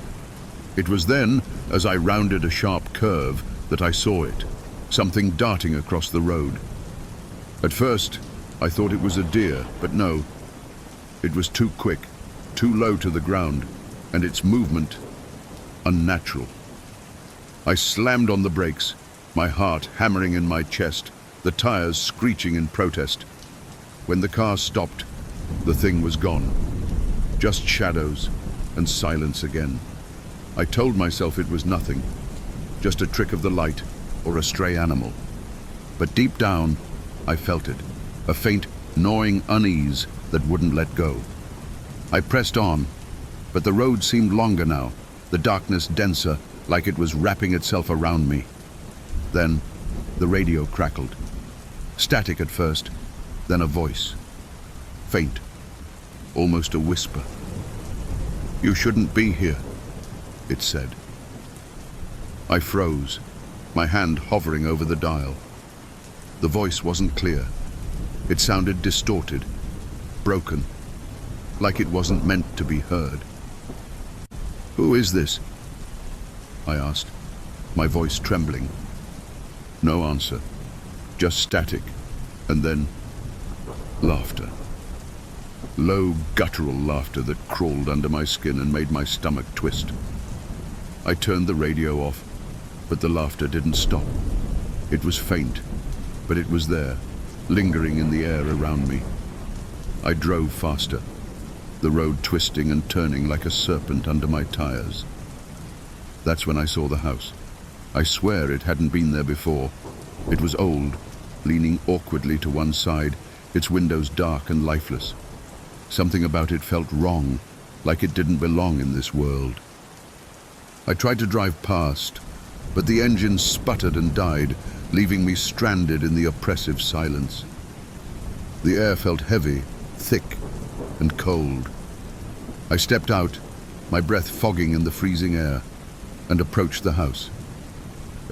It was then, as I rounded a sharp curve, that I saw it, something darting across the road. At first, I thought it was a deer, but no. It was too quick, too low to the ground, and its movement unnatural. I slammed on the brakes, my heart hammering in my chest, the tires screeching in protest. When the car stopped, the thing was gone. Just shadows and silence again. I told myself it was nothing, just a trick of the light or a stray animal. But deep down, I felt it, a faint, gnawing unease that wouldn't let go. I pressed on, but the road seemed longer now, the darkness denser, like it was wrapping itself around me. Then, the radio crackled. Static at first, then a voice. Faint, almost a whisper. "You shouldn't be here," it said. I froze, my hand hovering over the dial. The voice wasn't clear. It sounded distorted, broken, like it wasn't meant to be heard. "Who is this?" I asked, my voice trembling. No answer, just static, And then, laughter. Low, guttural laughter that crawled under my skin and made my stomach twist. I turned the radio off, but the laughter didn't stop. It was faint, but it was there, lingering in the air around me. I drove faster, the road twisting and turning like a serpent under my tires. That's when I saw the house. I swear it hadn't been there before. It was old, leaning awkwardly to one side, its windows dark and lifeless. Something about it felt wrong, like it didn't belong in this world. I tried to drive past, but the engine sputtered and died, leaving me stranded in the oppressive silence. The air felt heavy, thick, and cold. I stepped out, my breath fogging in the freezing air, and approached the house.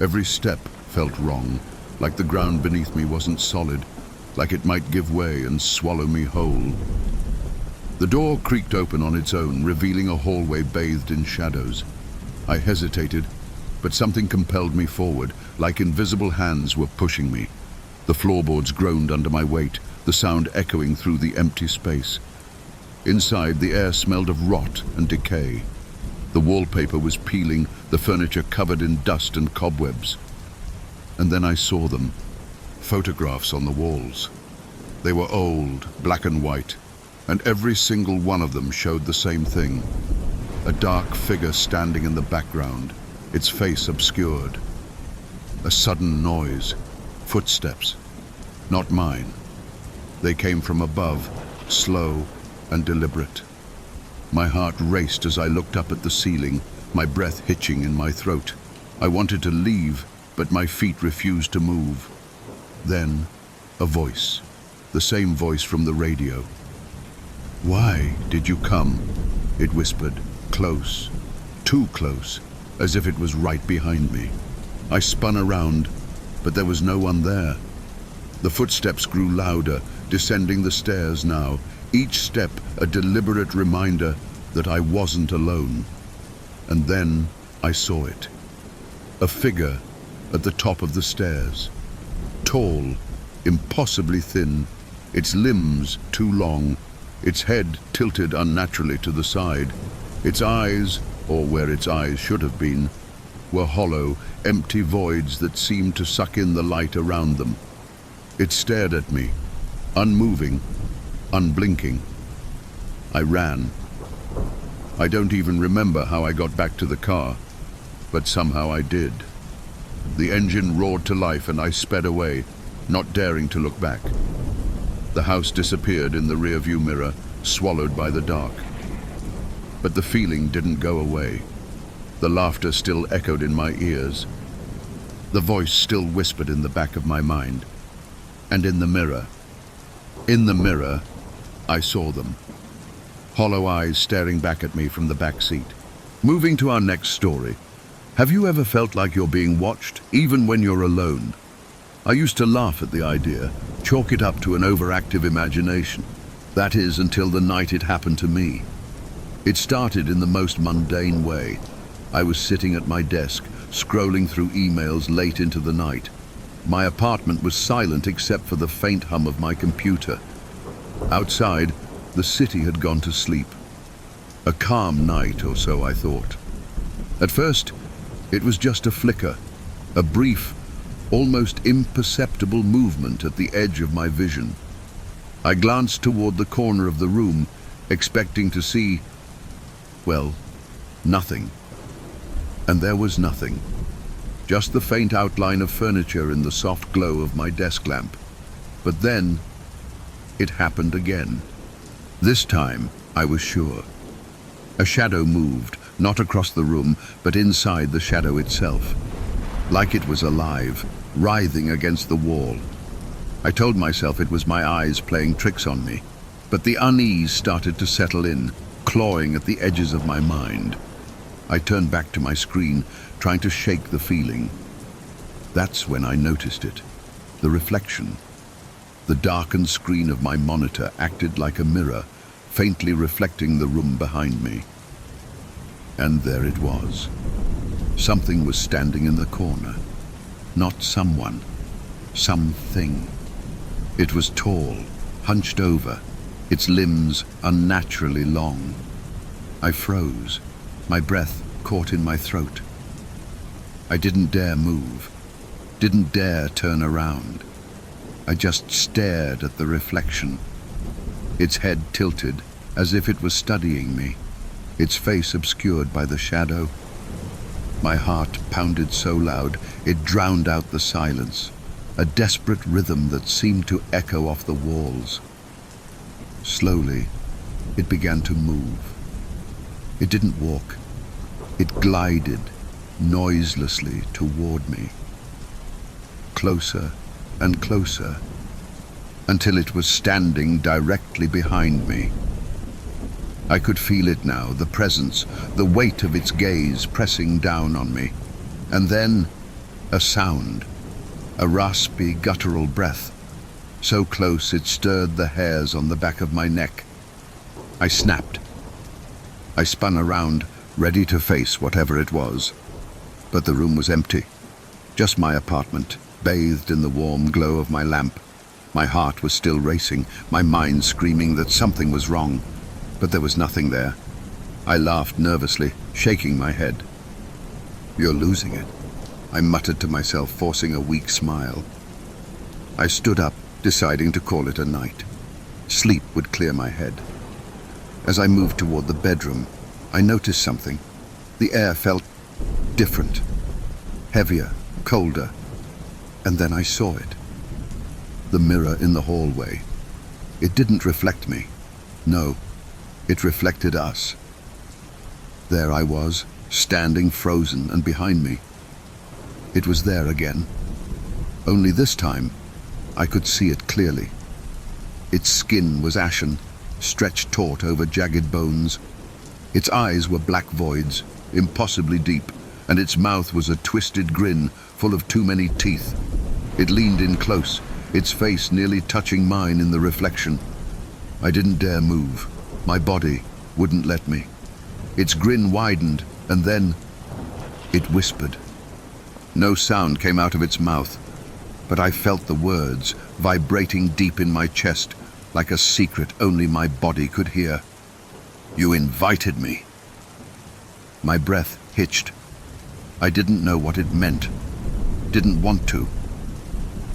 Every step felt wrong, like the ground beneath me wasn't solid, like it might give way and swallow me whole. The door creaked open on its own, revealing a hallway bathed in shadows. I hesitated, but something compelled me forward, like invisible hands were pushing me. The floorboards groaned under my weight, the sound echoing through the empty space. Inside, the air smelled of rot and decay. The wallpaper was peeling, the furniture covered in dust and cobwebs. And then I saw them, photographs on the walls. They were old, black and white, and every single one of them showed the same thing. A dark figure standing in the background, its face obscured. A sudden noise, footsteps, not mine. They came from above, slow and deliberate. My heart raced as I looked up at the ceiling, my breath hitching in my throat. I wanted to leave, but my feet refused to move. Then, a voice, the same voice from the radio. "Why did you come?" it whispered, close, too close, as if it was right behind me. I spun around, but there was no one there. The footsteps grew louder, descending the stairs now, each step a deliberate reminder that I wasn't alone. And then I saw it. A figure at the top of the stairs. Tall, impossibly thin, its limbs too long, its head tilted unnaturally to the side. Its eyes, or where its eyes should have been, were hollow, empty voids that seemed to suck in the light around them. It stared at me, unmoving, unblinking. I ran. I don't even remember how I got back to the car, but somehow I did. The engine roared to life and I sped away, not daring to look back. The house disappeared in the rearview mirror, swallowed by the dark. But the feeling didn't go away. The laughter still echoed in my ears. The voice still whispered in the back of my mind. And in the mirror, I saw them. Hollow eyes staring back at me from the back seat. Moving to our next story. Have you ever felt like you're being watched, even when you're alone? I used to laugh at the idea, chalk it up to an overactive imagination. That is, until the night it happened to me. It started in the most mundane way. I was sitting at my desk, scrolling through emails late into the night. My apartment was silent except for the faint hum of my computer. Outside, the city had gone to sleep. A calm night, or so I thought. At first, it was just a flicker, a brief, almost imperceptible movement at the edge of my vision. I glanced toward the corner of the room, expecting to see, well, nothing. And there was nothing. Just the faint outline of furniture in the soft glow of my desk lamp. But then, it happened again. This time, I was sure. A shadow moved, not across the room, but inside the shadow itself. Like it was alive, writhing against the wall. I told myself it was my eyes playing tricks on me, but the unease started to settle in, clawing at the edges of my mind. I turned back to my screen, trying to shake the feeling. That's when I noticed it, the reflection. The darkened screen of my monitor acted like a mirror, faintly reflecting the room behind me. And there it was. Something was standing in the corner. Not someone, something. It was tall, hunched over, its limbs unnaturally long. I froze, my breath caught in my throat. I didn't dare move, didn't dare turn around. I just stared at the reflection. Its head tilted, as if it was studying me, its face obscured by the shadow. My heart pounded so loud it drowned out the silence, a desperate rhythm that seemed to echo off the walls. Slowly, it began to move. It didn't walk. It glided noiselessly toward me, closer and closer, until it was standing directly behind me. I could feel it now, the presence, the weight of its gaze pressing down on me. And then, a sound, a raspy, guttural breath, so close it stirred the hairs on the back of my neck. I snapped. I spun around, ready to face whatever it was. But the room was empty. Just my apartment, bathed in the warm glow of my lamp. My heart was still racing, my mind screaming that something was wrong. But there was nothing there. I laughed nervously, shaking my head. "You're losing it," I muttered to myself, forcing a weak smile. I stood up, deciding to call it a night. Sleep would clear my head. As I moved toward the bedroom, I noticed something. The air felt different, heavier, colder. And then I saw it. The mirror in the hallway. It didn't reflect me. No. It reflected us. There I was, standing frozen, and behind me, it was there again. Only this time, I could see it clearly. Its skin was ashen, stretched taut over jagged bones. Its eyes were black voids, impossibly deep, and its mouth was a twisted grin full of too many teeth. It leaned in close, its face nearly touching mine in the reflection. I didn't dare move. My body wouldn't let me. Its grin widened, and then it whispered. No sound came out of its mouth, but I felt the words vibrating deep in my chest like a secret only my body could hear. "You invited me." My breath hitched. I didn't know what it meant. Didn't want to.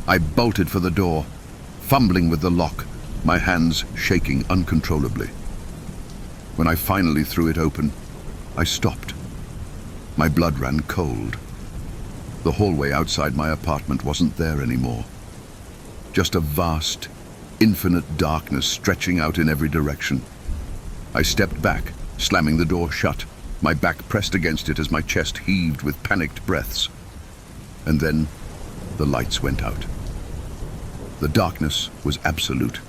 I bolted for the door, fumbling with the lock, my hands shaking uncontrollably. When I finally threw it open, I stopped. My blood ran cold. The hallway outside my apartment wasn't there anymore. Just a vast, infinite darkness stretching out in every direction. I stepped back, slamming the door shut, my back pressed against it as my chest heaved with panicked breaths. And then the lights went out. The darkness was absolute.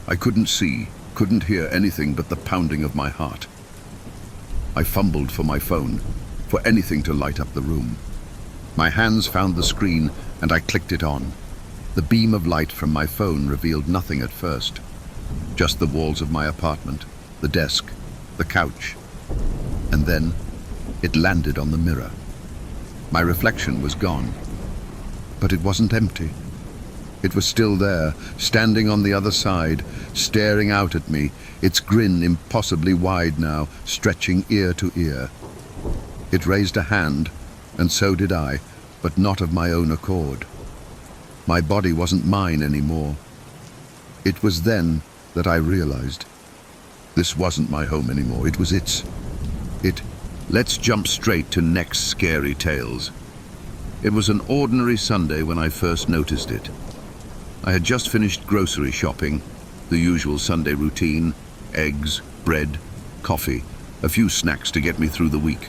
I couldn't see, couldn't hear anything but the pounding of my heart. I fumbled for my phone, for anything to light up the room. My hands found the screen and I clicked it on. The beam of light from my phone revealed nothing at first. Just the walls of my apartment, the desk, the couch. And then it landed on the mirror. My reflection was gone, but it wasn't empty. It was still there, standing on the other side, staring out at me, its grin impossibly wide now, stretching ear to ear. It raised a hand, and so did I, but not of my own accord. My body wasn't mine anymore. It was then that I realized. This wasn't my home anymore, it was its. Let's jump straight to next scary tales. It was an ordinary Sunday when I first noticed it. I had just finished grocery shopping, the usual Sunday routine, eggs, bread, coffee, a few snacks to get me through the week.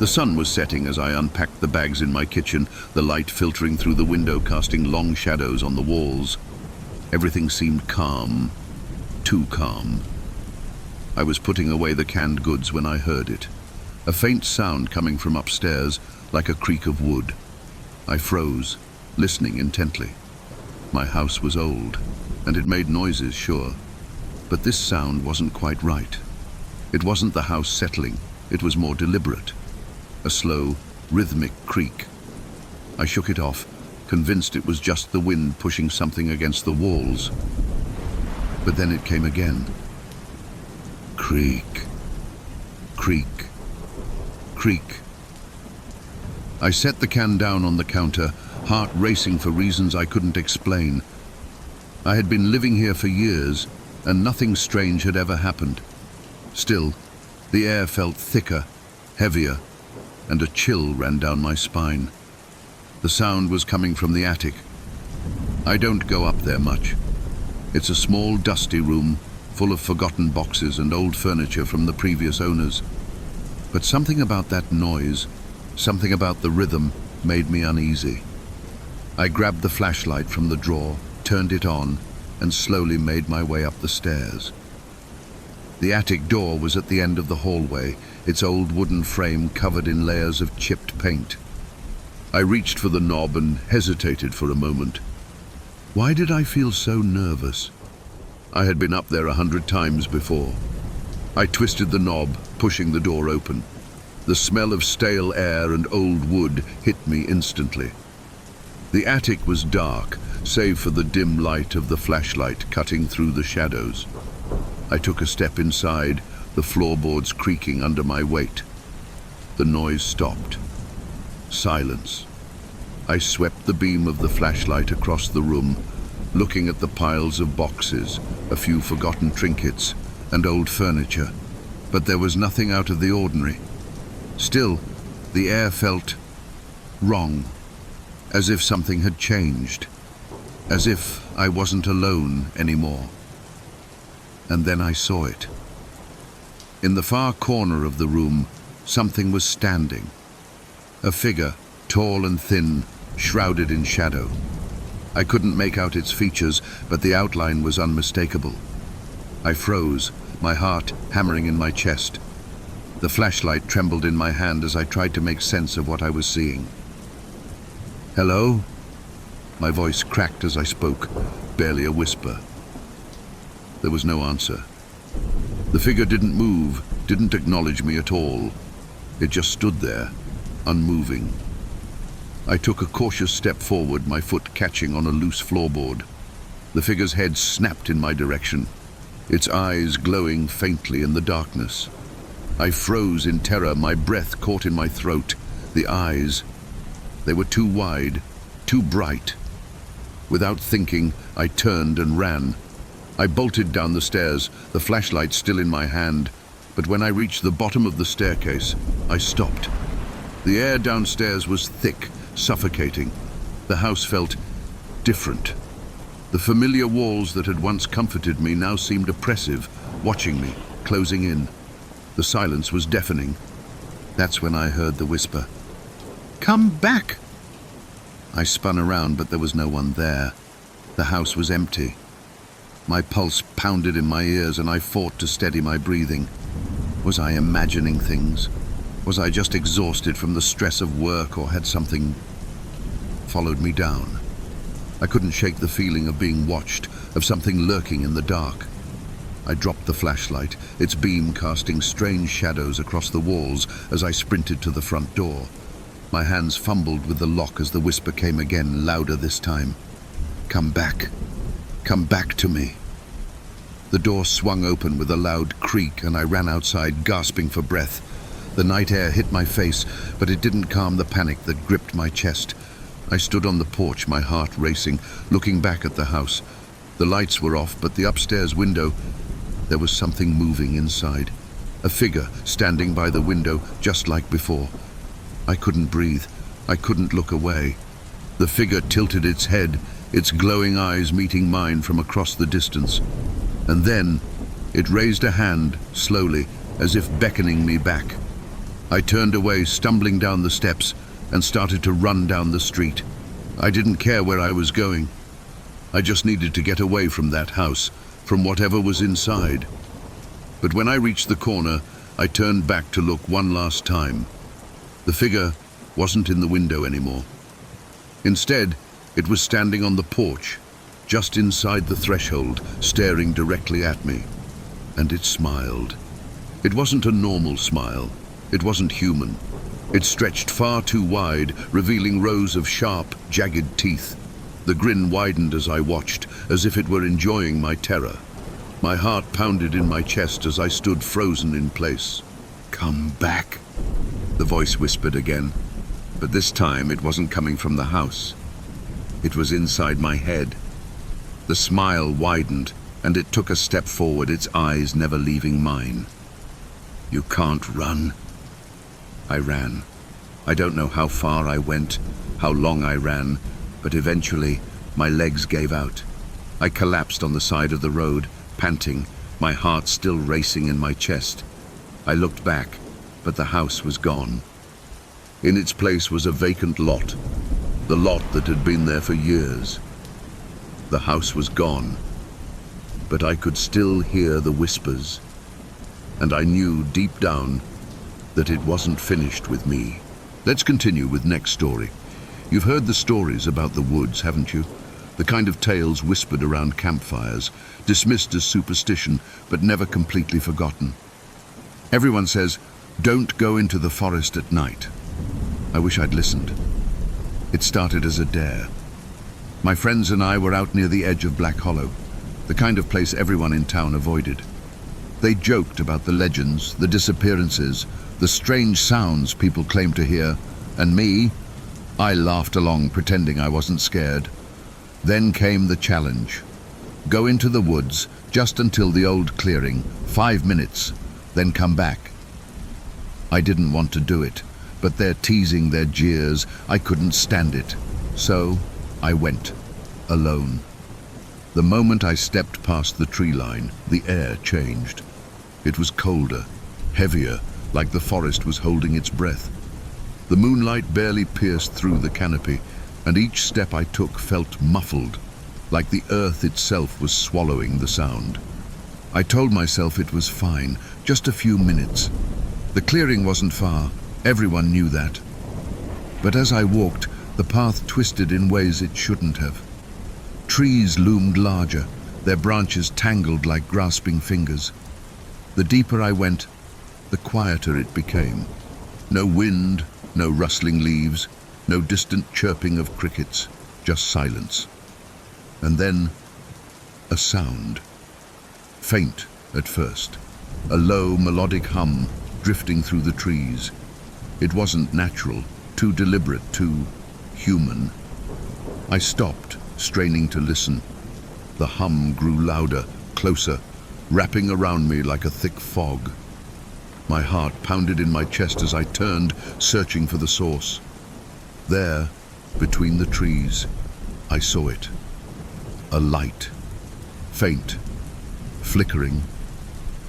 The sun was setting as I unpacked the bags in my kitchen, the light filtering through the window casting long shadows on the walls. Everything seemed calm, too calm. I was putting away the canned goods when I heard it. A faint sound coming from upstairs, like a creak of wood. I froze, listening intently. My house was old, and it made noises, sure. But this sound wasn't quite right. It wasn't the house settling, it was more deliberate. A slow, rhythmic creak. I shook it off, convinced it was just the wind pushing something against the walls. But then it came again. Creak, creak, creak. I set the can down on the counter, heart racing for reasons I couldn't explain. I had been living here for years, and nothing strange had ever happened. Still, the air felt thicker, heavier, and a chill ran down my spine. The sound was coming from the attic. I don't go up there much. It's a small, dusty room, full of forgotten boxes and old furniture from the previous owners. But something about that noise, something about the rhythm, made me uneasy. I grabbed the flashlight from the drawer, turned it on, and slowly made my way up the stairs. The attic door was at the end of the hallway, its old wooden frame covered in layers of chipped paint. I reached for the knob and hesitated for a moment. Why did I feel so nervous? I had been up there 100 times before. I twisted the knob, pushing the door open. The smell of stale air and old wood hit me instantly. The attic was dark, save for the dim light of the flashlight cutting through the shadows. I took a step inside, the floorboards creaking under my weight. The noise stopped. Silence. I swept the beam of the flashlight across the room, looking at the piles of boxes, a few forgotten trinkets, and old furniture, but there was nothing out of the ordinary. Still, the air felt wrong, as if something had changed, as if I wasn't alone anymore. And then I saw it. In the far corner of the room, something was standing. A figure, tall and thin, shrouded in shadow. I couldn't make out its features, but the outline was unmistakable. I froze, my heart hammering in my chest. The flashlight trembled in my hand as I tried to make sense of what I was seeing. "Hello?" My voice cracked as I spoke, barely a whisper. There was no answer. The figure didn't move, didn't acknowledge me at all. It just stood there, unmoving. I took a cautious step forward, my foot catching on a loose floorboard. The figure's head snapped in my direction, its eyes glowing faintly in the darkness. I froze in terror, my breath caught in my throat. The eyes, they were too wide, too bright. Without thinking, I turned and ran. I bolted down the stairs, the flashlight still in my hand, but when I reached the bottom of the staircase, I stopped. The air downstairs was thick, suffocating. The house felt different. The familiar walls that had once comforted me now seemed oppressive, watching me, closing in. The silence was deafening. That's when I heard the whisper. "Come back!" I spun around, but there was no one there. The house was empty. My pulse pounded in my ears and I fought to steady my breathing. Was I imagining things? Was I just exhausted from the stress of work, or had something followed me down? I couldn't shake the feeling of being watched, of something lurking in the dark. I dropped the flashlight, its beam casting strange shadows across the walls as I sprinted to the front door. My hands fumbled with the lock as the whisper came again, louder this time. "Come back. Come back to me." The door swung open with a loud creak and I ran outside, gasping for breath. The night air hit my face, but it didn't calm the panic that gripped my chest. I stood on the porch, my heart racing, looking back at the house. The lights were off, but the upstairs window, there was something moving inside. A figure standing by the window, just like before. I couldn't breathe. I couldn't look away. The figure tilted its head, its glowing eyes meeting mine from across the distance. And then it raised a hand, slowly, as if beckoning me back. I turned away, stumbling down the steps, and started to run down the street. I didn't care where I was going. I just needed to get away from that house, from whatever was inside. But when I reached the corner, I turned back to look one last time. The figure wasn't in the window anymore. Instead, it was standing on the porch, just inside the threshold, staring directly at me. And it smiled. It wasn't a normal smile. It wasn't human. It stretched far too wide, revealing rows of sharp, jagged teeth. The grin widened as I watched, as if it were enjoying my terror. My heart pounded in my chest as I stood frozen in place. "Come back," the voice whispered again, but this time it wasn't coming from the house. It was inside my head. The smile widened, and it took a step forward, its eyes never leaving mine. "You can't run." I ran. I don't know how far I went, how long I ran, but eventually my legs gave out. I collapsed on the side of the road, panting, my heart still racing in my chest. I looked back, but the house was gone. In its place was a vacant lot, the lot that had been there for years. The house was gone, but I could still hear the whispers, and I knew deep down that it wasn't finished with me. Let's continue with next story. You've heard the stories about the woods, haven't you? The kind of tales whispered around campfires, dismissed as superstition, but never completely forgotten. Everyone says, "Don't go into the forest at night." I wish I'd listened. It started as a dare. My friends and I were out near the edge of Black Hollow, the kind of place everyone in town avoided. They joked about the legends, the disappearances, the strange sounds people claimed to hear, and me, I laughed along, pretending I wasn't scared. Then came the challenge. Go into the woods just until the old clearing, 5 minutes, then come back. I didn't want to do it, but their teasing, their jeers, I couldn't stand it. So I went, alone. The moment I stepped past the tree line, the air changed. It was colder, heavier, like the forest was holding its breath. The moonlight barely pierced through the canopy, and each step I took felt muffled, like the earth itself was swallowing the sound. I told myself it was fine, just a few minutes. The clearing wasn't far, everyone knew that. But as I walked, the path twisted in ways it shouldn't have. Trees loomed larger, their branches tangled like grasping fingers. The deeper I went, the quieter it became. No wind, no rustling leaves, no distant chirping of crickets, just silence. And then, a sound. Faint at first, a low melodic hum drifting through the trees. It wasn't natural, too deliberate, too human. I stopped, straining to listen. The hum grew louder, closer, wrapping around me like a thick fog. My heart pounded in my chest as I turned, searching for the source. There, between the trees, I saw it. A light, faint, flickering,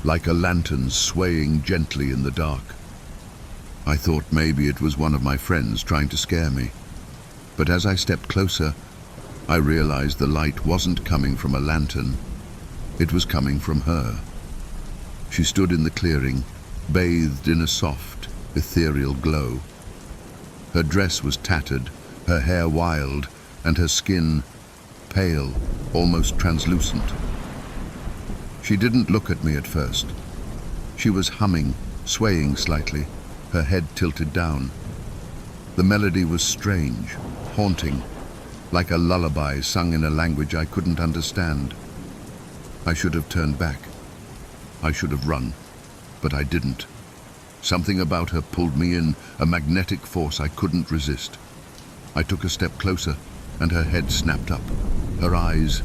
like a lantern swaying gently in the dark. I thought maybe it was one of my friends trying to scare me. But as I stepped closer, I realized the light wasn't coming from a lantern. It was coming from her. She stood in the clearing, bathed in a soft, ethereal glow. Her dress was tattered, her hair wild, and her skin pale, almost translucent. She didn't look at me at first. She was humming, swaying slightly, her head tilted down. The melody was strange, haunting, like a lullaby sung in a language I couldn't understand. I should have turned back. I should have run, but I didn't. Something about her pulled me in, a magnetic force I couldn't resist. I took a step closer, and her head snapped up. Her eyes,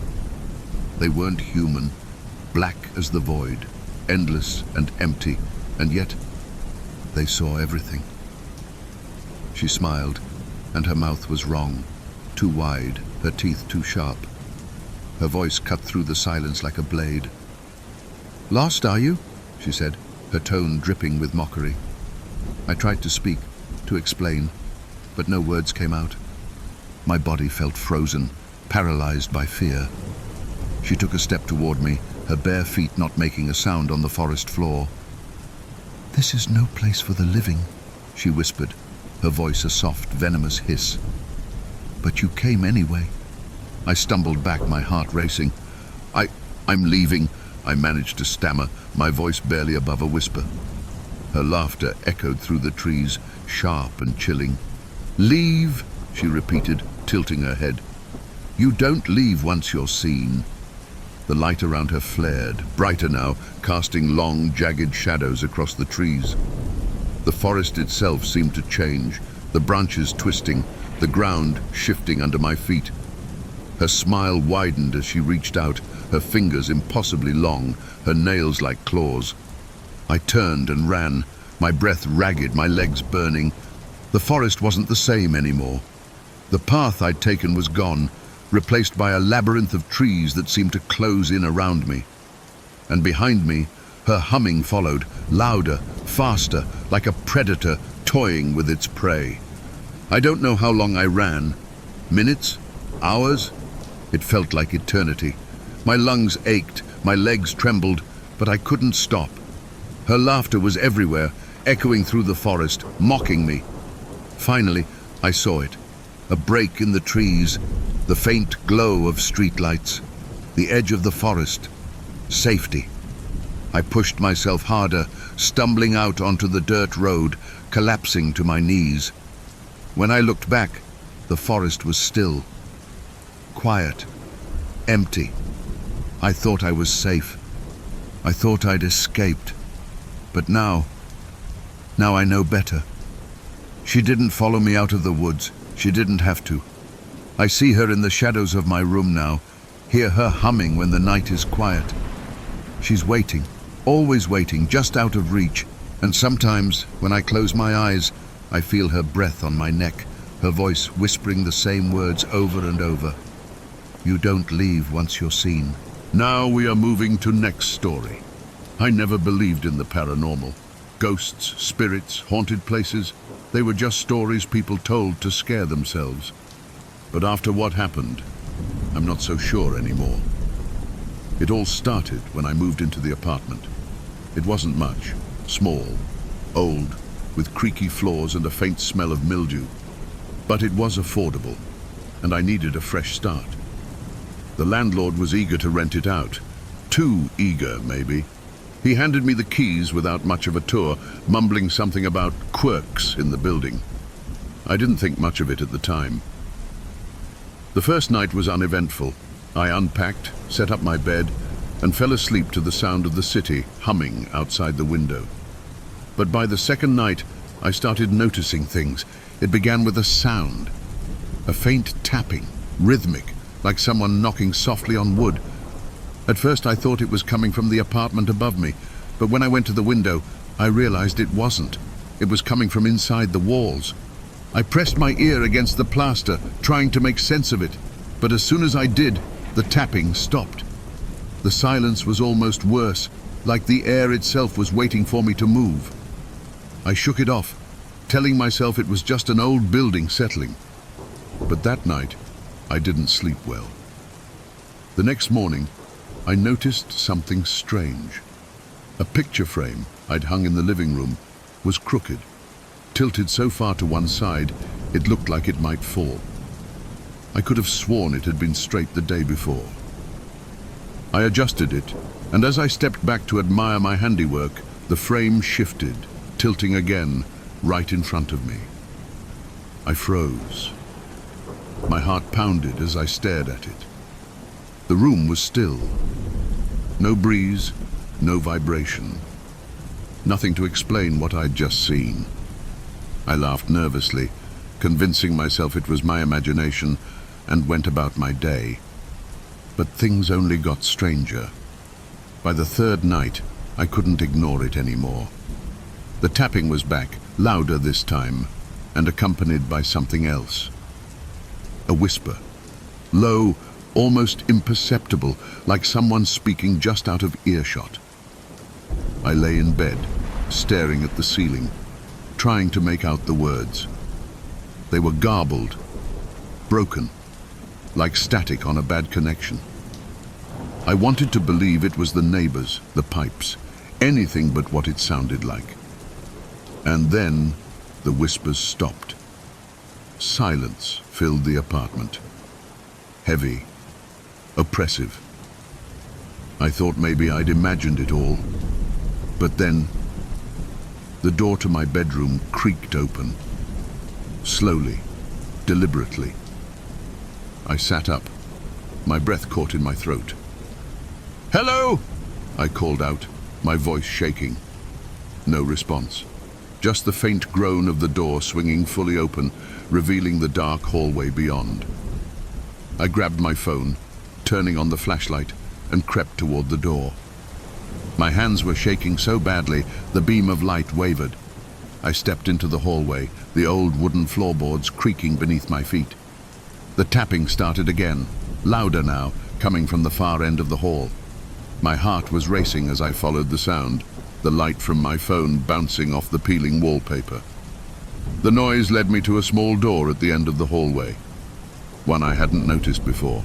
they weren't human, black as the void, endless and empty, and yet they saw everything. She smiled, and her mouth was wrong, too wide, her teeth too sharp. Her voice cut through the silence like a blade. "Lost, are you?" she said, her tone dripping with mockery. I tried to speak, to explain, but no words came out. My body felt frozen, paralyzed by fear. She took a step toward me, her bare feet not making a sound on the forest floor. "This is no place for the living," she whispered, her voice a soft, venomous hiss. "But you came anyway." I stumbled back, my heart racing. I'm leaving," I managed to stammer, my voice barely above a whisper. Her laughter echoed through the trees, sharp and chilling. "Leave," she repeated, tilting her head. "You don't leave once you're seen." The light around her flared, brighter now, casting long, jagged shadows across the trees. The forest itself seemed to change, the branches twisting, the ground shifting under my feet. Her smile widened as she reached out, her fingers impossibly long, her nails like claws. I turned and ran, my breath ragged, my legs burning. The forest wasn't the same anymore. The path I'd taken was gone, replaced by a labyrinth of trees that seemed to close in around me. And behind me, her humming followed, louder, faster, like a predator toying with its prey. I don't know how long I ran. Minutes? Hours? It felt like eternity. My lungs ached, my legs trembled, but I couldn't stop. Her laughter was everywhere, echoing through the forest, mocking me. Finally, I saw it. A break in the trees, the faint glow of streetlights, the edge of the forest. Safety. I pushed myself harder, stumbling out onto the dirt road, collapsing to my knees. When I looked back, the forest was still. Quiet. Empty. I thought I was safe. I thought I'd escaped. But now I know better. She didn't follow me out of the woods. She didn't have to. I see her in the shadows of my room now, hear her humming when the night is quiet. She's waiting, always waiting, just out of reach. And sometimes, when I close my eyes, I feel her breath on my neck, her voice whispering the same words over and over. You don't leave once you're seen. Now we are moving to next story. I never believed in the paranormal. Ghosts, spirits, haunted places, they were just stories people told to scare themselves. But after what happened, I'm not so sure anymore. It all started when I moved into the apartment. It wasn't much, small, old, with creaky floors and a faint smell of mildew. But it was affordable, and I needed a fresh start. The landlord was eager to rent it out. Too eager, maybe. He handed me the keys without much of a tour, mumbling something about quirks in the building. I didn't think much of it at the time. The first night was uneventful. I unpacked, set up my bed, and fell asleep to the sound of the city humming outside the window. But by the second night, I started noticing things. It began with a sound. A faint tapping, rhythmic, like someone knocking softly on wood. At first I thought it was coming from the apartment above me, but when I went to the window, I realized it wasn't. It was coming from inside the walls. I pressed my ear against the plaster, trying to make sense of it, but as soon as I did, the tapping stopped. The silence was almost worse, like the air itself was waiting for me to move. I shook it off, telling myself it was just an old building settling. But that night, I didn't sleep well. The next morning, I noticed something strange. A picture frame I'd hung in the living room was crooked, tilted so far to one side it looked like it might fall. I could have sworn it had been straight the day before. I adjusted it, and as I stepped back to admire my handiwork, the frame shifted, tilting again, right in front of me. I froze. My heart pounded as I stared at it. The room was still. No breeze, no vibration. Nothing to explain what I'd just seen. I laughed nervously, convincing myself it was my imagination, and went about my day. But things only got stranger. By the third night, I couldn't ignore it anymore. The tapping was back, louder this time, and accompanied by something else. A whisper, low, almost imperceptible, like someone speaking just out of earshot. I lay in bed, staring at the ceiling, trying to make out the words. They were garbled, broken, like static on a bad connection. I wanted to believe it was the neighbors, the pipes, anything but what it sounded like. And then the whispers stopped. Silence filled the apartment. Heavy, oppressive. I thought maybe I'd imagined it all. But then, The door to my bedroom creaked open. Slowly, deliberately. I sat up, my breath caught in my throat. "Hello!" I called out, my voice shaking. No response. Just the faint groan of the door swinging fully open, revealing the dark hallway beyond. I grabbed my phone, turning on the flashlight, and crept toward the door. My hands were shaking so badly, the beam of light wavered. I stepped into the hallway, the old wooden floorboards creaking beneath my feet. The tapping started again, louder now, coming from the far end of the hall. My heart was racing as I followed the sound, the light from my phone bouncing off the peeling wallpaper. The noise led me to a small door at the end of the hallway, one I hadn't noticed before.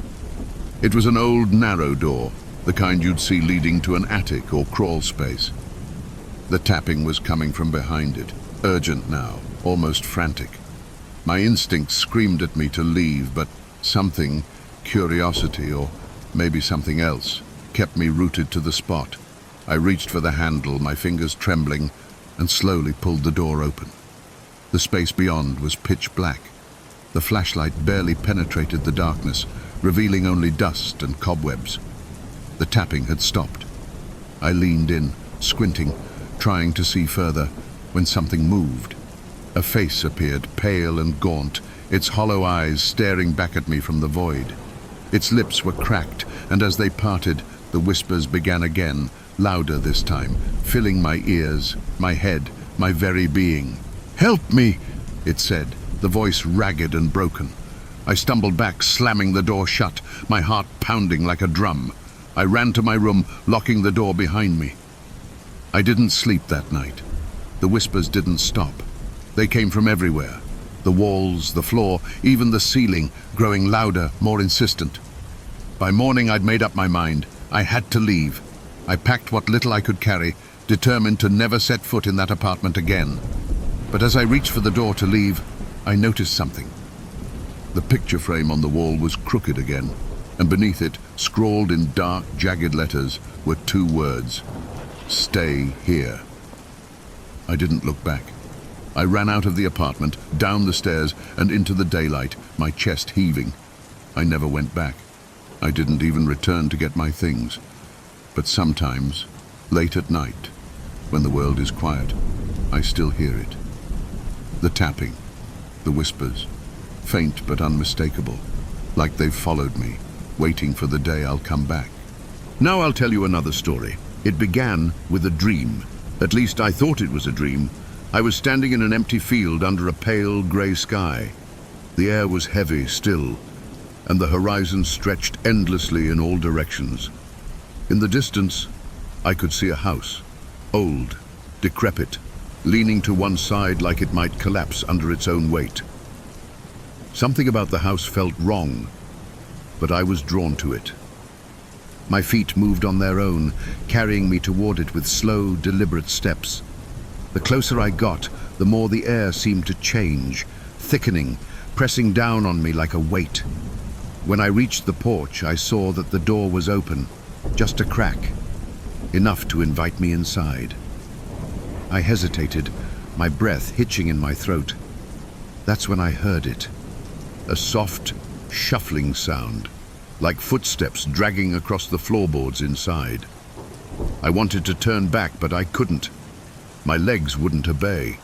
It was an old, narrow door, the kind you'd see leading to an attic or crawl space. The tapping was coming from behind it, urgent now, almost frantic. My instincts screamed at me to leave, but something, curiosity or maybe something else, kept me rooted to the spot. I reached for the handle, my fingers trembling, and slowly pulled the door open. The space beyond was pitch black. The flashlight barely penetrated the darkness, revealing only dust and cobwebs. The tapping had stopped. I leaned in, squinting, trying to see further, when something moved. A face appeared, pale and gaunt, its hollow eyes staring back at me from the void. Its lips were cracked, and as they parted, the whispers began again, louder this time, filling my ears, my head, my very being. "Help me!" it said, the voice ragged and broken. I stumbled back, slamming the door shut, my heart pounding like a drum. I ran to my room, locking the door behind me. I didn't sleep that night. The whispers didn't stop. They came from everywhere. The walls, the floor, even the ceiling, growing louder, more insistent. By morning I'd made up my mind. I had to leave. I packed what little I could carry, determined to never set foot in that apartment again. But as I reached for the door to leave, I noticed something. The picture frame on the wall was crooked again, and beneath it, scrawled in dark, jagged letters, were two words: "Stay here." I didn't look back. I ran out of the apartment, down the stairs, and into the daylight, my chest heaving. I never went back. I didn't even return to get my things. But sometimes, late at night, when the world is quiet, I still hear it. The tapping, the whispers, faint but unmistakable, like they've followed me, waiting for the day I'll come back. Now I'll tell you another story. It began with a dream. At least I thought it was a dream. I was standing in an empty field under a pale grey sky. The air was heavy, still, and the horizon stretched endlessly in all directions. In the distance, I could see a house, old, decrepit, leaning to one side like it might collapse under its own weight. Something about the house felt wrong, but I was drawn to it. My feet moved on their own, carrying me toward it with slow, deliberate steps. The closer I got, the more the air seemed to change, thickening, pressing down on me like a weight. When I reached the porch, I saw that the door was open, just a crack, enough to invite me inside. I hesitated, my breath hitching in my throat. That's when I heard it. A soft, shuffling sound, like footsteps dragging across the floorboards inside. I wanted to turn back, but I couldn't. My legs wouldn't obey.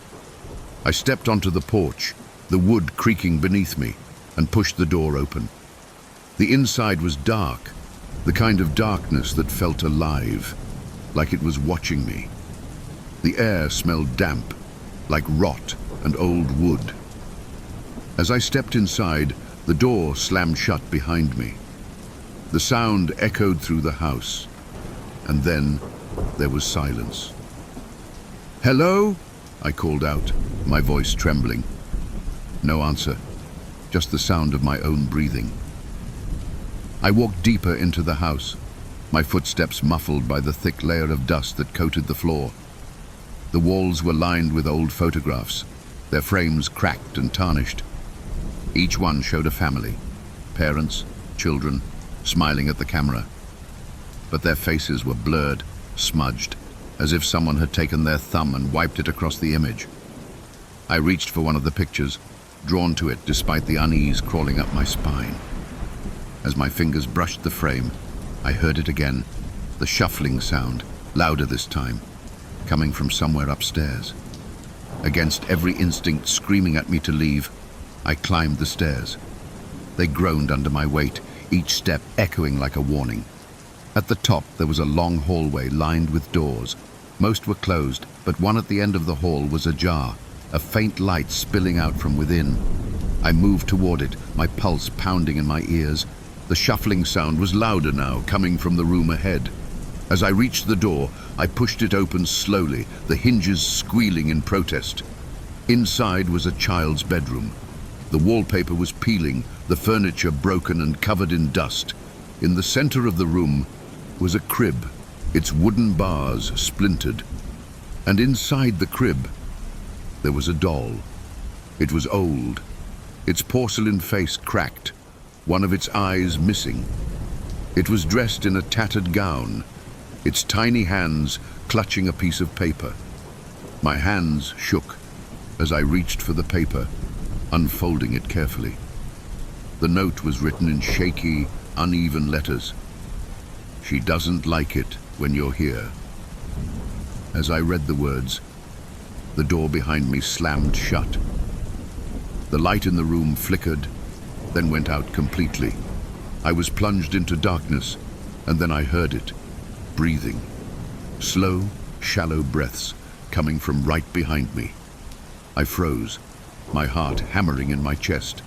I stepped onto the porch, the wood creaking beneath me, and pushed the door open. The inside was dark, the kind of darkness that felt alive, like it was watching me. The air smelled damp, like rot and old wood. As I stepped inside, the door slammed shut behind me. The sound echoed through the house, and then there was silence. "Hello?" I called out, my voice trembling. No answer, just the sound of my own breathing. I walked deeper into the house, my footsteps muffled by the thick layer of dust that coated the floor. The walls were lined with old photographs, their frames cracked and tarnished. Each one showed a family, parents, children, smiling at the camera. But their faces were blurred, smudged, as if someone had taken their thumb and wiped it across the image. I reached for one of the pictures, drawn to it despite the unease crawling up my spine. As my fingers brushed the frame, I heard it again, the shuffling sound, louder this time, coming from somewhere upstairs. Against every instinct screaming at me to leave, I climbed the stairs. They groaned under my weight, each step echoing like a warning. At the top there was a long hallway lined with doors. Most were closed, but one at the end of the hall was ajar, a faint light spilling out from within. I moved toward it, my pulse pounding in my ears. The shuffling sound was louder now, coming from the room ahead. As I reached the door, I pushed it open slowly, the hinges squealing in protest. Inside was a child's bedroom. The wallpaper was peeling, the furniture broken and covered in dust. In the center of the room was a crib, its wooden bars splintered. And inside the crib, there was a doll. It was old, its porcelain face cracked, one of its eyes missing. It was dressed in a tattered gown, its tiny hands clutching a piece of paper. My hands shook as I reached for the paper, unfolding it carefully. The note was written in shaky, uneven letters. "She doesn't like it when you're here." As I read the words, the door behind me slammed shut. The light in the room flickered, then went out completely. I was plunged into darkness, and then I heard it, breathing. Slow, shallow breaths coming from right behind me. I froze, my heart hammering in my chest.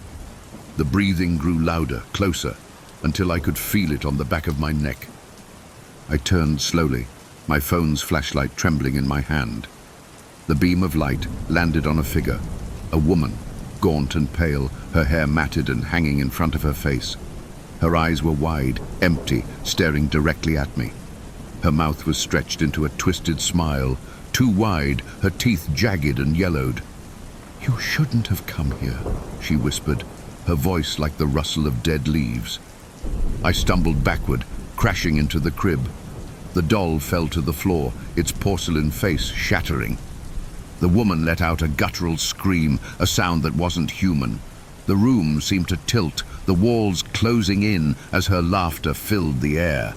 The breathing grew louder, closer, until I could feel it on the back of my neck. I turned slowly, my phone's flashlight trembling in my hand. The beam of light landed on a figure, a woman, gaunt and pale, her hair matted and hanging in front of her face. Her eyes were wide, empty, staring directly at me. Her mouth was stretched into a twisted smile, too wide, her teeth jagged and yellowed. "You shouldn't have come here," she whispered, her voice like the rustle of dead leaves. I stumbled backward, crashing into the crib. The doll fell to the floor, its porcelain face shattering. The woman let out a guttural scream, a sound that wasn't human. The room seemed to tilt, the walls closing in as her laughter filled the air.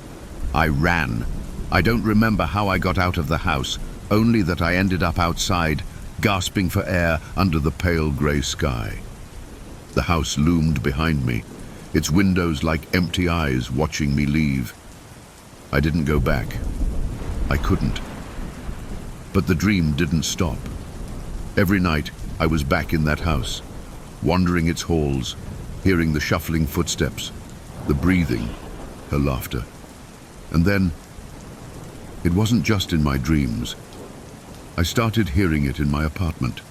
I ran. I don't remember how I got out of the house, only that I ended up outside, gasping for air under the pale grey sky. The house loomed behind me, its windows like empty eyes watching me leave. I didn't go back. I couldn't. But the dream didn't stop. Every night I was back in that house, wandering its halls, hearing the shuffling footsteps, the breathing, her laughter. And then, it wasn't just in my dreams. I started hearing it in my apartment.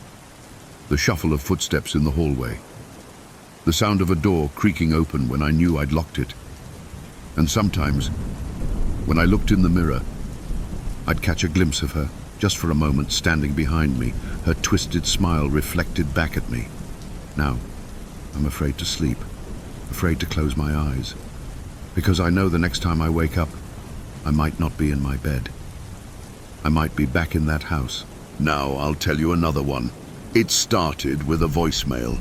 The shuffle of footsteps in the hallway. The sound of a door creaking open when I knew I'd locked it. And sometimes, when I looked in the mirror, I'd catch a glimpse of her, just for a moment, standing behind me, her twisted smile reflected back at me. Now, I'm afraid to sleep, afraid to close my eyes, because I know the next time I wake up, I might not be in my bed. I might be back in that house. Now I'll tell you another one. It started with a voicemail.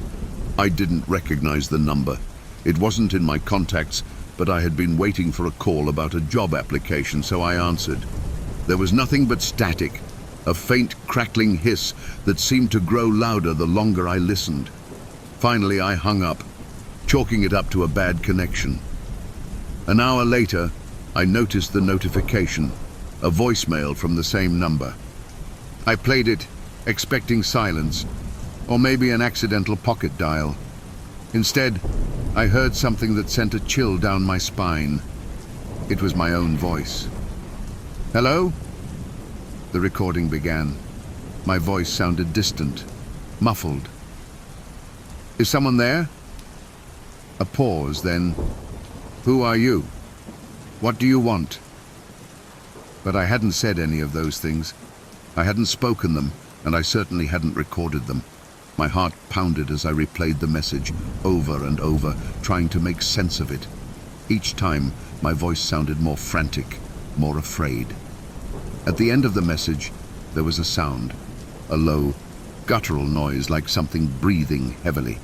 I didn't recognize the number. It wasn't in my contacts, but I had been waiting for a call about a job application, so I answered. There was nothing but static, a faint crackling hiss that seemed to grow louder the longer I listened. Finally, I hung up, chalking it up to a bad connection. An hour later, I noticed the notification, a voicemail from the same number. I played it, expecting silence, or maybe an accidental pocket dial. Instead, I heard something that sent a chill down my spine. It was my own voice. "Hello?" The recording began. My voice sounded distant, muffled. "Is someone there?" A pause, then, "Who are you? What do you want?" But I hadn't said any of those things. I hadn't spoken them, and I certainly hadn't recorded them. My heart pounded as I replayed the message over and over, trying to make sense of it. Each time, my voice sounded more frantic, more afraid. At the end of the message, there was a sound, a low, guttural noise like something breathing heavily.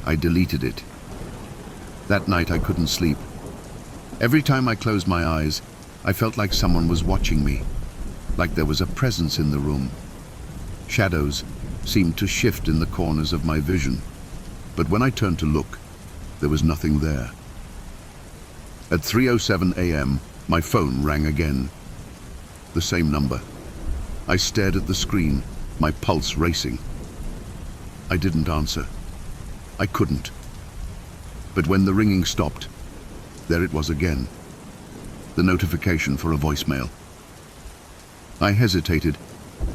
I deleted it. That night I couldn't sleep. Every time I closed my eyes, I felt like someone was watching me, like there was a presence in the room. Shadows seemed to shift in the corners of my vision, but when I turned to look, there was nothing there. At 3:07 a.m., my phone rang again. The same number. I stared at the screen, my pulse racing. I didn't answer. I couldn't. But when the ringing stopped, there it was again. The notification for a voicemail. I hesitated,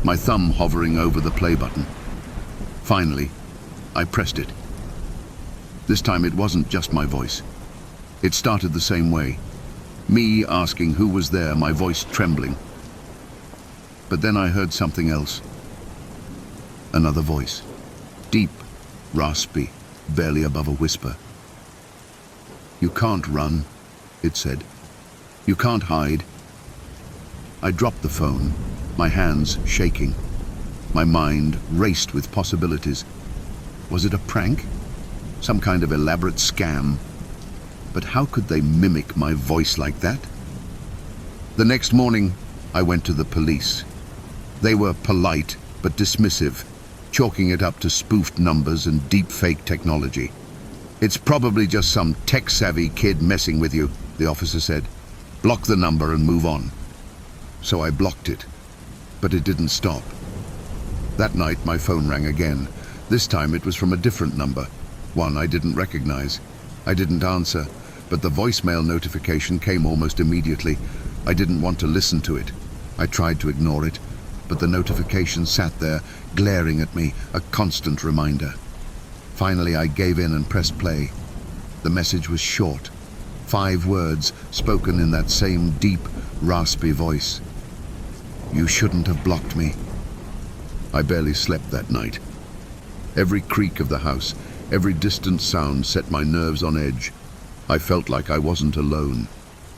my thumb hovering over the play button. Finally, I pressed it. This time it wasn't just my voice. It started the same way. Me asking who was there, my voice trembling. But then I heard something else. Another voice. Deep, raspy, barely above a whisper. "You can't run," it said. "You can't hide." I dropped the phone, my hands shaking. My mind raced with possibilities. Was it a prank? Some kind of elaborate scam? But how could they mimic my voice like that? The next morning, I went to the police. They were polite but dismissive, chalking it up to spoofed numbers and deep-fake technology. "It's probably just some tech-savvy kid messing with you," the officer said. "Block the number and move on." So I blocked it, but it didn't stop. That night my phone rang again. This time it was from a different number, one I didn't recognize. I didn't answer, but the voicemail notification came almost immediately. I didn't want to listen to it. I tried to ignore it, but the notification sat there, glaring at me, a constant reminder. Finally, I gave in and pressed play. The message was short, 5 words spoken in that same deep, raspy voice. "You shouldn't have blocked me." I barely slept that night. Every creak of the house, every distant sound set my nerves on edge. I felt like I wasn't alone,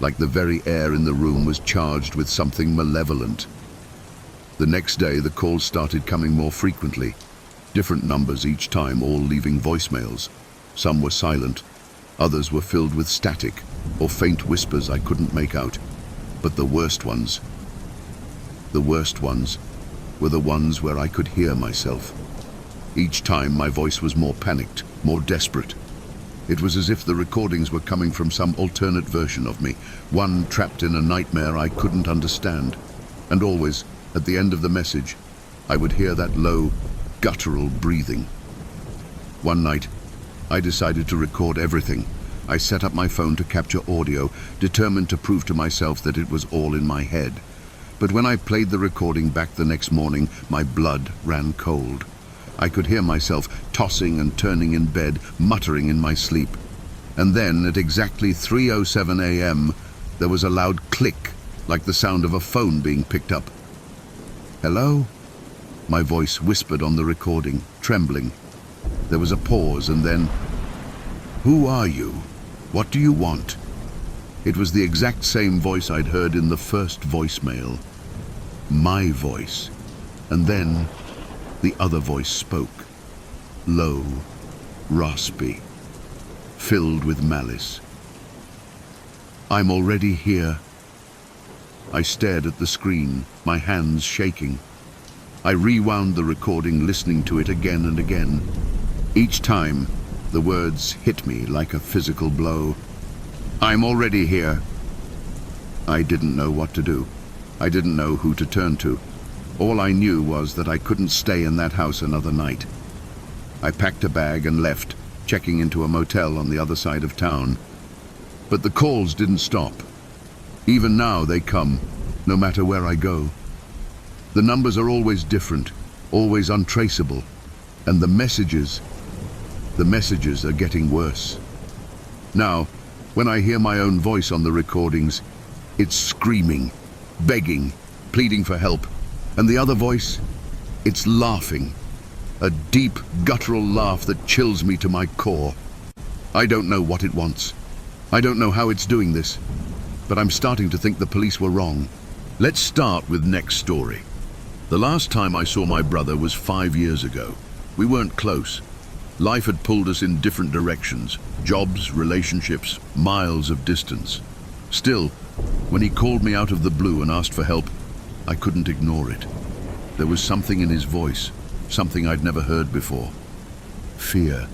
like the very air in the room was charged with something malevolent. The next day, the calls started coming more frequently. Different numbers each time, all leaving voicemails. Some were silent, others were filled with static or faint whispers I couldn't make out. But the worst ones were the ones where I could hear myself. Each time my voice was more panicked, more desperate. It was as if the recordings were coming from some alternate version of me, one trapped in a nightmare I couldn't understand. And always, at the end of the message, I would hear that low, guttural breathing. One night, I decided to record everything. I set up my phone to capture audio, determined to prove to myself that it was all in my head. But when I played the recording back the next morning, my blood ran cold. I could hear myself tossing and turning in bed, muttering in my sleep. And then, at exactly 3:07 a.m., there was a loud click, like the sound of a phone being picked up. "Hello?" My voice whispered on the recording, trembling. There was a pause, and then, "Who are you? What do you want?" It was the exact same voice I'd heard in the first voicemail. My voice. And then the other voice spoke. Low, raspy, filled with malice. "I'm already here." I stared at the screen, my hands shaking. I rewound the recording, listening to it again and again. Each time, the words hit me like a physical blow. "I'm already here." I didn't know what to do. I didn't know who to turn to. All I knew was that I couldn't stay in that house another night. I packed a bag and left, checking into a motel on the other side of town. But the calls didn't stop. Even now they come, no matter where I go. The numbers are always different, always untraceable. And the messages are getting worse. Now, when I hear my own voice on the recordings, it's screaming, begging, pleading for help. And the other voice, it's laughing. A deep, guttural laugh that chills me to my core. I don't know what it wants. I don't know how it's doing this. But I'm starting to think the police were wrong. Let's start with next story. The last time I saw my brother was 5 years ago. We weren't close. Life had pulled us in different directions, jobs, relationships, miles of distance. Still, when he called me out of the blue and asked for help, I couldn't ignore it. There was something in his voice, something I'd never heard before. Fear.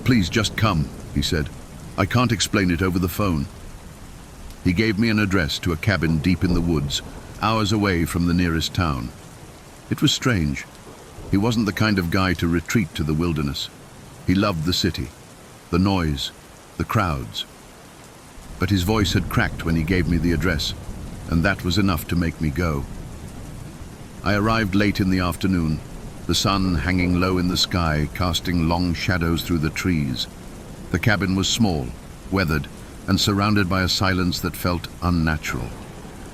"Please just come," he said. "I can't explain it over the phone." He gave me an address to a cabin deep in the woods, hours away from the nearest town. It was strange. He wasn't the kind of guy to retreat to the wilderness. He loved the city, the noise, the crowds. But his voice had cracked when he gave me the address, and that was enough to make me go. I arrived late in the afternoon, the sun hanging low in the sky, casting long shadows through the trees. The cabin was small, weathered, and surrounded by a silence that felt unnatural.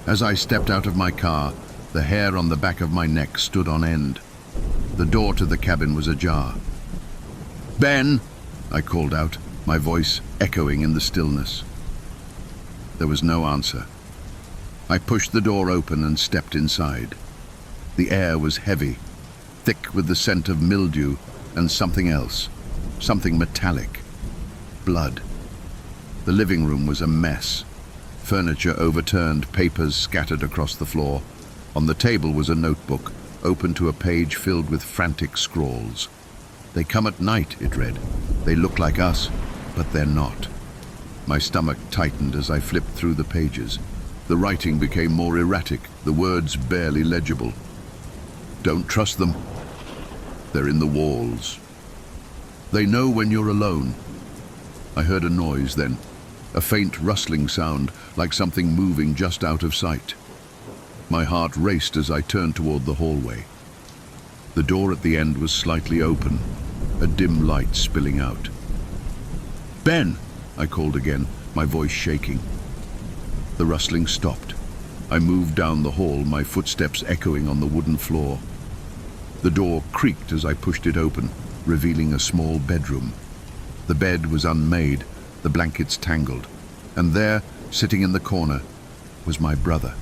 As I stepped out of my car, the hair on the back of my neck stood on end. The door to the cabin was ajar. "Ben!" I called out, my voice echoing in the stillness. There was no answer. I pushed the door open and stepped inside. The air was heavy, thick with the scent of mildew and something else, something metallic. Blood. The living room was a mess. Furniture overturned, papers scattered across the floor. On the table was a notebook, open to a page filled with frantic scrawls. "They come at night," it read. "They look like us, but they're not." My stomach tightened as I flipped through the pages. The writing became more erratic, the words barely legible. "Don't trust them. They're in the walls. They know when you're alone." I heard a noise then, a faint rustling sound, like something moving just out of sight. My heart raced as I turned toward the hallway. The door at the end was slightly open, a dim light spilling out. "Ben!" I called again, my voice shaking. The rustling stopped. I moved down the hall, my footsteps echoing on the wooden floor. The door creaked as I pushed it open, revealing a small bedroom. The bed was unmade, the blankets tangled, and there, sitting in the corner, was my brother.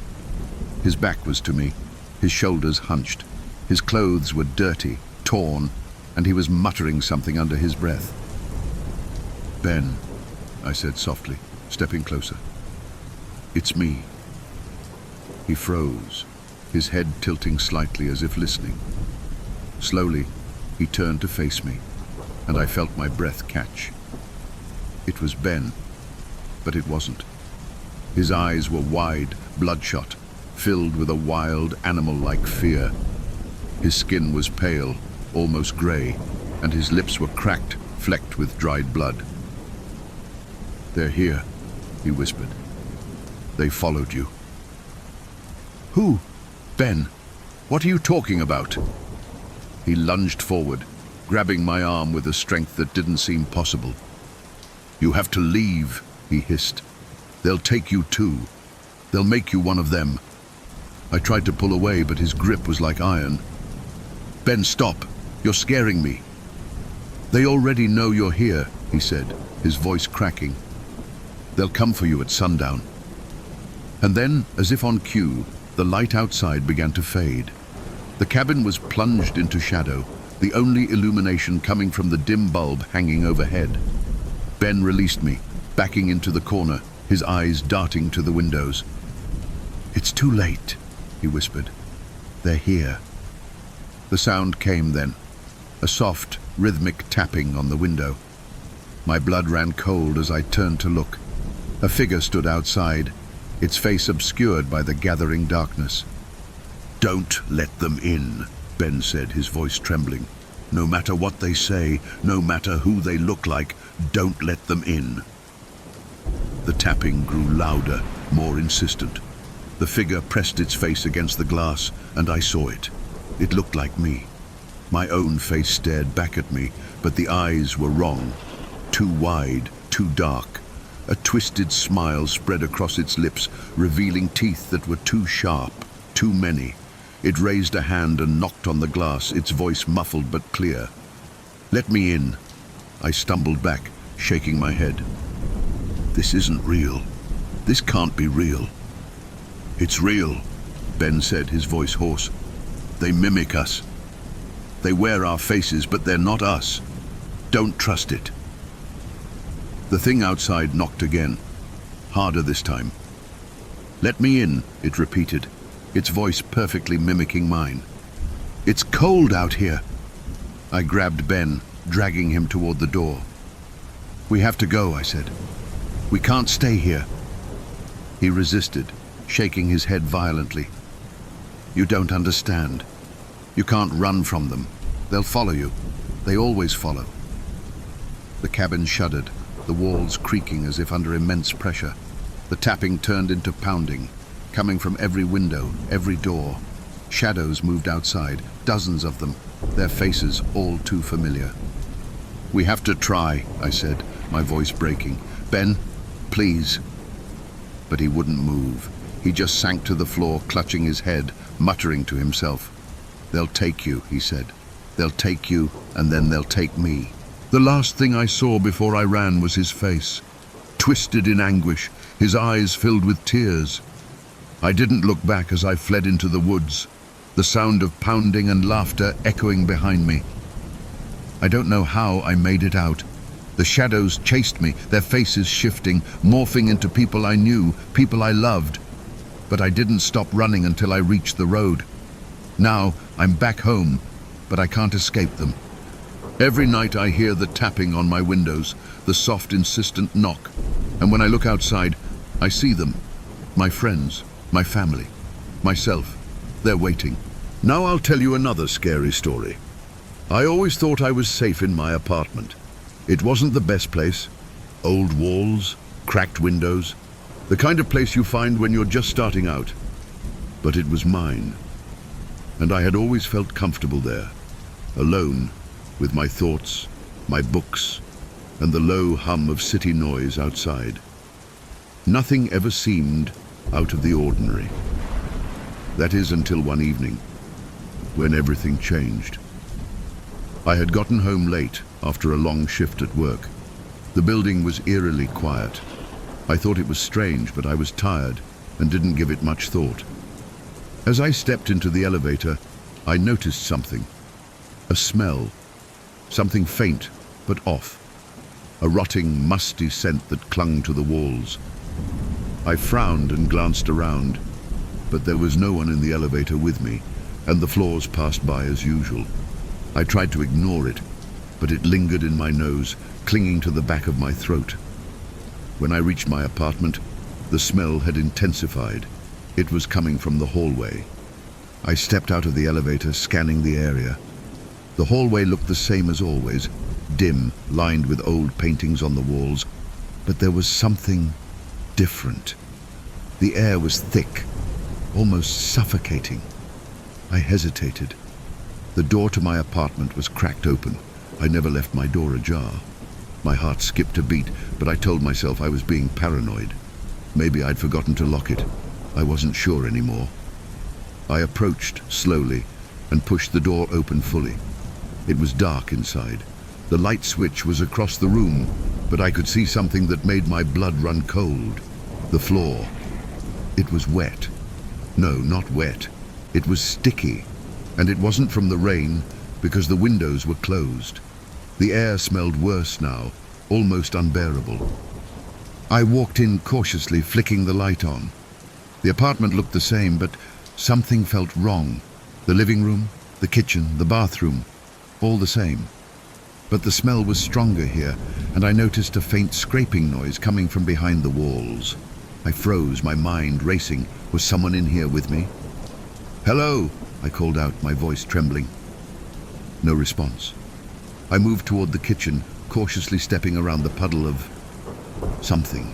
His back was to me, his shoulders hunched. His clothes were dirty, torn, and he was muttering something under his breath. "Ben," I said softly, stepping closer. "It's me." He froze, his head tilting slightly as if listening. Slowly, he turned to face me, and I felt my breath catch. It was Ben, but it wasn't. His eyes were wide, bloodshot, filled with a wild, animal-like fear. His skin was pale, almost grey, and his lips were cracked, flecked with dried blood. "They're here," he whispered. "They followed you." "Who? Ben, what are you talking about?" He lunged forward, grabbing my arm with a strength that didn't seem possible. "You have to leave," he hissed. "They'll take you too. They'll make you one of them." I tried to pull away, but his grip was like iron. "Ben, stop. You're scaring me." "They already know you're here," he said, his voice cracking. "They'll come for you at sundown." And then, as if on cue, the light outside began to fade. The cabin was plunged into shadow, the only illumination coming from the dim bulb hanging overhead. Ben released me, backing into the corner, his eyes darting to the windows. "It's too late," he whispered. "They're here." The sound came then, a soft, rhythmic tapping on the window. My blood ran cold as I turned to look. A figure stood outside, its face obscured by the gathering darkness. "Don't let them in," Ben said, his voice trembling. "No matter what they say, no matter who they look like, don't let them in." The tapping grew louder, more insistent. The figure pressed its face against the glass, and I saw it. It looked like me. My own face stared back at me, but the eyes were wrong. Too wide, too dark. A twisted smile spread across its lips, revealing teeth that were too sharp, too many. It raised a hand and knocked on the glass, its voice muffled but clear. "Let me in." I stumbled back, shaking my head. "This isn't real. This can't be real." It's real, Ben said, his voice hoarse. They mimic us. They wear our faces, but they're not us. Don't trust it. The thing outside knocked again, harder this time. Let me in, it repeated, its voice perfectly mimicking mine. It's cold out here. I grabbed Ben, dragging him toward the door. We have to go, I said. We can't stay here. He resisted, shaking his head violently. You don't understand. You can't run from them. They'll follow you. They always follow. The cabin shuddered, the walls creaking as if under immense pressure. The tapping turned into pounding, coming from every window, every door. Shadows moved outside, dozens of them, their faces all too familiar. We have to try, I said, my voice breaking. Ben, please. But he wouldn't move. He just sank to the floor, clutching his head, muttering to himself. They'll take you, he said. They'll take you, and then they'll take me. The last thing I saw before I ran was his face, twisted in anguish, his eyes filled with tears. I didn't look back as I fled into the woods, the sound of pounding and laughter echoing behind me. I don't know how I made it out. The shadows chased me, their faces shifting, morphing into people I knew, people I loved. But I didn't stop running until I reached the road. Now I'm back home, but I can't escape them. Every night I hear the tapping on my windows, the soft, insistent knock. And when I look outside, I see them. My friends, my family, myself. They're waiting. Now I'll tell you another scary story. I always thought I was safe in my apartment. It wasn't the best place. Old walls, cracked windows, the kind of place you find when you're just starting out. But it was mine. And I had always felt comfortable there, alone, with my thoughts, my books, and the low hum of city noise outside. Nothing ever seemed out of the ordinary. That is until one evening, when everything changed. I had gotten home late after a long shift at work. The building was eerily quiet. I thought it was strange, but I was tired and didn't give it much thought. As I stepped into the elevator, I noticed something. A smell. Something faint, but off. A rotting, musty scent that clung to the walls. I frowned and glanced around, but there was no one in the elevator with me, and the floors passed by as usual. I tried to ignore it, but it lingered in my nose, clinging to the back of my throat. When I reached my apartment, the smell had intensified. It was coming from the hallway. I stepped out of the elevator, scanning the area. The hallway looked the same as always, dim, lined with old paintings on the walls, but there was something different. The air was thick, almost suffocating. I hesitated. The door to my apartment was cracked open. I never left my door ajar. My heart skipped a beat, but I told myself I was being paranoid. Maybe I'd forgotten to lock it. I wasn't sure anymore. I approached slowly and pushed the door open fully. It was dark inside. The light switch was across the room, but I could see something that made my blood run cold. The floor. It was wet. No, not wet. It was sticky, and it wasn't from the rain because the windows were closed. The air smelled worse now, almost unbearable. I walked in cautiously, flicking the light on. The apartment looked the same, but something felt wrong. The living room, the kitchen, the bathroom, all the same. But the smell was stronger here, and I noticed a faint scraping noise coming from behind the walls. I froze, my mind racing. Was someone in here with me? "Hello," I called out, my voice trembling. No response. I moved toward the kitchen, cautiously stepping around the puddle of something.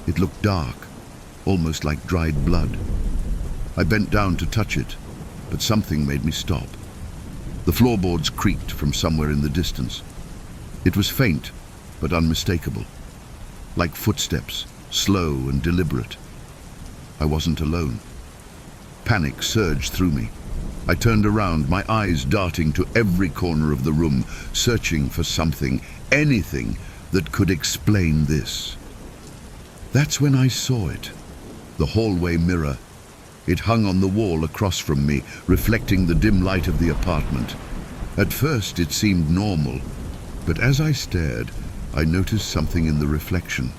It looked dark, almost like dried blood. I bent down to touch it, but something made me stop. The floorboards creaked from somewhere in the distance. It was faint, but unmistakable, like footsteps, slow and deliberate. I wasn't alone. Panic surged through me. I turned around, my eyes darting to every corner of the room, searching for something, anything that could explain this. That's when I saw it. the hallway mirror. It hung on the wall across from me, reflecting the dim light of the apartment. At first it seemed normal, but as I stared, I noticed something in the reflection.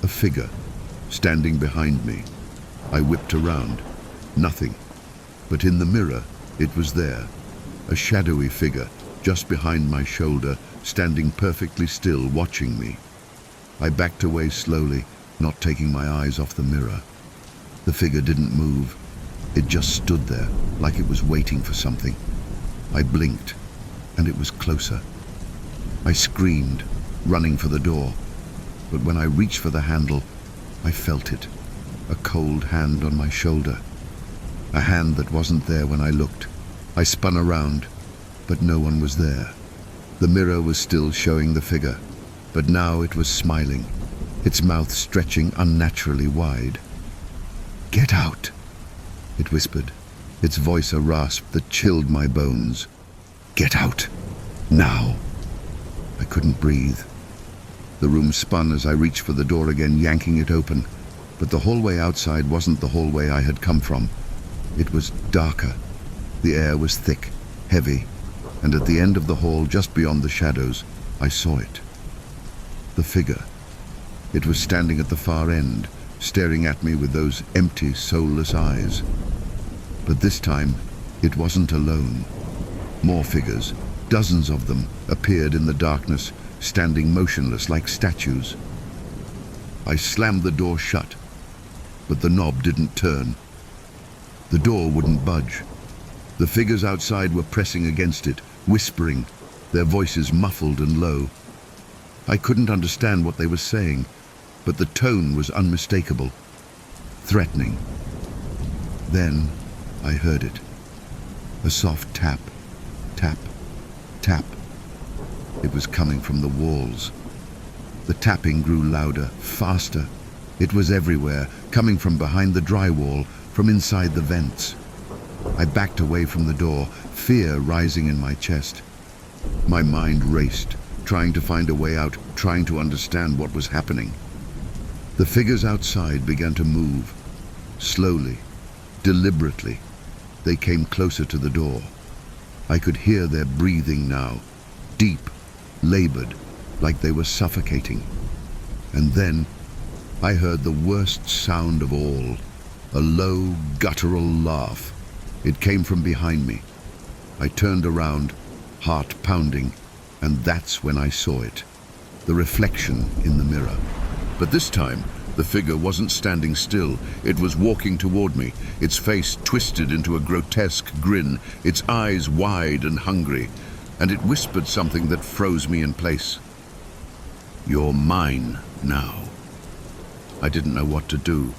A figure, standing behind me. I whipped around. Nothing. But in the mirror, it was there. A shadowy figure, just behind my shoulder, standing perfectly still, watching me. I backed away slowly, not taking my eyes off the mirror. The figure didn't move. It just stood there, like it was waiting for something. I blinked, and it was closer. I screamed, running for the door. But when I reached for the handle, I felt it. A cold hand on my shoulder. A hand that wasn't there when I looked. I spun around, but no one was there. The mirror was still showing the figure, but now it was smiling, its mouth stretching unnaturally wide. "Get out," it whispered, its voice a rasp that chilled my bones. "Get out, now." I couldn't breathe. The room spun as I reached for the door again, yanking it open. But the hallway outside wasn't the hallway I had come from. It was darker. The air was thick, heavy, and at the end of the hall, just beyond the shadows, I saw it. The figure. It was standing at the far end, staring at me with those empty, soulless eyes. But this time, it wasn't alone. More figures, dozens of them, appeared in the darkness, standing motionless like statues. I slammed the door shut, but the knob didn't turn. The door wouldn't budge. The figures outside were pressing against it, whispering, their voices muffled and low. I couldn't understand what they were saying, but the tone was unmistakable, threatening. Then I heard it. A soft tap, tap, tap. It was coming from the walls. The tapping grew louder, faster. It was everywhere, coming from behind the drywall, from inside the vents. I backed away from the door, fear rising in my chest. My mind raced, trying to find a way out, trying to understand what was happening. The figures outside began to move. Slowly, deliberately, they came closer to the door. I could hear their breathing now, deep, labored, like they were suffocating. And then I heard the worst sound of all, a low, guttural laugh. It came from behind me. I turned around, heart pounding, and that's when I saw it, the reflection in the mirror. But this time, the figure wasn't standing still. It was walking toward me, its face twisted into a grotesque grin, its eyes wide and hungry, and it whispered something that froze me in place. "You're mine now." I didn't know what to do.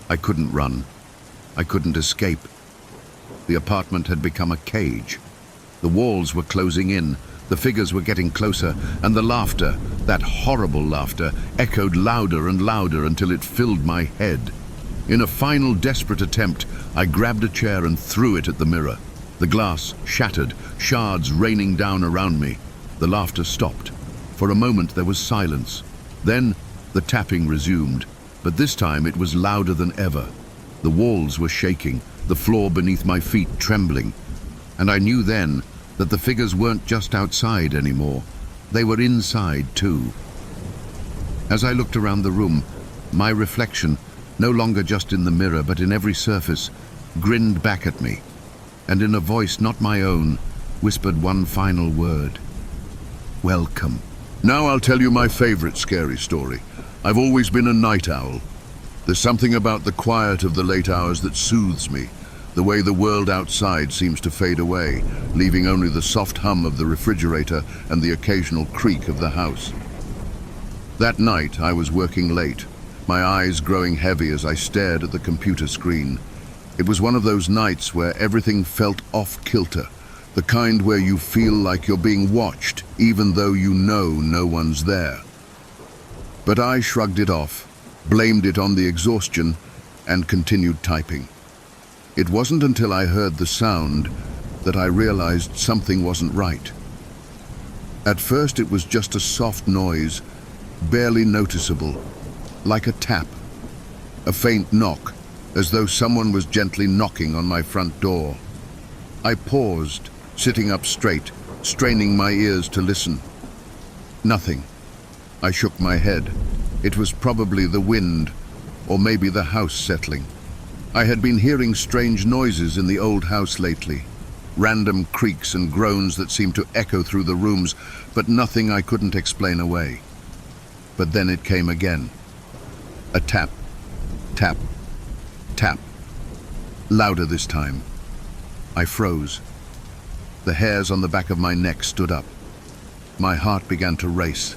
I couldn't run. I couldn't escape. The apartment had become a cage. The walls were closing in, the figures were getting closer, and the laughter, that horrible laughter, echoed louder and louder until it filled my head. In a final desperate attempt, I grabbed a chair and threw it at the mirror. The glass shattered, shards raining down around me. The laughter stopped. For a moment there was silence. Then the tapping resumed, but this time it was louder than ever. The walls were shaking, the floor beneath my feet trembling, and I knew then that the figures weren't just outside anymore. They were inside too. As I looked around the room, my reflection, no longer just in the mirror but in every surface, grinned back at me, and in a voice not my own, whispered one final word. "Welcome." Now I'll tell you my favorite scary story. I've always been a night owl. There's something about the quiet of the late hours that soothes me, the way the world outside seems to fade away, leaving only the soft hum of the refrigerator and the occasional creak of the house. That night I was working late, my eyes growing heavy as I stared at the computer screen. It was one of those nights where everything felt off-kilter, the kind where you feel like you're being watched, even though you know no one's there. But I shrugged it off, blamed it on the exhaustion, and continued typing. It wasn't until I heard the sound that I realized something wasn't right. At first it was just a soft noise, barely noticeable, like a tap, a faint knock, as though someone was gently knocking on my front door. I paused, sitting up straight, straining my ears to listen. Nothing. I shook my head. It was probably the wind, or maybe the house settling. I had been hearing strange noises in the old house lately. Random creaks and groans that seemed to echo through the rooms, but nothing I couldn't explain away. But then it came again. A tap, tap, tap. Louder this time. I froze. The hairs on the back of my neck stood up. My heart began to race.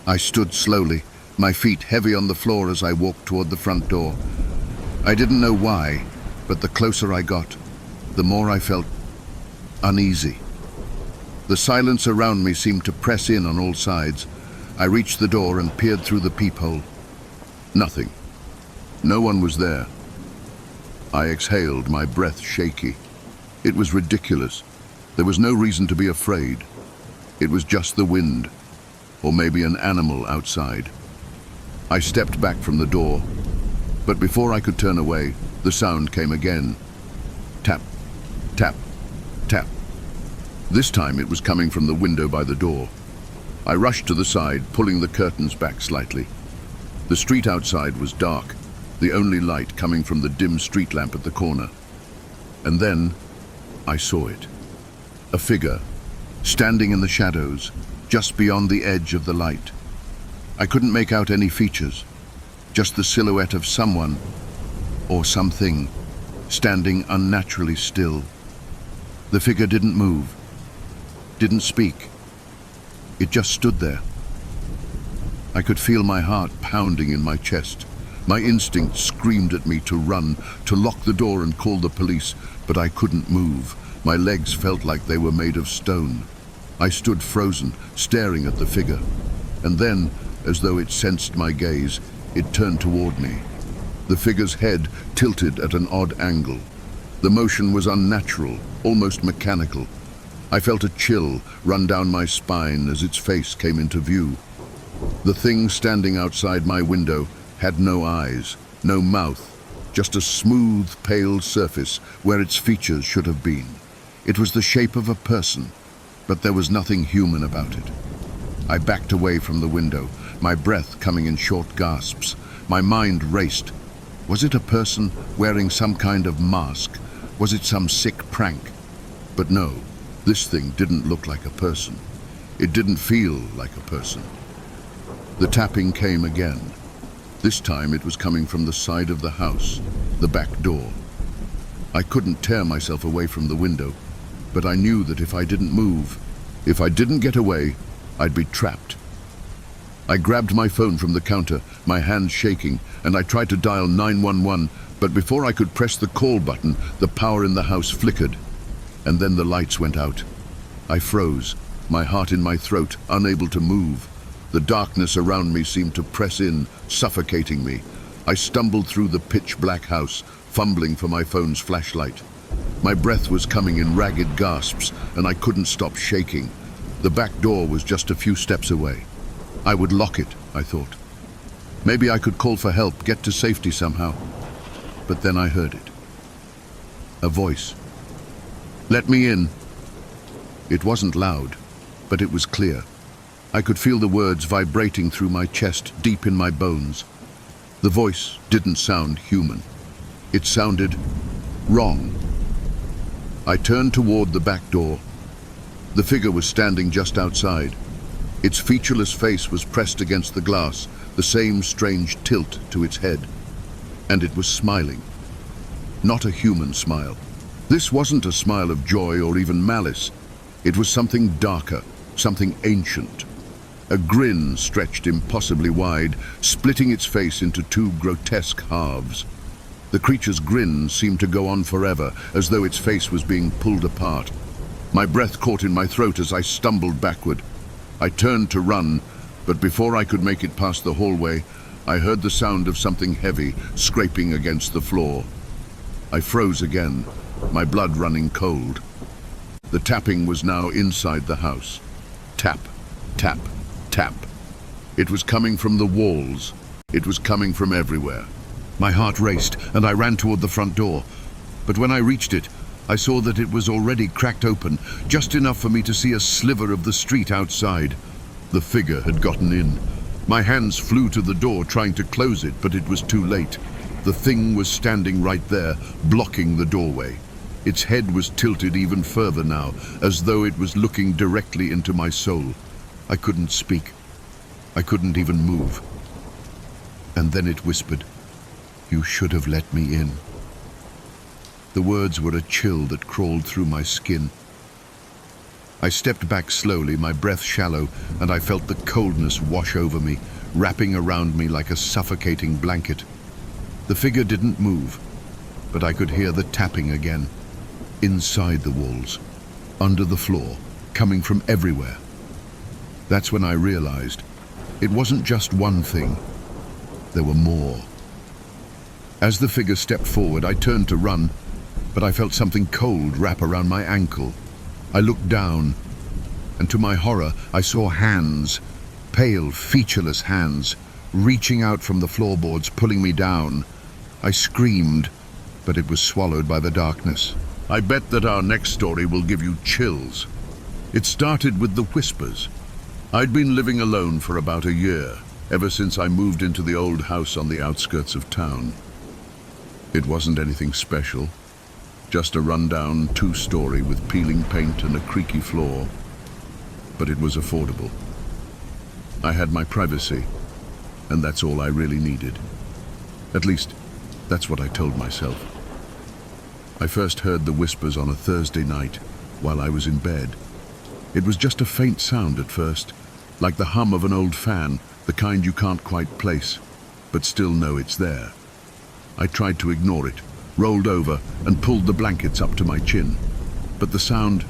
I stood slowly, my feet heavy on the floor as I walked toward the front door. I didn't know why, but the closer I got, the more I felt uneasy. The silence around me seemed to press in on all sides. I reached the door and peered through the peephole. Nothing. No one was there. I exhaled, my breath shaky. It was ridiculous. There was no reason to be afraid. It was just the wind, or maybe an animal outside. I stepped back from the door, but before I could turn away, the sound came again. Tap, tap, tap. This time it was coming from the window by the door. I rushed to the side, pulling the curtains back slightly. The street outside was dark, the only light coming from the dim street lamp at the corner. And then I saw it. A figure, standing in the shadows, just beyond the edge of the light. I couldn't make out any features, just the silhouette of someone, or something, standing unnaturally still. The figure didn't move, didn't speak. It just stood there. I could feel my heart pounding in my chest. My instinct screamed at me to run, to lock the door and call the police, but I couldn't move. My legs felt like they were made of stone. I stood frozen, staring at the figure. And then, as though it sensed my gaze, it turned toward me. The figure's head tilted at an odd angle. The motion was unnatural, almost mechanical. I felt a chill run down my spine as its face came into view. The thing standing outside my window had no eyes, no mouth, just a smooth, pale surface where its features should have been. It was the shape of a person, but there was nothing human about it. I backed away from the window, my breath coming in short gasps. My mind raced. Was it a person wearing some kind of mask? Was it some sick prank? But no, this thing didn't look like a person. It didn't feel like a person. The tapping came again. This time it was coming from the side of the house, the back door. I couldn't tear myself away from the window, but I knew that if I didn't move, if I didn't get away, I'd be trapped. I grabbed my phone from the counter, my hands shaking, and I tried to dial 911, but before I could press the call button, the power in the house flickered, and then the lights went out. I froze, my heart in my throat, unable to move. The darkness around me seemed to press in, suffocating me. I stumbled through the pitch-black house, fumbling for my phone's flashlight. My breath was coming in ragged gasps, and I couldn't stop shaking. The back door was just a few steps away. I would lock it, I thought. Maybe I could call for help, get to safety somehow. But then I heard it. A voice. "Let me in." It wasn't loud, but it was clear. I could feel the words vibrating through my chest, deep in my bones. The voice didn't sound human. It sounded wrong. I turned toward the back door. The figure was standing just outside. Its featureless face was pressed against the glass, the same strange tilt to its head. And it was smiling. Not a human smile. This wasn't a smile of joy or even malice. It was something darker, something ancient. A grin stretched impossibly wide, splitting its face into two grotesque halves. The creature's grin seemed to go on forever, as though its face was being pulled apart. My breath caught in my throat as I stumbled backward. I turned to run, but before I could make it past the hallway, I heard the sound of something heavy scraping against the floor. I froze again, my blood running cold. The tapping was now inside the house. Tap, tap, tap. It was coming from the walls. It was coming from everywhere. My heart raced, and I ran toward the front door. But when I reached it, I saw that it was already cracked open, just enough for me to see a sliver of the street outside. The figure had gotten in. My hands flew to the door, trying to close it, but it was too late. The thing was standing right there, blocking the doorway. Its head was tilted even further now, as though it was looking directly into my soul. I couldn't speak. I couldn't even move. And then it whispered, "You should have let me in." The words were a chill that crawled through my skin. I stepped back slowly, my breath shallow, and I felt the coldness wash over me, wrapping around me like a suffocating blanket. The figure didn't move, but I could hear the tapping again, inside the walls, under the floor, coming from everywhere. That's when I realized it wasn't just one thing. There were more. As the figure stepped forward, I turned to run, but I felt something cold wrap around my ankle. I looked down, and to my horror, I saw hands, pale, featureless hands, reaching out from the floorboards, pulling me down. I screamed, but it was swallowed by the darkness. I bet that our next story will give you chills. It started with the whispers. I'd been living alone for about a year, ever since I moved into the old house on the outskirts of town. It wasn't anything special, just a rundown two-story with peeling paint and a creaky floor, but it was affordable. I had my privacy, and that's all I really needed. At least, that's what I told myself. I first heard the whispers on a Thursday night while I was in bed. It was just a faint sound at first, like the hum of an old fan, the kind you can't quite place, but still know it's there. I tried to ignore it, rolled over and pulled the blankets up to my chin, but the sound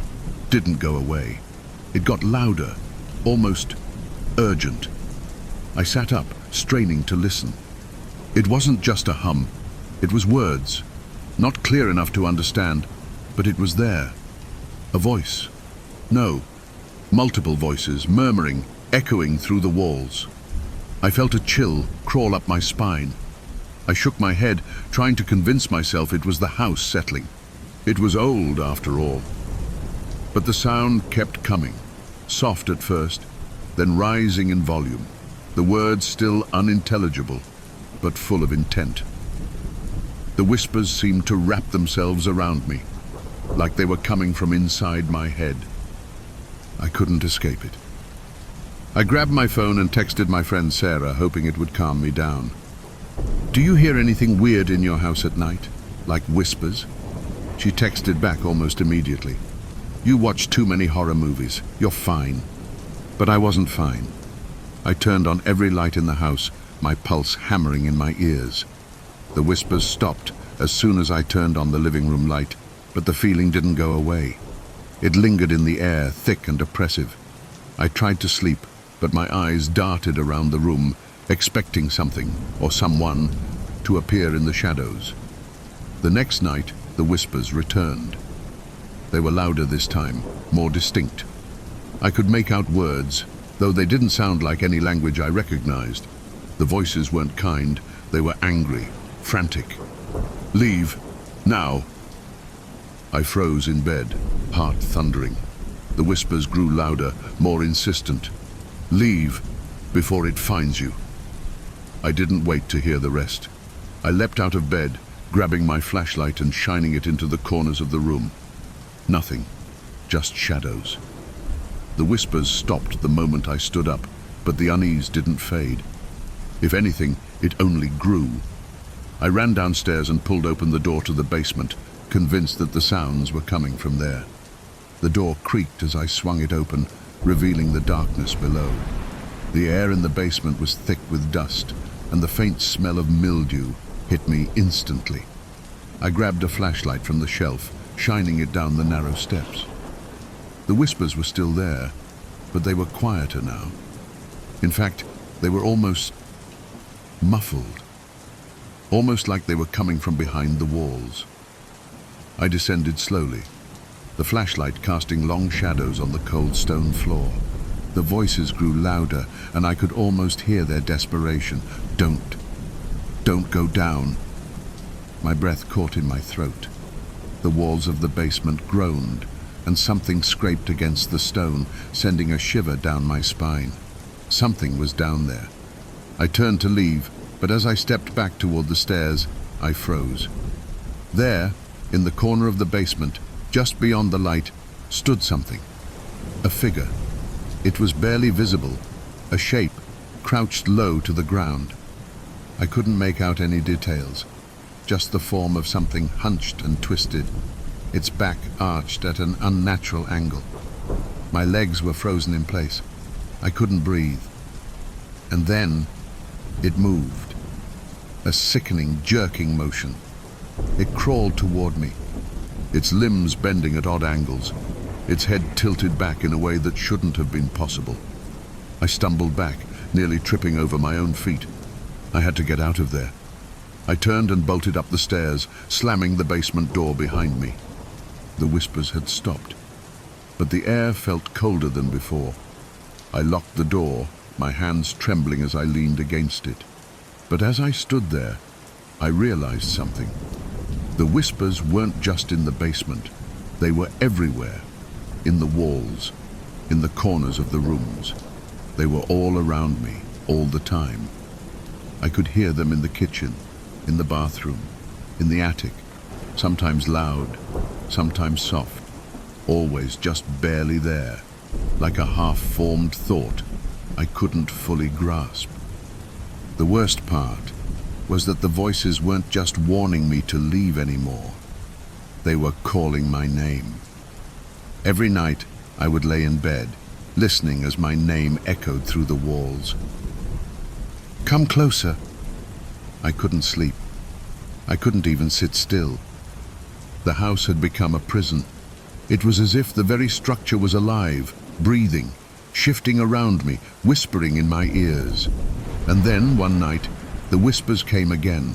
didn't go away. It got louder, almost urgent. I sat up, straining to listen. It wasn't just a hum, it was words, not clear enough to understand, but it was there. A voice. No, multiple voices, murmuring, echoing through the walls. I felt a chill crawl up my spine. I shook my head, trying to convince myself it was the house settling. It was old, after all. But the sound kept coming, soft at first, then rising in volume, the words still unintelligible, but full of intent. The whispers seemed to wrap themselves around me, like they were coming from inside my head. I couldn't escape it. I grabbed my phone and texted my friend Sarah, hoping it would calm me down. "Do you hear anything weird in your house at night? Like whispers?" She texted back almost immediately. "You watch too many horror movies. You're fine." But I wasn't fine. I turned on every light in the house, my pulse hammering in my ears. The whispers stopped as soon as I turned on the living room light, but the feeling didn't go away. It lingered in the air, thick and oppressive. I tried to sleep, but my eyes darted around the room, expecting something, or someone, to appear in the shadows. The next night, the whispers returned. They were louder this time, more distinct. I could make out words, though they didn't sound like any language I recognized. The voices weren't kind, they were angry, frantic. "Leave, now." I froze in bed, heart thundering. The whispers grew louder, more insistent. "Leave, before it finds you." I didn't wait to hear the rest. I leapt out of bed, grabbing my flashlight and shining it into the corners of the room. Nothing, just shadows. The whispers stopped the moment I stood up, but the unease didn't fade. If anything, it only grew. I ran downstairs and pulled open the door to the basement, convinced that the sounds were coming from there. The door creaked as I swung it open, revealing the darkness below. The air in the basement was thick with dust, and the faint smell of mildew hit me instantly. I grabbed a flashlight from the shelf, shining it down the narrow steps. The whispers were still there, but they were quieter now. In fact, they were almost muffled, almost like they were coming from behind the walls. I descended slowly, the flashlight casting long shadows on the cold stone floor. The voices grew louder, and I could almost hear their desperation. "Don't. Don't go down. My breath caught in my throat. The walls of the basement groaned, and something scraped against the stone, sending a shiver down my spine. Something was down there. I turned to leave, but as I stepped back toward the stairs, I froze. There, in the corner of the basement, just beyond the light, stood something. A figure. It was barely visible, a shape, crouched low to the ground. I couldn't make out any details, just the form of something hunched and twisted, its back arched at an unnatural angle. My legs were frozen in place. I couldn't breathe. And then, it moved. A sickening, jerking motion. It crawled toward me, its limbs bending at odd angles, its head tilted back in a way that shouldn't have been possible. I stumbled back, nearly tripping over my own feet. I had to get out of there. I turned and bolted up the stairs, slamming the basement door behind me. The whispers had stopped, but the air felt colder than before. I locked the door, my hands trembling as I leaned against it. But as I stood there, I realized something. The whispers weren't just in the basement. They were everywhere. In the walls, in the corners of the rooms. They were all around me, all the time. I could hear them in the kitchen, in the bathroom, in the attic, sometimes loud, sometimes soft, always just barely there, like a half-formed thought I couldn't fully grasp. The worst part was that the voices weren't just warning me to leave anymore. They were calling my name. Every night I would lay in bed, listening as my name echoed through the walls. Come closer. I couldn't sleep. I couldn't even sit still. The house had become a prison. It was as if the very structure was alive, breathing, shifting around me, whispering in my ears. And then, one night, the whispers came again.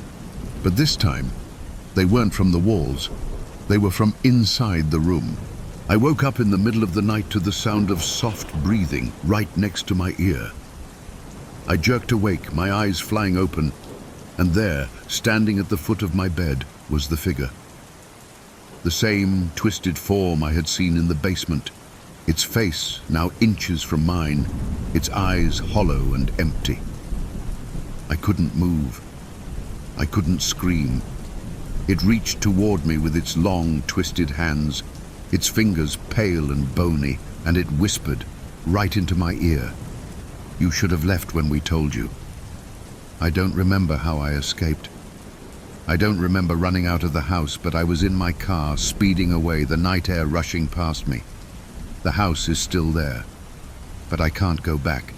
But this time, they weren't from the walls. They were from inside the room. I woke up in the middle of the night to the sound of soft breathing right next to my ear. I jerked awake, my eyes flying open, and there, standing at the foot of my bed, was the figure. The same twisted form I had seen in the basement, its face now inches from mine, its eyes hollow and empty. I couldn't move. I couldn't scream. It reached toward me with its long, twisted hands, its fingers pale and bony, and it whispered right into my ear. You should have left when we told you. I don't remember how I escaped. I don't remember running out of the house, but I was in my car, speeding away, the night air rushing past me. The house is still there, but I can't go back.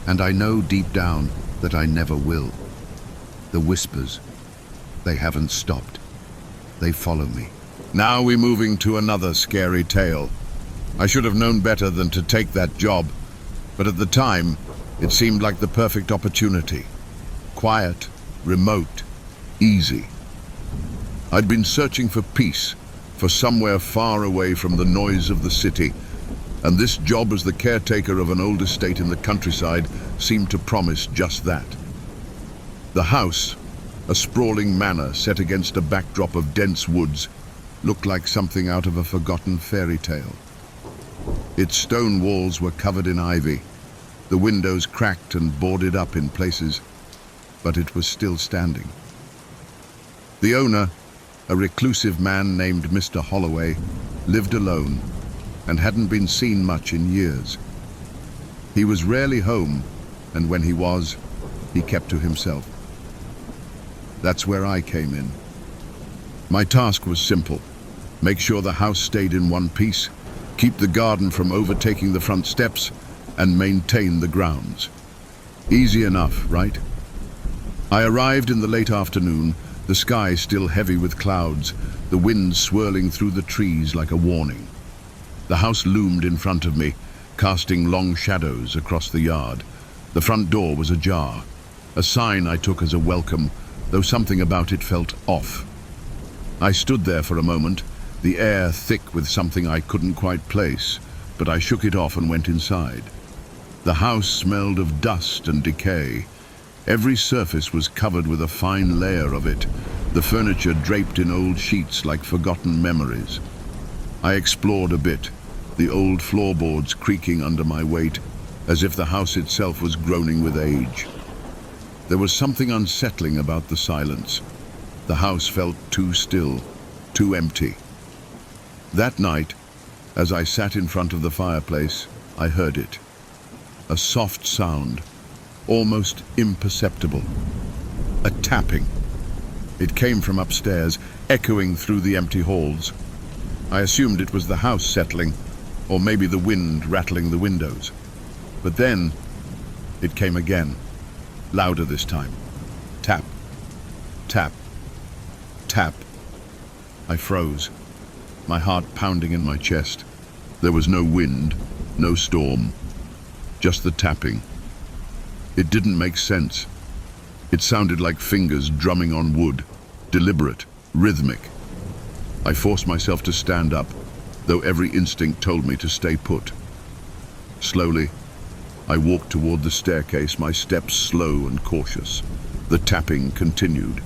And I know deep down that I never will. The whispers, they haven't stopped. They follow me. Now we're moving to another scary tale. I should have known better than to take that job, but at the time, it seemed like the perfect opportunity. Quiet, remote, easy. I'd been searching for peace, for somewhere far away from the noise of the city, and this job as the caretaker of an old estate in the countryside seemed to promise just that. The house, a sprawling manor set against a backdrop of dense woods, looked like something out of a forgotten fairy tale. Its stone walls were covered in ivy, the windows cracked and boarded up in places, but it was still standing. The owner, a reclusive man named Mr. Holloway, lived alone and hadn't been seen much in years. He was rarely home, and when he was, he kept to himself. That's where I came in. My task was simple: make sure the house stayed in one piece, keep the garden from overtaking the front steps, and maintain the grounds. Easy enough, right? I arrived in the late afternoon, the sky still heavy with clouds, the wind swirling through the trees like a warning. The house loomed in front of me, casting long shadows across the yard. The front door was ajar, a sign I took as a welcome, though something about it felt off. I stood there for a moment, the air thick with something I couldn't quite place, but I shook it off and went inside. The house smelled of dust and decay. Every surface was covered with a fine layer of it, the furniture draped in old sheets like forgotten memories. I explored a bit, the old floorboards creaking under my weight, as if the house itself was groaning with age. There was something unsettling about the silence. The house felt too still, too empty. That night, as I sat in front of the fireplace, I heard it. A soft sound, almost imperceptible. A tapping. It came from upstairs, echoing through the empty halls. I assumed it was the house settling, or maybe the wind rattling the windows. But then, it came again, louder this time. Tap, tap, tap. I froze, my heart pounding in my chest. There was no wind, no storm, just the tapping. It didn't make sense. It sounded like fingers drumming on wood, deliberate, rhythmic. I forced myself to stand up, though every instinct told me to stay put. Slowly, I walked toward the staircase, my steps slow and cautious. The tapping continued.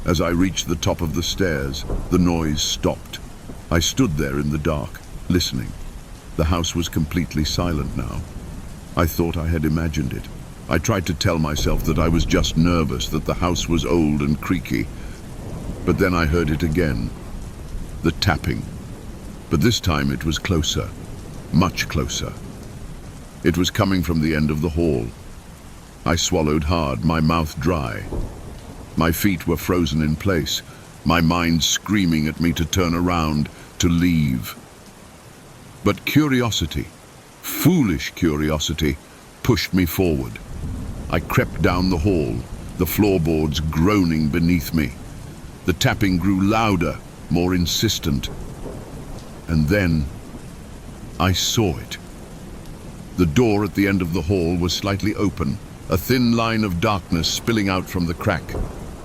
As I reached the top of the stairs, the noise stopped. I stood there in the dark, listening. The house was completely silent now. I thought I had imagined it. I tried to tell myself that I was just nervous, that the house was old and creaky. But then I heard it again. The tapping. But this time it was closer, much closer. It was coming from the end of the hall. I swallowed hard, my mouth dry. My feet were frozen in place, my mind screaming at me to turn around, to leave. But curiosity, foolish curiosity, pushed me forward. I crept down the hall, the floorboards groaning beneath me. The tapping grew louder, more insistent. And then I saw it. The door at the end of the hall was slightly open, a thin line of darkness spilling out from the crack.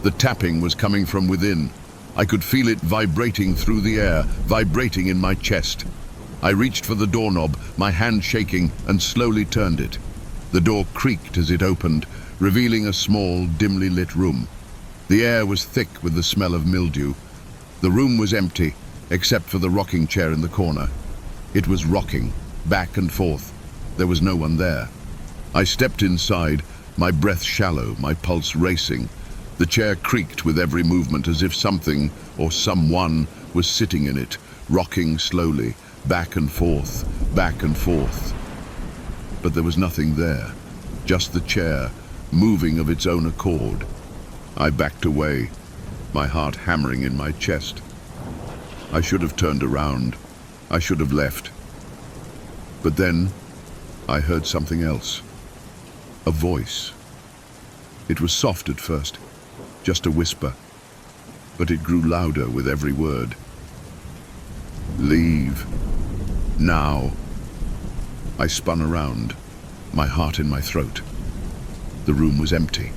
The tapping was coming from within. I could feel it vibrating through the air, vibrating in my chest. I reached for the doorknob, my hand shaking, and slowly turned it. The door creaked as it opened, revealing a small, dimly lit room. The air was thick with the smell of mildew. The room was empty, except for the rocking chair in the corner. It was rocking, back and forth. There was no one there. I stepped inside, my breath shallow, my pulse racing. The chair creaked with every movement, as if something or someone was sitting in it, rocking slowly, back and forth, back and forth. But there was nothing there, just the chair, moving of its own accord. I backed away, my heart hammering in my chest. I should have turned around. I should have left. But then I heard something else. A voice. It was soft at first, just a whisper, but it grew louder with every word. Leave. Now. I spun around, my heart in my throat. The room was empty.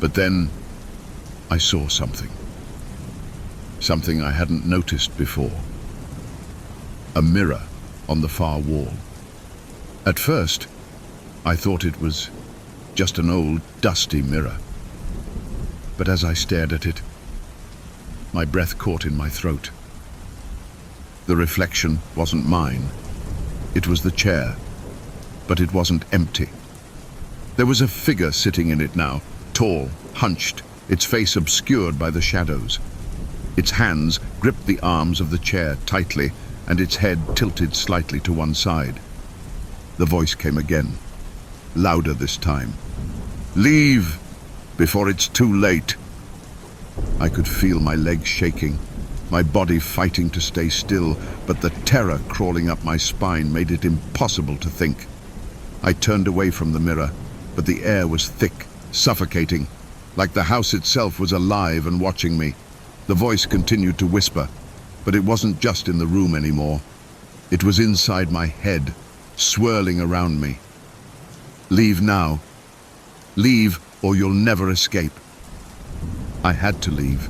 But then I saw something. Something I hadn't noticed before. A mirror on the far wall. At first, I thought it was just an old, dusty mirror. But as I stared at it, my breath caught in my throat. The reflection wasn't mine. It was the chair, but it wasn't empty. There was a figure sitting in it now, tall, hunched, its face obscured by the shadows. Its hands gripped the arms of the chair tightly, and its head tilted slightly to one side. The voice came again, louder this time. Leave, before it's too late. I could feel my legs shaking, my body fighting to stay still, but the terror crawling up my spine made it impossible to think. I turned away from the mirror, but the air was thick, suffocating, like the house itself was alive and watching me. The voice continued to whisper, but it wasn't just in the room anymore. It was inside my head, swirling around me. Leave now. Leave, or you'll never escape. I had to leave.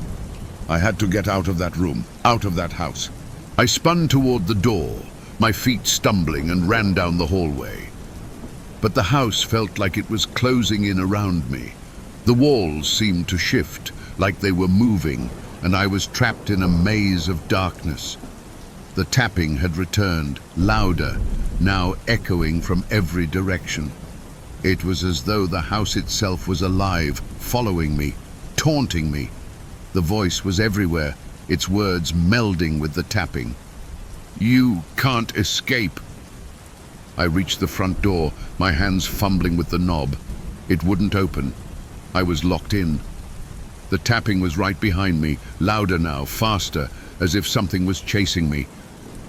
I had to get out of that room, out of that house. I spun toward the door, my feet stumbling, and ran down the hallway. but the house felt like it was closing in around me. The walls seemed to shift, like they were moving, and I was trapped in a maze of darkness. The tapping had returned, louder, now echoing from every direction. It was as though the house itself was alive, following me, taunting me. The voice was everywhere, its words melding with the tapping. "You can't escape." I reached the front door, my hands fumbling with the knob. It wouldn't open. I was locked in. The tapping was right behind me, louder now, faster, as if something was chasing me.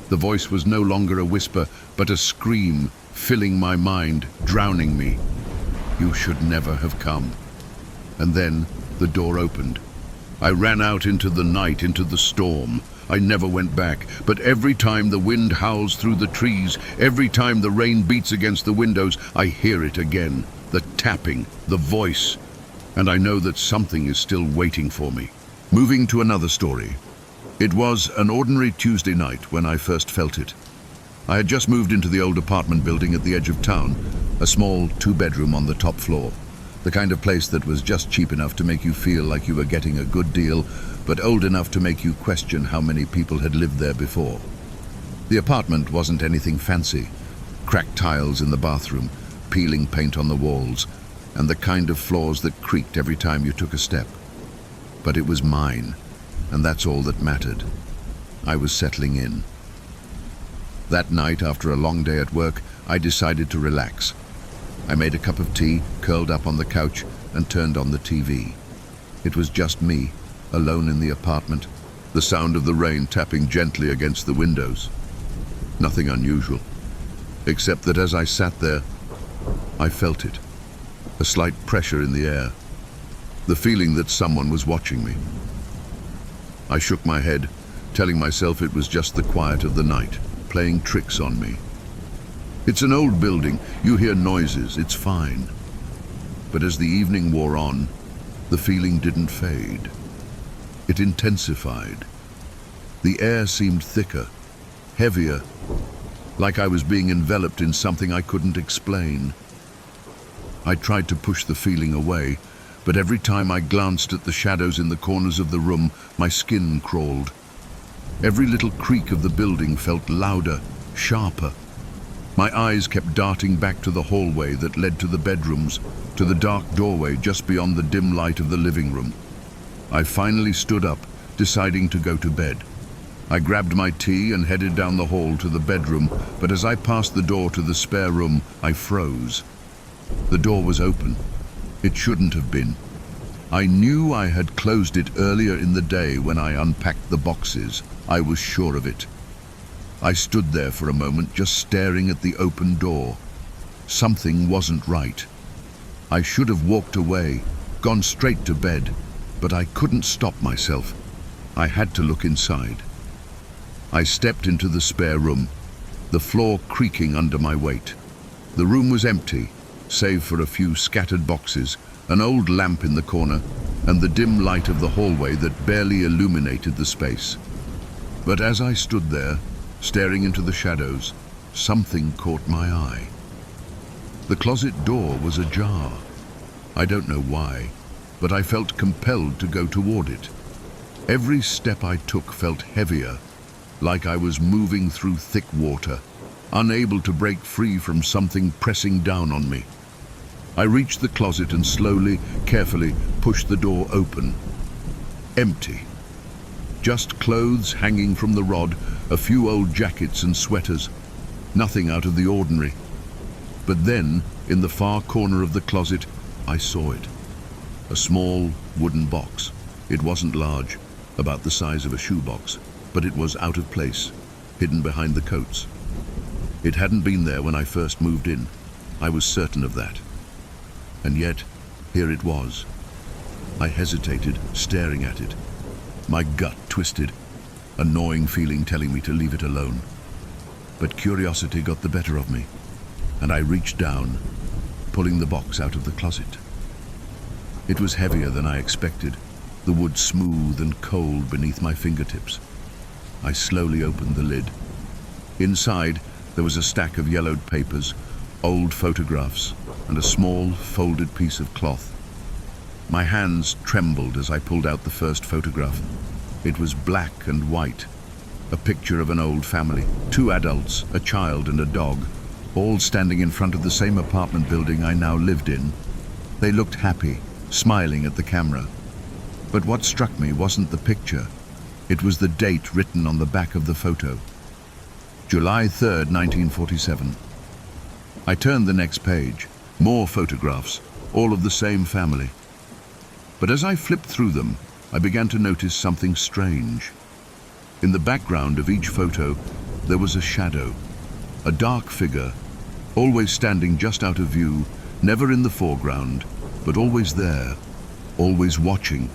The voice was no longer a whisper, but a scream, filling my mind, drowning me. "You should never have come." And then the door opened. I ran out into the night, into the storm. I never went back, but every time the wind howls through the trees, every time the rain beats against the windows, I hear it again. The tapping, the voice. And I know that something is still waiting for me. Moving to another story. It was an ordinary Tuesday night when I first felt it. I had just moved into the old apartment building at the edge of town, a small 2-bedroom on the top floor. The kind of place that was just cheap enough to make you feel like you were getting a good deal, but old enough to make you question how many people had lived there before. The apartment wasn't anything fancy. Cracked tiles in the bathroom, peeling paint on the walls, and the kind of floors that creaked every time you took a step. But it was mine, and that's all that mattered. I was settling in. That night, after a long day at work, I decided to relax. I made a cup of tea, curled up on the couch, and turned on the TV. It was just me, alone in the apartment, the sound of the rain tapping gently against the windows. Nothing unusual, except that as I sat there, I felt it. A slight pressure in the air, the feeling that someone was watching me. I shook my head, telling myself it was just the quiet of the night, playing tricks on me. It's an old building, you hear noises, it's fine. But as the evening wore on, the feeling didn't fade. It intensified. The air seemed thicker, heavier, like I was being enveloped in something I couldn't explain. I tried to push the feeling away, but every time I glanced at the shadows in the corners of the room, my skin crawled. Every little creak of the building felt louder, sharper. My eyes kept darting back to the hallway that led to the bedrooms, to the dark doorway just beyond the dim light of the living room. I finally stood up, deciding to go to bed. I grabbed my tea and headed down the hall to the bedroom, but as I passed the door to the spare room, I froze. The door was open. It shouldn't have been. I knew I had closed it earlier in the day when I unpacked the boxes. I was sure of it. I stood there for a moment, just staring at the open door. Something wasn't right. I should have walked away, gone straight to bed, but I couldn't stop myself. I had to look inside. I stepped into the spare room, the floor creaking under my weight. The room was empty, save for a few scattered boxes, an old lamp in the corner, and the dim light of the hallway that barely illuminated the space. But as I stood there, staring into the shadows, something caught my eye. The closet door was ajar. I don't know why, but I felt compelled to go toward it. Every step I took felt heavier, like I was moving through thick water, unable to break free from something pressing down on me. I reached the closet and slowly, carefully pushed the door open. Empty. Just clothes hanging from the rod, a few old jackets and sweaters. Nothing out of the ordinary. But then, in the far corner of the closet, I saw it. A small wooden box. It wasn't large, about the size of a shoebox, but it was out of place, hidden behind the coats. It hadn't been there when I first moved in. I was certain of that. And yet, here it was. I hesitated, staring at it. My gut twisted, a gnawing feeling telling me to leave it alone. But curiosity got the better of me, and I reached down, pulling the box out of the closet. It was heavier than I expected, the wood smooth and cold beneath my fingertips. I slowly opened the lid. Inside, there was a stack of yellowed papers, old photographs, and a small, folded piece of cloth. My hands trembled as I pulled out the first photograph. It was black and white, a picture of an old family, 2 adults, a child and a dog, all standing in front of the same apartment building I now lived in. They looked happy, smiling at the camera. But what struck me wasn't the picture. It was the date written on the back of the photo. July 3rd, 1947. I turned the next page. More photographs, all of the same family. But as I flipped through them, I began to notice something strange. In the background of each photo, there was a shadow, a dark figure, always standing just out of view, never in the foreground, but always there, always watching.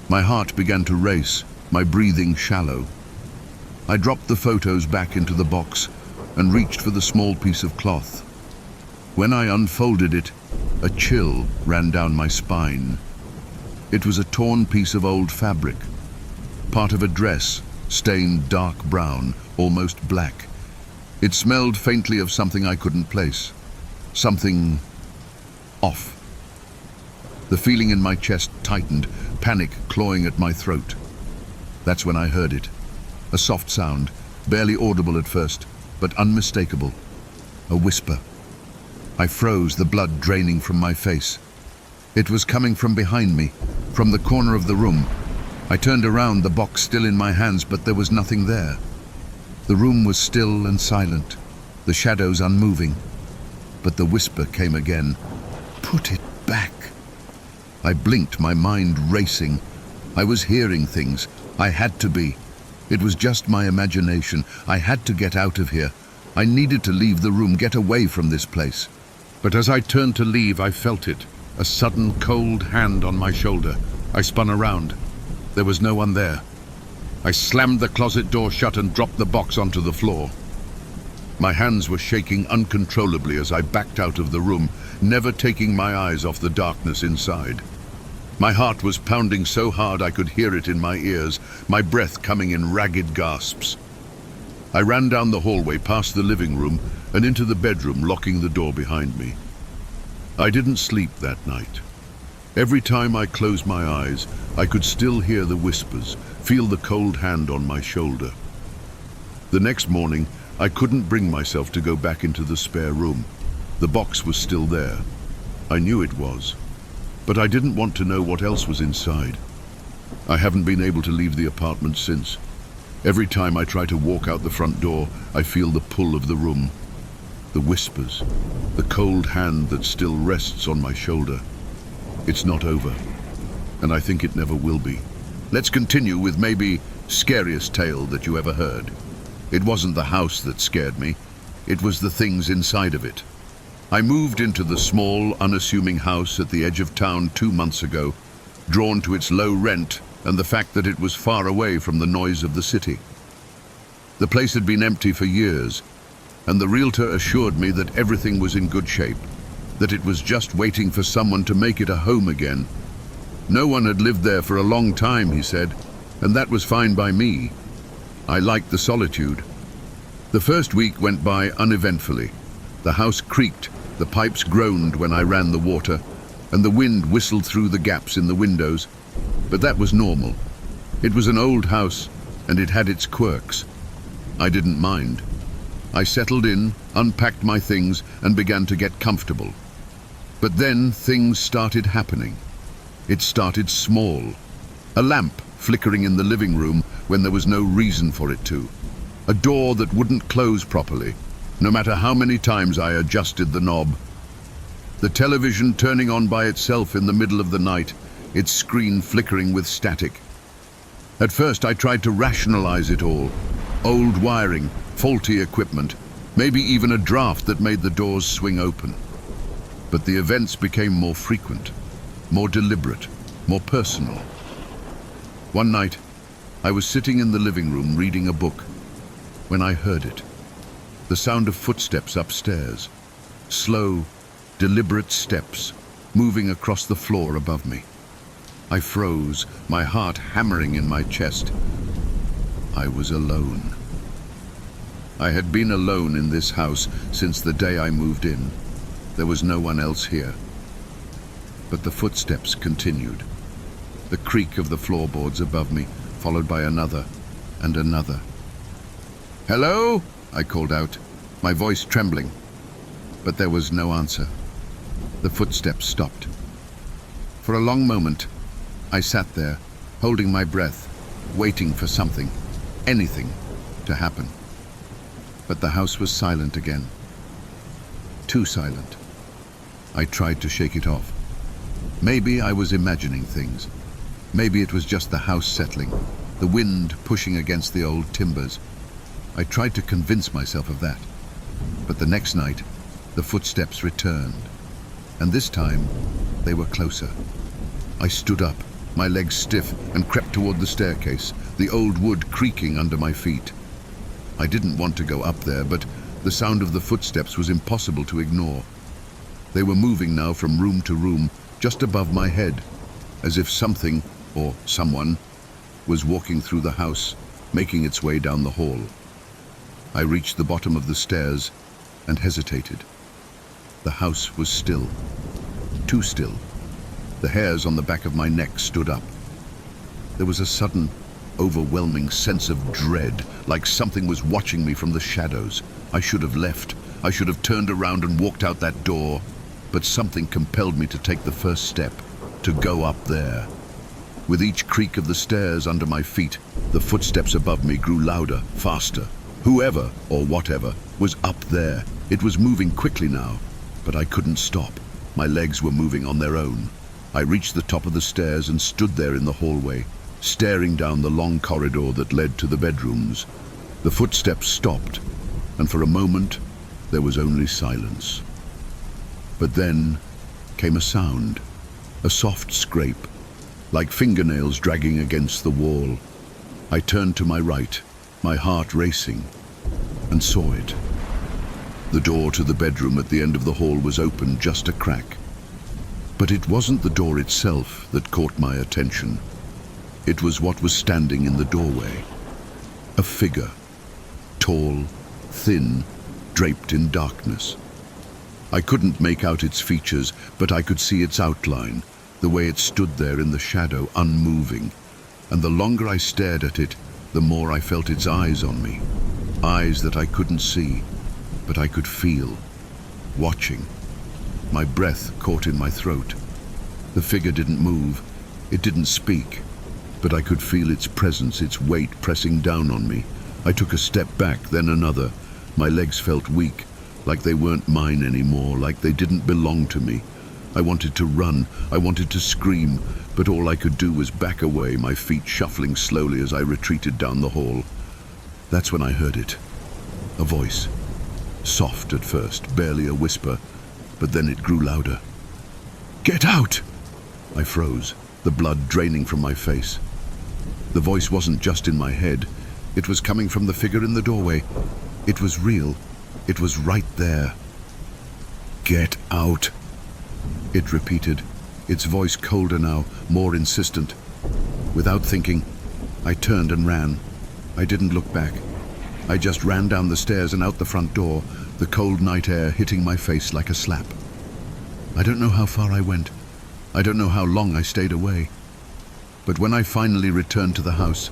My heart began to race, my breathing shallow. I dropped the photos back into the box and reached for the small piece of cloth. When I unfolded it, a chill ran down my spine. It was a torn piece of old fabric, part of a dress, stained dark brown, almost black. It smelled faintly of something I couldn't place, something off. The feeling in my chest tightened, panic clawing at my throat. That's when I heard it. A soft sound, barely audible at first, but unmistakable. A whisper. I froze, the blood draining from my face. It was coming from behind me, from the corner of the room. I turned around, the box still in my hands, but there was nothing there. The room was still and silent, the shadows unmoving. But the whisper came again. Put it back. I blinked, my mind racing. I was hearing things. I had to be. It was just my imagination. I had to get out of here. I needed to leave the room, get away from this place. But as I turned to leave, I felt it. A sudden cold hand on my shoulder. I spun around. There was no one there. I slammed the closet door shut and dropped the box onto the floor. My hands were shaking uncontrollably as I backed out of the room, never taking my eyes off the darkness inside. My heart was pounding so hard I could hear it in my ears, my breath coming in ragged gasps. I ran down the hallway, past the living room, and into the bedroom, locking the door behind me. I didn't sleep that night. Every time I closed my eyes, I could still hear the whispers, feel the cold hand on my shoulder. The next morning, I couldn't bring myself to go back into the spare room. The box was still there. I knew it was. But I didn't want to know what else was inside. I haven't been able to leave the apartment since. Every time I try to walk out the front door, I feel the pull of the room. The whispers, the cold hand that still rests on my shoulder. It's not over, and I think it never will be. Let's continue with maybe scariest tale that you ever heard. It wasn't the house that scared me, it was the things inside of it. I moved into the small, unassuming house at the edge of town 2 months ago, drawn to its low rent and the fact that it was far away from the noise of the city. The place had been empty for years, and the realtor assured me that everything was in good shape, that it was just waiting for someone to make it a home again. No one had lived there for a long time, he said, and that was fine by me. I liked the solitude. The first week went by uneventfully. The house creaked, the pipes groaned when I ran the water, and the wind whistled through the gaps in the windows. But that was normal. It was an old house, and it had its quirks. I didn't mind. I settled in, unpacked my things, and began to get comfortable. But then things started happening. It started small. A lamp flickering in the living room when there was no reason for it to. A door that wouldn't close properly, no matter how many times I adjusted the knob. The television turning on by itself in the middle of the night, its screen flickering with static. At first I tried to rationalize it all. Old wiring, faulty equipment, maybe even a draft that made the doors swing open. But the events became more frequent, more deliberate, more personal. One night, I was sitting in the living room reading a book when I heard it. The sound of footsteps upstairs. Slow, deliberate steps moving across the floor above me. I froze, my heart hammering in my chest. I was alone. I had been alone in this house since the day I moved in. There was no one else here. But the footsteps continued. The creak of the floorboards above me, followed by another and another. "Hello?" I called out, my voice trembling. But there was no answer. The footsteps stopped. For a long moment, I sat there, holding my breath, waiting for something, anything, to happen. But the house was silent again. Too silent. I tried to shake it off. Maybe I was imagining things. Maybe it was just the house settling, the wind pushing against the old timbers. I tried to convince myself of that. But the next night, the footsteps returned. And this time, they were closer. I stood up, my legs stiff, and crept toward the staircase, the old wood creaking under my feet. I didn't want to go up there, but the sound of the footsteps was impossible to ignore. They were moving now from room to room, just above my head, as if something, or someone, was walking through the house, making its way down the hall. I reached the bottom of the stairs and hesitated. The house was still. Too still. The hairs on the back of my neck stood up. There was a sudden, overwhelming sense of dread, like something was watching me from the shadows. I should have left. I should have turned around and walked out that door. But something compelled me to take the first step, to go up there. With each creak of the stairs under my feet, the footsteps above me grew louder, faster. Whoever, or whatever, was up there. It was moving quickly now, but I couldn't stop. My legs were moving on their own. I reached the top of the stairs and stood there in the hallway, staring down the long corridor that led to the bedrooms. The footsteps stopped, and for a moment, there was only silence. But then came a sound, a soft scrape, like fingernails dragging against the wall. I turned to my right, my heart racing, and saw it. The door to the bedroom at the end of the hall was open just a crack. But it wasn't the door itself that caught my attention. It was what was standing in the doorway. A figure, tall, thin, draped in darkness. I couldn't make out its features, but I could see its outline, the way it stood there in the shadow, unmoving. And the longer I stared at it, the more I felt its eyes on me. Eyes that I couldn't see, but I could feel, watching. My breath caught in my throat. The figure didn't move, it didn't speak, but I could feel its presence, its weight pressing down on me. I took a step back, then another. My legs felt weak, like they weren't mine anymore, like they didn't belong to me. I wanted to run, I wanted to scream, but all I could do was back away, my feet shuffling slowly as I retreated down the hall. That's when I heard it. A voice. Soft at first, barely a whisper, but then it grew louder. "Get out!" I froze, the blood draining from my face. The voice wasn't just in my head. It was coming from the figure in the doorway. It was real. It was right there. "Get out!" it repeated, its voice colder now, more insistent. Without thinking, I turned and ran. I didn't look back. I just ran down the stairs and out the front door, the cold night air hitting my face like a slap. I don't know how far I went. I don't know how long I stayed away. But when I finally returned to the house,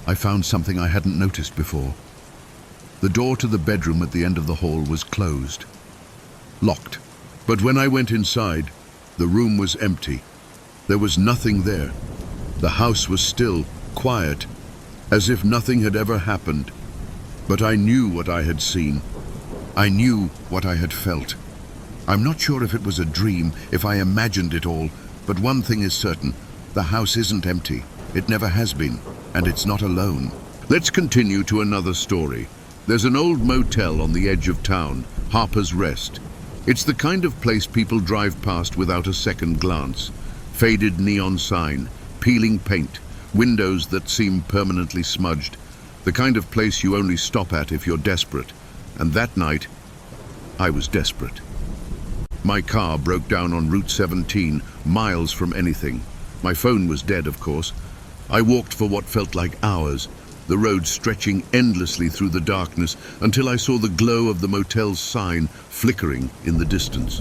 I found something I hadn't noticed before. The door to the bedroom at the end of the hall was closed, locked. But when I went inside, the room was empty. There was nothing there. The house was still, quiet, as if nothing had ever happened. But I knew what I had seen. I knew what I had felt. I'm not sure if it was a dream, if I imagined it all, but one thing is certain. The house isn't empty. It never has been, and it's not alone. Let's continue to another story. There's an old motel on the edge of town, Harper's Rest. It's the kind of place people drive past without a second glance. Faded neon sign, peeling paint, windows that seem permanently smudged. The kind of place you only stop at if you're desperate. And that night, I was desperate. My car broke down on Route 17, miles from anything. My phone was dead, of course. I walked for what felt like hours, the road stretching endlessly through the darkness until I saw the glow of the motel's sign flickering in the distance.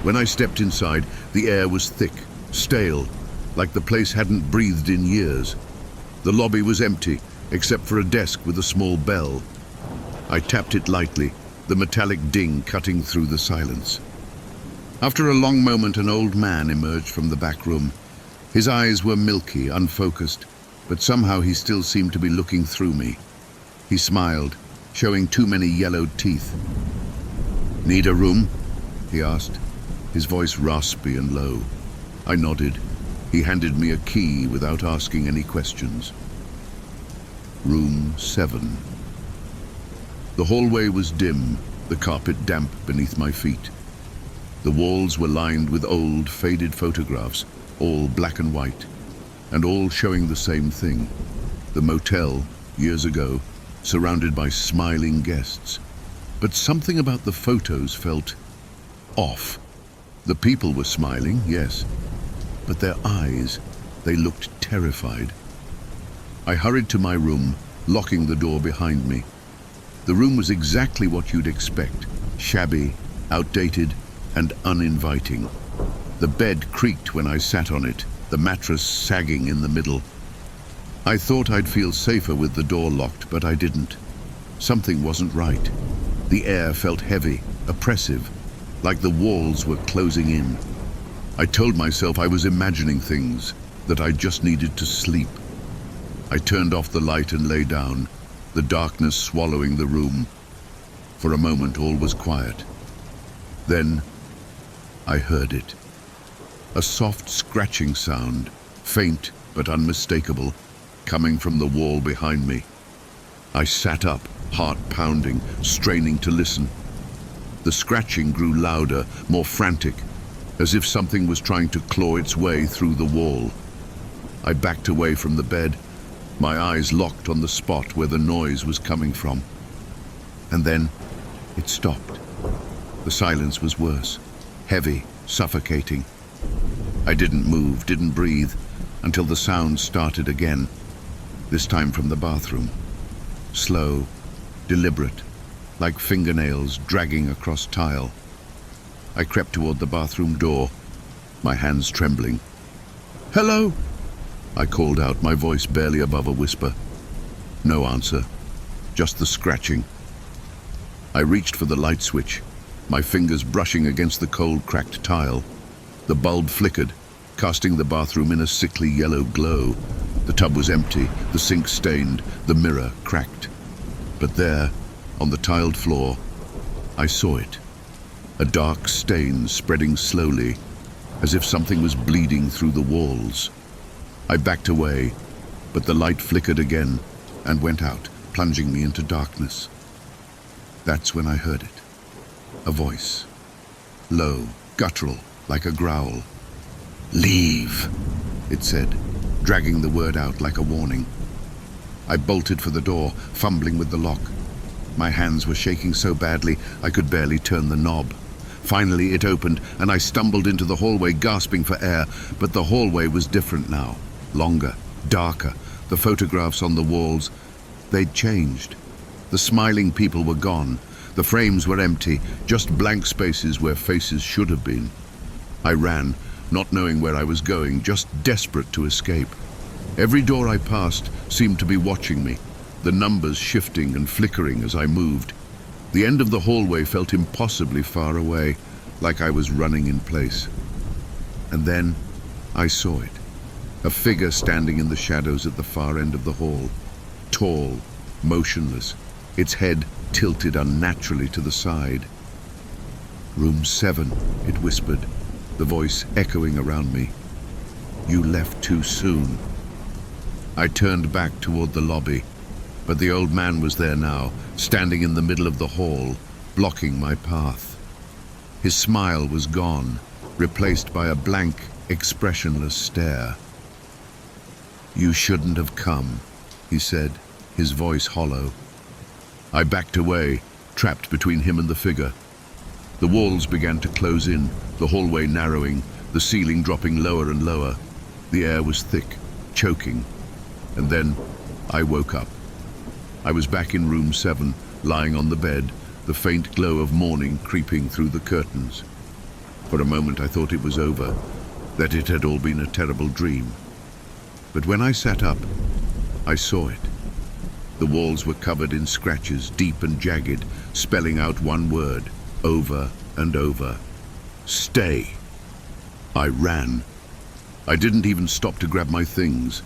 When I stepped inside, the air was thick, stale, like the place hadn't breathed in years. The lobby was empty, except for a desk with a small bell. I tapped it lightly, the metallic ding cutting through the silence. After a long moment, an old man emerged from the back room. His eyes were milky, unfocused, but somehow he still seemed to be looking through me. He smiled, showing too many yellowed teeth. "Need a room?" he asked, his voice raspy and low. I nodded. He handed me a key without asking any questions. Room 7. The hallway was dim, the carpet damp beneath my feet. The walls were lined with old, faded photographs, all black and white, and all showing the same thing. The motel, years ago, surrounded by smiling guests. But something about the photos felt off. The people were smiling, yes, but their eyes, they looked terrified. I hurried to my room, locking the door behind me. The room was exactly what you'd expect, shabby, outdated, and uninviting. The bed creaked when I sat on it, the mattress sagging in the middle. I thought I'd feel safer with the door locked, but I didn't. Something wasn't right. The air felt heavy, oppressive, like the walls were closing in. I told myself I was imagining things, that I just needed to sleep. I turned off the light and lay down, the darkness swallowing the room. For a moment, all was quiet. Then, I heard it. A soft scratching sound, faint but unmistakable, coming from the wall behind me. I sat up, heart pounding, straining to listen. The scratching grew louder, more frantic, as if something was trying to claw its way through the wall. I backed away from the bed, my eyes locked on the spot where the noise was coming from. And then, it stopped. The silence was worse, heavy, suffocating. I didn't move, didn't breathe, until the sound started again, this time from the bathroom. Slow, deliberate, like fingernails dragging across tile. I crept toward the bathroom door, my hands trembling. "Hello?" I called out, my voice barely above a whisper. No answer, just the scratching. I reached for the light switch, my fingers brushing against the cold, cracked tile. The bulb flickered, casting the bathroom in a sickly yellow glow. The tub was empty, the sink stained, the mirror cracked. But there, on the tiled floor, I saw it. A dark stain spreading slowly, as if something was bleeding through the walls. I backed away, but the light flickered again and went out, plunging me into darkness. That's when I heard it. A voice. Low, guttural, like a growl. "Leave," it said, dragging the word out like a warning. I bolted for the door, fumbling with the lock. My hands were shaking so badly I could barely turn the knob. Finally it opened, and I stumbled into the hallway, gasping for air. But the hallway was different now. Longer, darker. The photographs on the walls, they'd changed. The smiling people were gone. The frames were empty, just blank spaces where faces should have been. I ran, not knowing where I was going, just desperate to escape. Every door I passed seemed to be watching me, the numbers shifting and flickering as I moved. The end of the hallway felt impossibly far away, like I was running in place. And then I saw it. A figure standing in the shadows at the far end of the hall. Tall, motionless, its head tilted unnaturally to the side. "Room 7, it whispered, the voice echoing around me. "You left too soon." I turned back toward the lobby, but the old man was there now, standing in the middle of the hall, blocking my path. His smile was gone, replaced by a blank, expressionless stare. "You shouldn't have come," he said, his voice hollow. I backed away, trapped between him and the figure. The walls began to close in, the hallway narrowing, the ceiling dropping lower and lower. The air was thick, choking. And then I woke up. I was back in room 7, lying on the bed, the faint glow of morning creeping through the curtains. For a moment I thought it was over, that it had all been a terrible dream. But when I sat up, I saw it. The walls were covered in scratches, deep and jagged, spelling out one word, over and over. Stay. I ran. I didn't even stop to grab my things.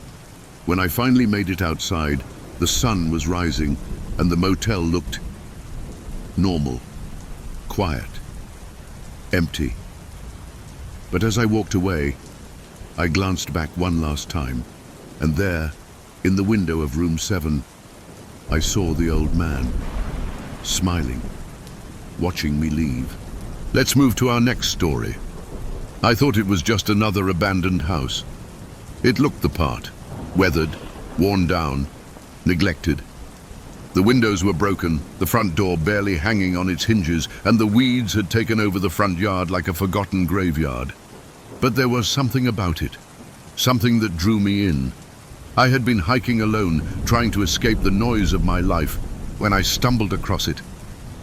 When I finally made it outside, the sun was rising and the motel looked normal, quiet, empty. But as I walked away, I glanced back one last time, and there, in the window of room 7, I saw the old man, smiling, watching me leave. Let's move to our next story. I thought it was just another abandoned house. It looked the part, weathered, worn down, neglected. The windows were broken, the front door barely hanging on its hinges, and the weeds had taken over the front yard like a forgotten graveyard. But there was something about it, something that drew me in. I had been hiking alone, trying to escape the noise of my life, when I stumbled across it.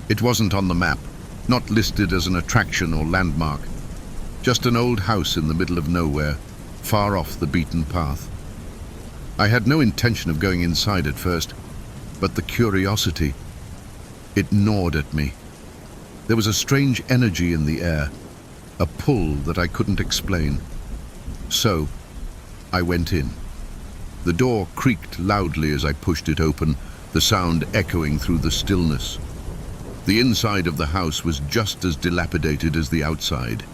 It wasn't on the map, not listed as an attraction or landmark. Just an old house in the middle of nowhere, far off the beaten path. I had no intention of going inside at first, but the curiosity, it gnawed at me. There was a strange energy in the air, a pull that I couldn't explain. So, I went in. The door creaked loudly as I pushed it open, the sound echoing through the stillness. The inside of the house was just as dilapidated as the outside.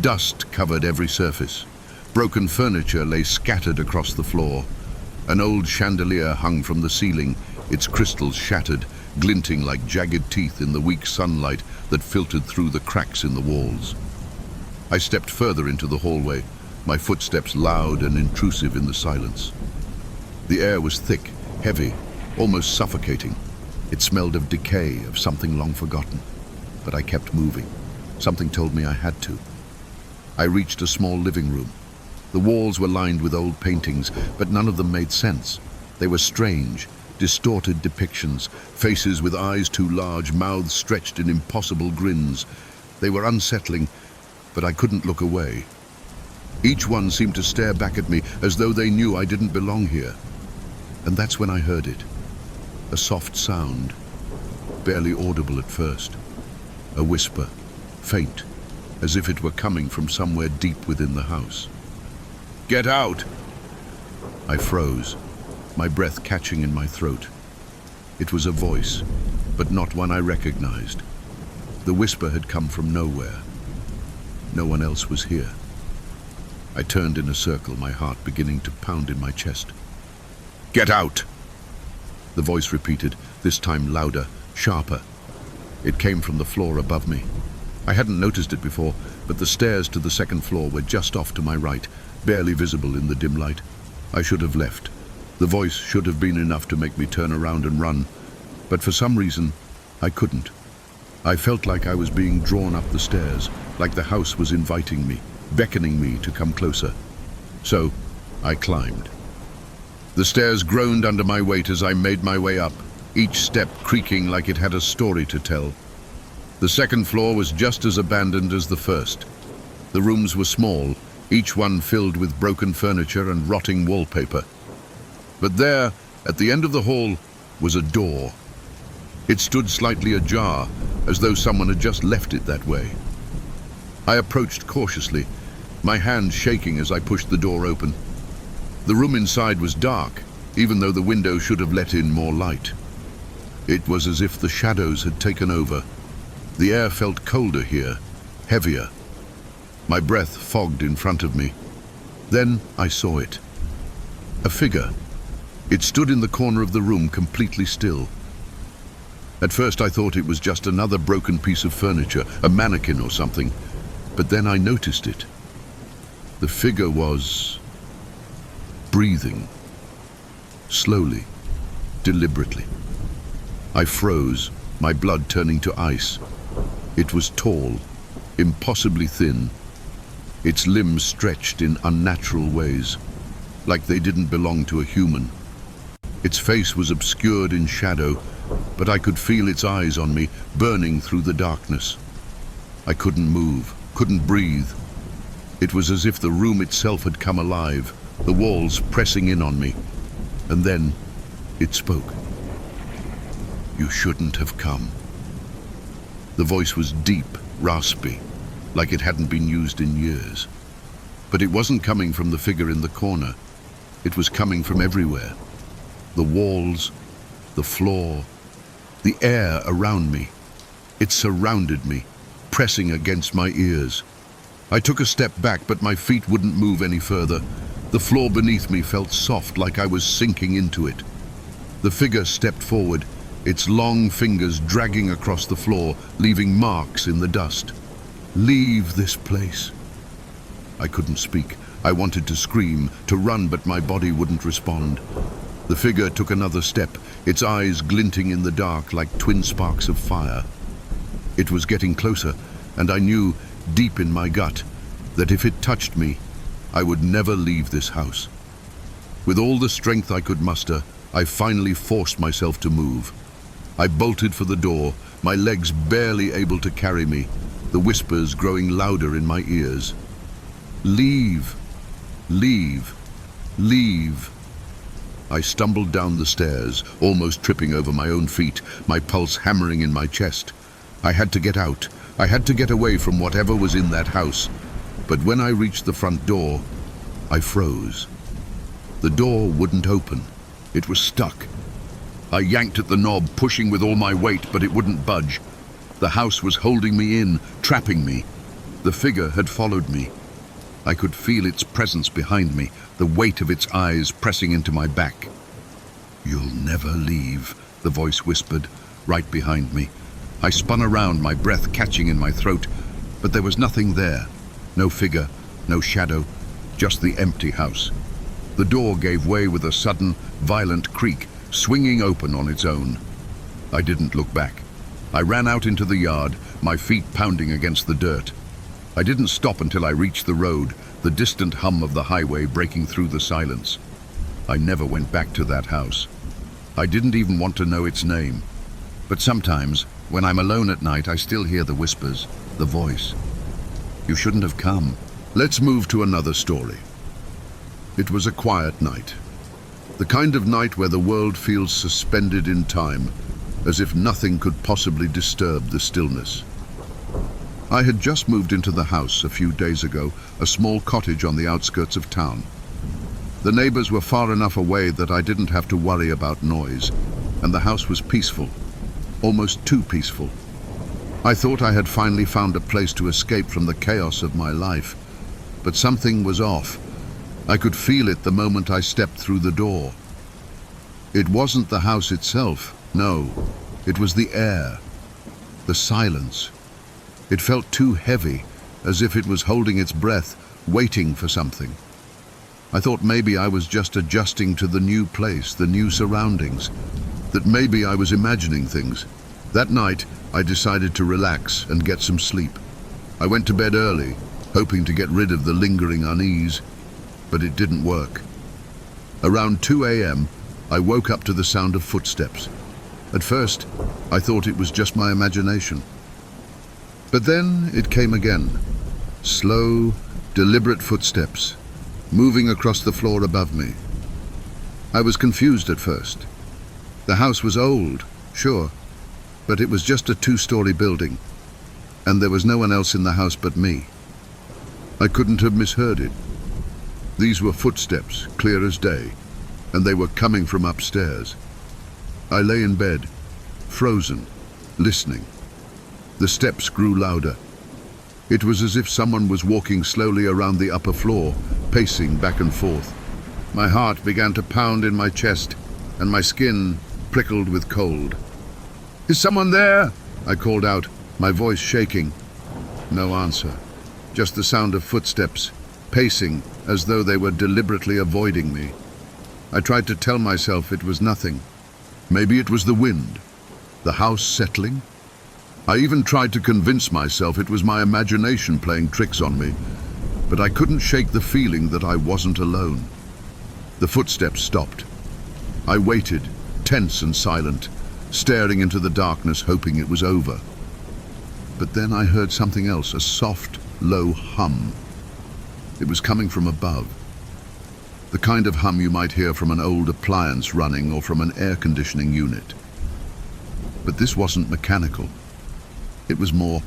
Dust covered every surface. Broken furniture lay scattered across the floor. An old chandelier hung from the ceiling, its crystals shattered, glinting like jagged teeth in the weak sunlight that filtered through the cracks in the walls. I stepped further into the hallway, my footsteps loud and intrusive in the silence. The air was thick, heavy, almost suffocating. It smelled of decay, of something long forgotten. But I kept moving. Something told me I had to. I reached a small living room. The walls were lined with old paintings, but none of them made sense. They were strange, distorted depictions, faces with eyes too large, mouths stretched in impossible grins. They were unsettling, but I couldn't look away. Each one seemed to stare back at me as though they knew I didn't belong here. And that's when I heard it. A soft sound, barely audible at first. A whisper, faint, as if it were coming from somewhere deep within the house. Get out! I froze, my breath catching in my throat. It was a voice, but not one I recognized. The whisper had come from nowhere. No one else was here. I turned in a circle, my heart beginning to pound in my chest. Get out! The voice repeated, this time louder, sharper. It came from the floor above me. I hadn't noticed it before, but the stairs to the second floor were just off to my right, barely visible in the dim light. I should have left. The voice should have been enough to make me turn around and run, but for some reason, I couldn't. I felt like I was being drawn up the stairs, like the house was inviting me, beckoning me to come closer. So, I climbed. The stairs groaned under my weight as I made my way up, each step creaking like it had a story to tell. The second floor was just as abandoned as the first. The rooms were small, each one filled with broken furniture and rotting wallpaper. But there, at the end of the hall, was a door. It stood slightly ajar, as though someone had just left it that way. I approached cautiously, my hand shaking as I pushed the door open. The room inside was dark, even though the window should have let in more light. It was as if the shadows had taken over. The air felt colder here, heavier. My breath fogged in front of me. Then I saw it. A figure. It stood in the corner of the room, completely still. At first I thought it was just another broken piece of furniture, a mannequin or something, but then I noticed it. The figure was breathing, slowly, deliberately. I froze, my blood turning to ice. It was tall, impossibly thin. Its limbs stretched in unnatural ways, like they didn't belong to a human. Its face was obscured in shadow, but I could feel its eyes on me, burning through the darkness. I couldn't move, couldn't breathe. It was as if the room itself had come alive, the walls pressing in on me. And then it spoke. "You shouldn't have come." The voice was deep, raspy, like it hadn't been used in years. But it wasn't coming from the figure in the corner. It was coming from everywhere. The walls, the floor, the air around me. It surrounded me, pressing against my ears. I took a step back, but my feet wouldn't move any further. The floor beneath me felt soft, like I was sinking into it. The figure stepped forward, its long fingers dragging across the floor, leaving marks in the dust. "Leave this place." I couldn't speak. I wanted to scream, to run, but my body wouldn't respond. The figure took another step, its eyes glinting in the dark like twin sparks of fire. It was getting closer, and I knew, deep in my gut, that if it touched me, I would never leave this house. With all the strength I could muster, I finally forced myself to move. I bolted for the door, my legs barely able to carry me, the whispers growing louder in my ears. "Leave, leave, leave." I stumbled down the stairs, almost tripping over my own feet, my pulse hammering in my chest. I had to get out. I had to get away from whatever was in that house. But when I reached the front door, I froze. The door wouldn't open. It was stuck. I yanked at the knob, pushing with all my weight, but it wouldn't budge. The house was holding me in, trapping me. The figure had followed me. I could feel its presence behind me, the weight of its eyes pressing into my back. "You'll never leave," the voice whispered, right behind me. I spun around, my breath catching in my throat, but there was nothing there. No figure, no shadow, just the empty house. The door gave way with a sudden, violent creak, swinging open on its own. I didn't look back. I ran out into the yard, my feet pounding against the dirt. I didn't stop until I reached the road, the distant hum of the highway breaking through the silence. I never went back to that house. I didn't even want to know its name. But sometimes, when I'm alone at night, I still hear the whispers, the voice. "You shouldn't have come." Let's move to another story. It was a quiet night. The kind of night where the world feels suspended in time, as if nothing could possibly disturb the stillness. I had just moved into the house a few days ago, a small cottage on the outskirts of town. The neighbors were far enough away that I didn't have to worry about noise, and the house was peaceful, almost too peaceful. I thought I had finally found a place to escape from the chaos of my life, but something was off. I could feel it the moment I stepped through the door. It wasn't the house itself, no, it was the air, the silence. It felt too heavy, as if it was holding its breath, waiting for something. I thought maybe I was just adjusting to the new place, the new surroundings, that maybe I was imagining things. That night, I decided to relax and get some sleep. I went to bed early, hoping to get rid of the lingering unease, but it didn't work. Around 2 a.m., I woke up to the sound of footsteps. At first, I thought it was just my imagination. But then it came again. Slow, deliberate footsteps, moving across the floor above me. I was confused at first. The house was old, sure, but it was just a 2-story building, and there was no one else in the house but me. I couldn't have misheard it. These were footsteps, clear as day, and they were coming from upstairs. I lay in bed, frozen, listening. The steps grew louder. It was as if someone was walking slowly around the upper floor, pacing back and forth. My heart began to pound in my chest, and my skin prickled with cold. "Is someone there?" I called out, my voice shaking. No answer, just the sound of footsteps, pacing as though they were deliberately avoiding me. I tried to tell myself it was nothing. Maybe it was the wind, the house settling. I even tried to convince myself it was my imagination playing tricks on me, but I couldn't shake the feeling that I wasn't alone. The footsteps stopped. I waited, tense and silent, staring into the darkness, hoping it was over. But then I heard something else, a soft, low hum. It was coming from above. The kind of hum you might hear from an old appliance running or from an air conditioning unit. But this wasn't mechanical. It was more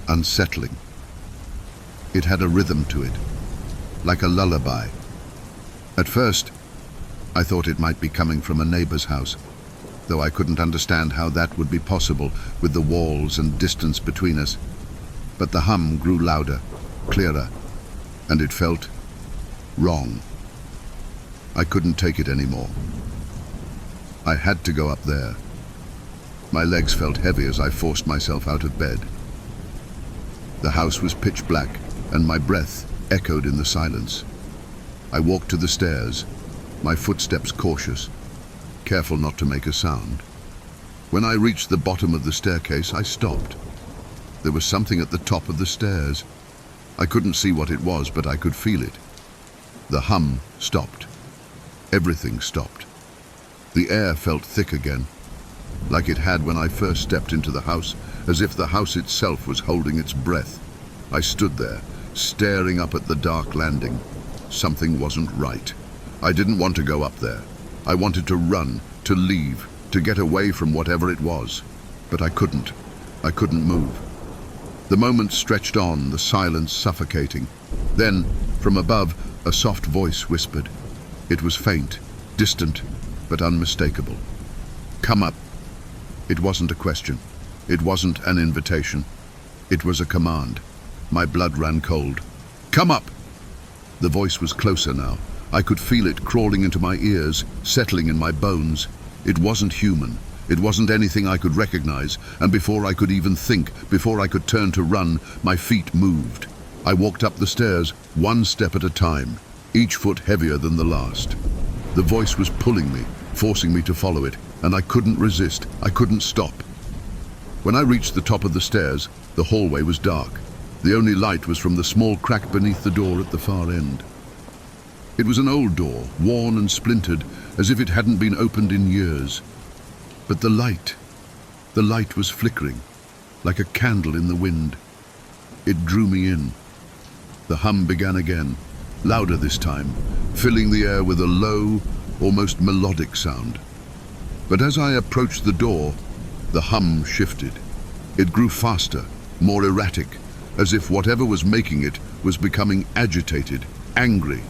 unsettling. It had a rhythm to it, like a lullaby. At first, I thought it might be coming from a neighbor's house, though I couldn't understand how that would be possible with the walls and distance between us. But the hum grew louder, clearer, and it felt wrong. I couldn't take it anymore. I had to go up there. My legs felt heavy as I forced myself out of bed. The house was pitch black, and my breath echoed in the silence. I walked to the stairs, my footsteps cautious, careful not to make a sound. When I reached the bottom of the staircase, I stopped. There was something at the top of the stairs. I couldn't see what it was, but I could feel it. The hum stopped. Everything stopped. The air felt thick again, like it had when I first stepped into the house, as if the house itself was holding its breath. I stood there, staring up at the dark landing. Something wasn't right. I didn't want to go up there. I wanted to run, to leave, to get away from whatever it was. But I couldn't. I couldn't move. The moment stretched on, the silence suffocating. Then, from above, a soft voice whispered. It was faint, distant, but unmistakable. Come up. It wasn't a question. It wasn't an invitation. It was a command. My blood ran cold. Come up! The voice was closer now. I could feel it crawling into my ears, settling in my bones. It wasn't human. It wasn't anything I could recognize, and before I could even think, before I could turn to run, my feet moved. I walked up the stairs, one step at a time, each foot heavier than the last. The voice was pulling me, forcing me to follow it, and I couldn't resist. I couldn't stop. When I reached the top of the stairs, the hallway was dark. The only light was from the small crack beneath the door at the far end. It was an old door, worn and splintered, as if it hadn't been opened in years. But the light was flickering, like a candle in the wind. It drew me in. The hum began again, louder this time, filling the air with a low, almost melodic sound. But as I approached the door, the hum shifted. It grew faster, more erratic, as if whatever was making it was becoming agitated, angry.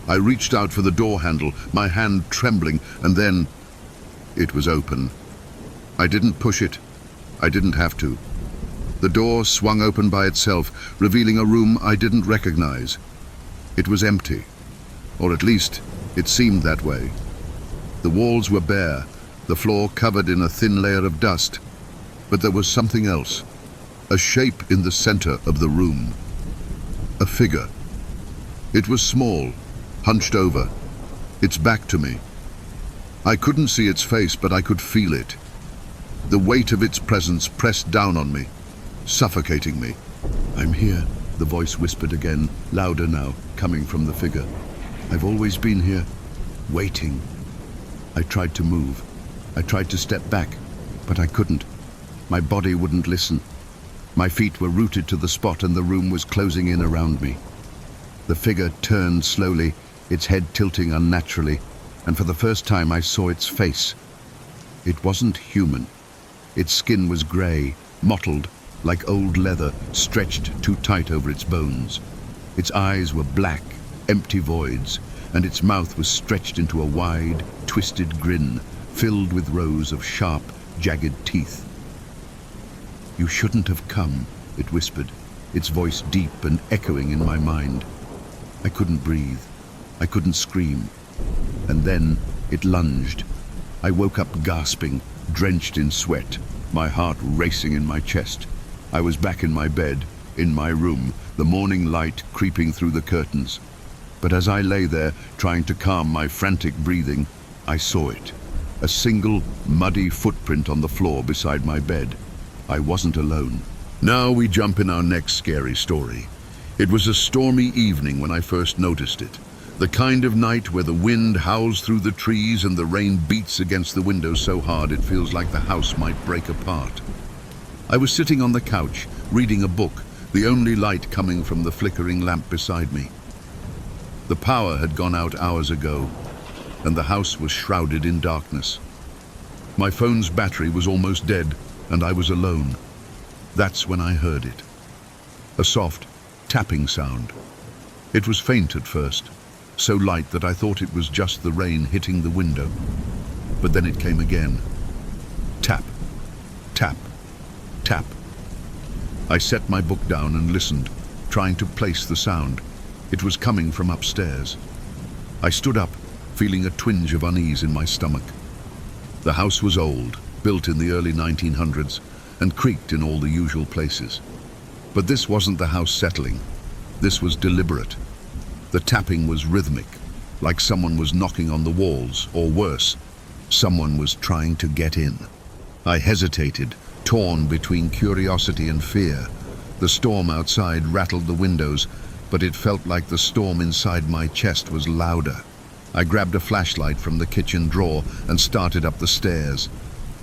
I reached out for the door handle, my hand trembling, and then it was open. I didn't push it. I didn't have to. The door swung open by itself, revealing a room I didn't recognize. It was empty, or at least it seemed that way. The walls were bare, the floor covered in a thin layer of dust, but there was something else, a shape in the center of the room. A figure. It was small, hunched over, its back to me. I couldn't see its face, but I could feel it. The weight of its presence pressed down on me, suffocating me. I'm here, the voice whispered again, louder now, coming from the figure. I've always been here, waiting. I tried to move. I tried to step back, but I couldn't. My body wouldn't listen. My feet were rooted to the spot and the room was closing in around me. The figure turned slowly, its head tilting unnaturally, and for the first time I saw its face. It wasn't human. Its skin was grey, mottled, like old leather, stretched too tight over its bones. Its eyes were black, empty voids, and its mouth was stretched into a wide, twisted grin, filled with rows of sharp, jagged teeth. You shouldn't have come, it whispered, its voice deep and echoing in my mind. I couldn't breathe. I couldn't scream. And then it lunged. I woke up gasping, drenched in sweat, my heart racing in my chest. I was back in my bed, in my room, the morning light creeping through the curtains. But as I lay there, trying to calm my frantic breathing, I saw it. A single, muddy footprint on the floor beside my bed. I wasn't alone. Now we jump in our next scary story. It was a stormy evening when I first noticed it. The kind of night where the wind howls through the trees and the rain beats against the windows so hard it feels like the house might break apart. I was sitting on the couch, reading a book, the only light coming from the flickering lamp beside me. The power had gone out hours ago, and the house was shrouded in darkness. My phone's battery was almost dead, and I was alone. That's when I heard it. A soft, tapping sound. It was faint at first, so light that I thought it was just the rain hitting the window. But then it came again. Tap, tap, tap. I set my book down and listened, trying to place the sound. It was coming from upstairs. I stood up, feeling a twinge of unease in my stomach. The house was old, built in the early 1900s, and creaked in all the usual places. But this wasn't the house settling. This was deliberate. The tapping was rhythmic, like someone was knocking on the walls, or worse, someone was trying to get in. I hesitated, torn between curiosity and fear. The storm outside rattled the windows, but it felt like the storm inside my chest was louder. I grabbed a flashlight from the kitchen drawer and started up the stairs.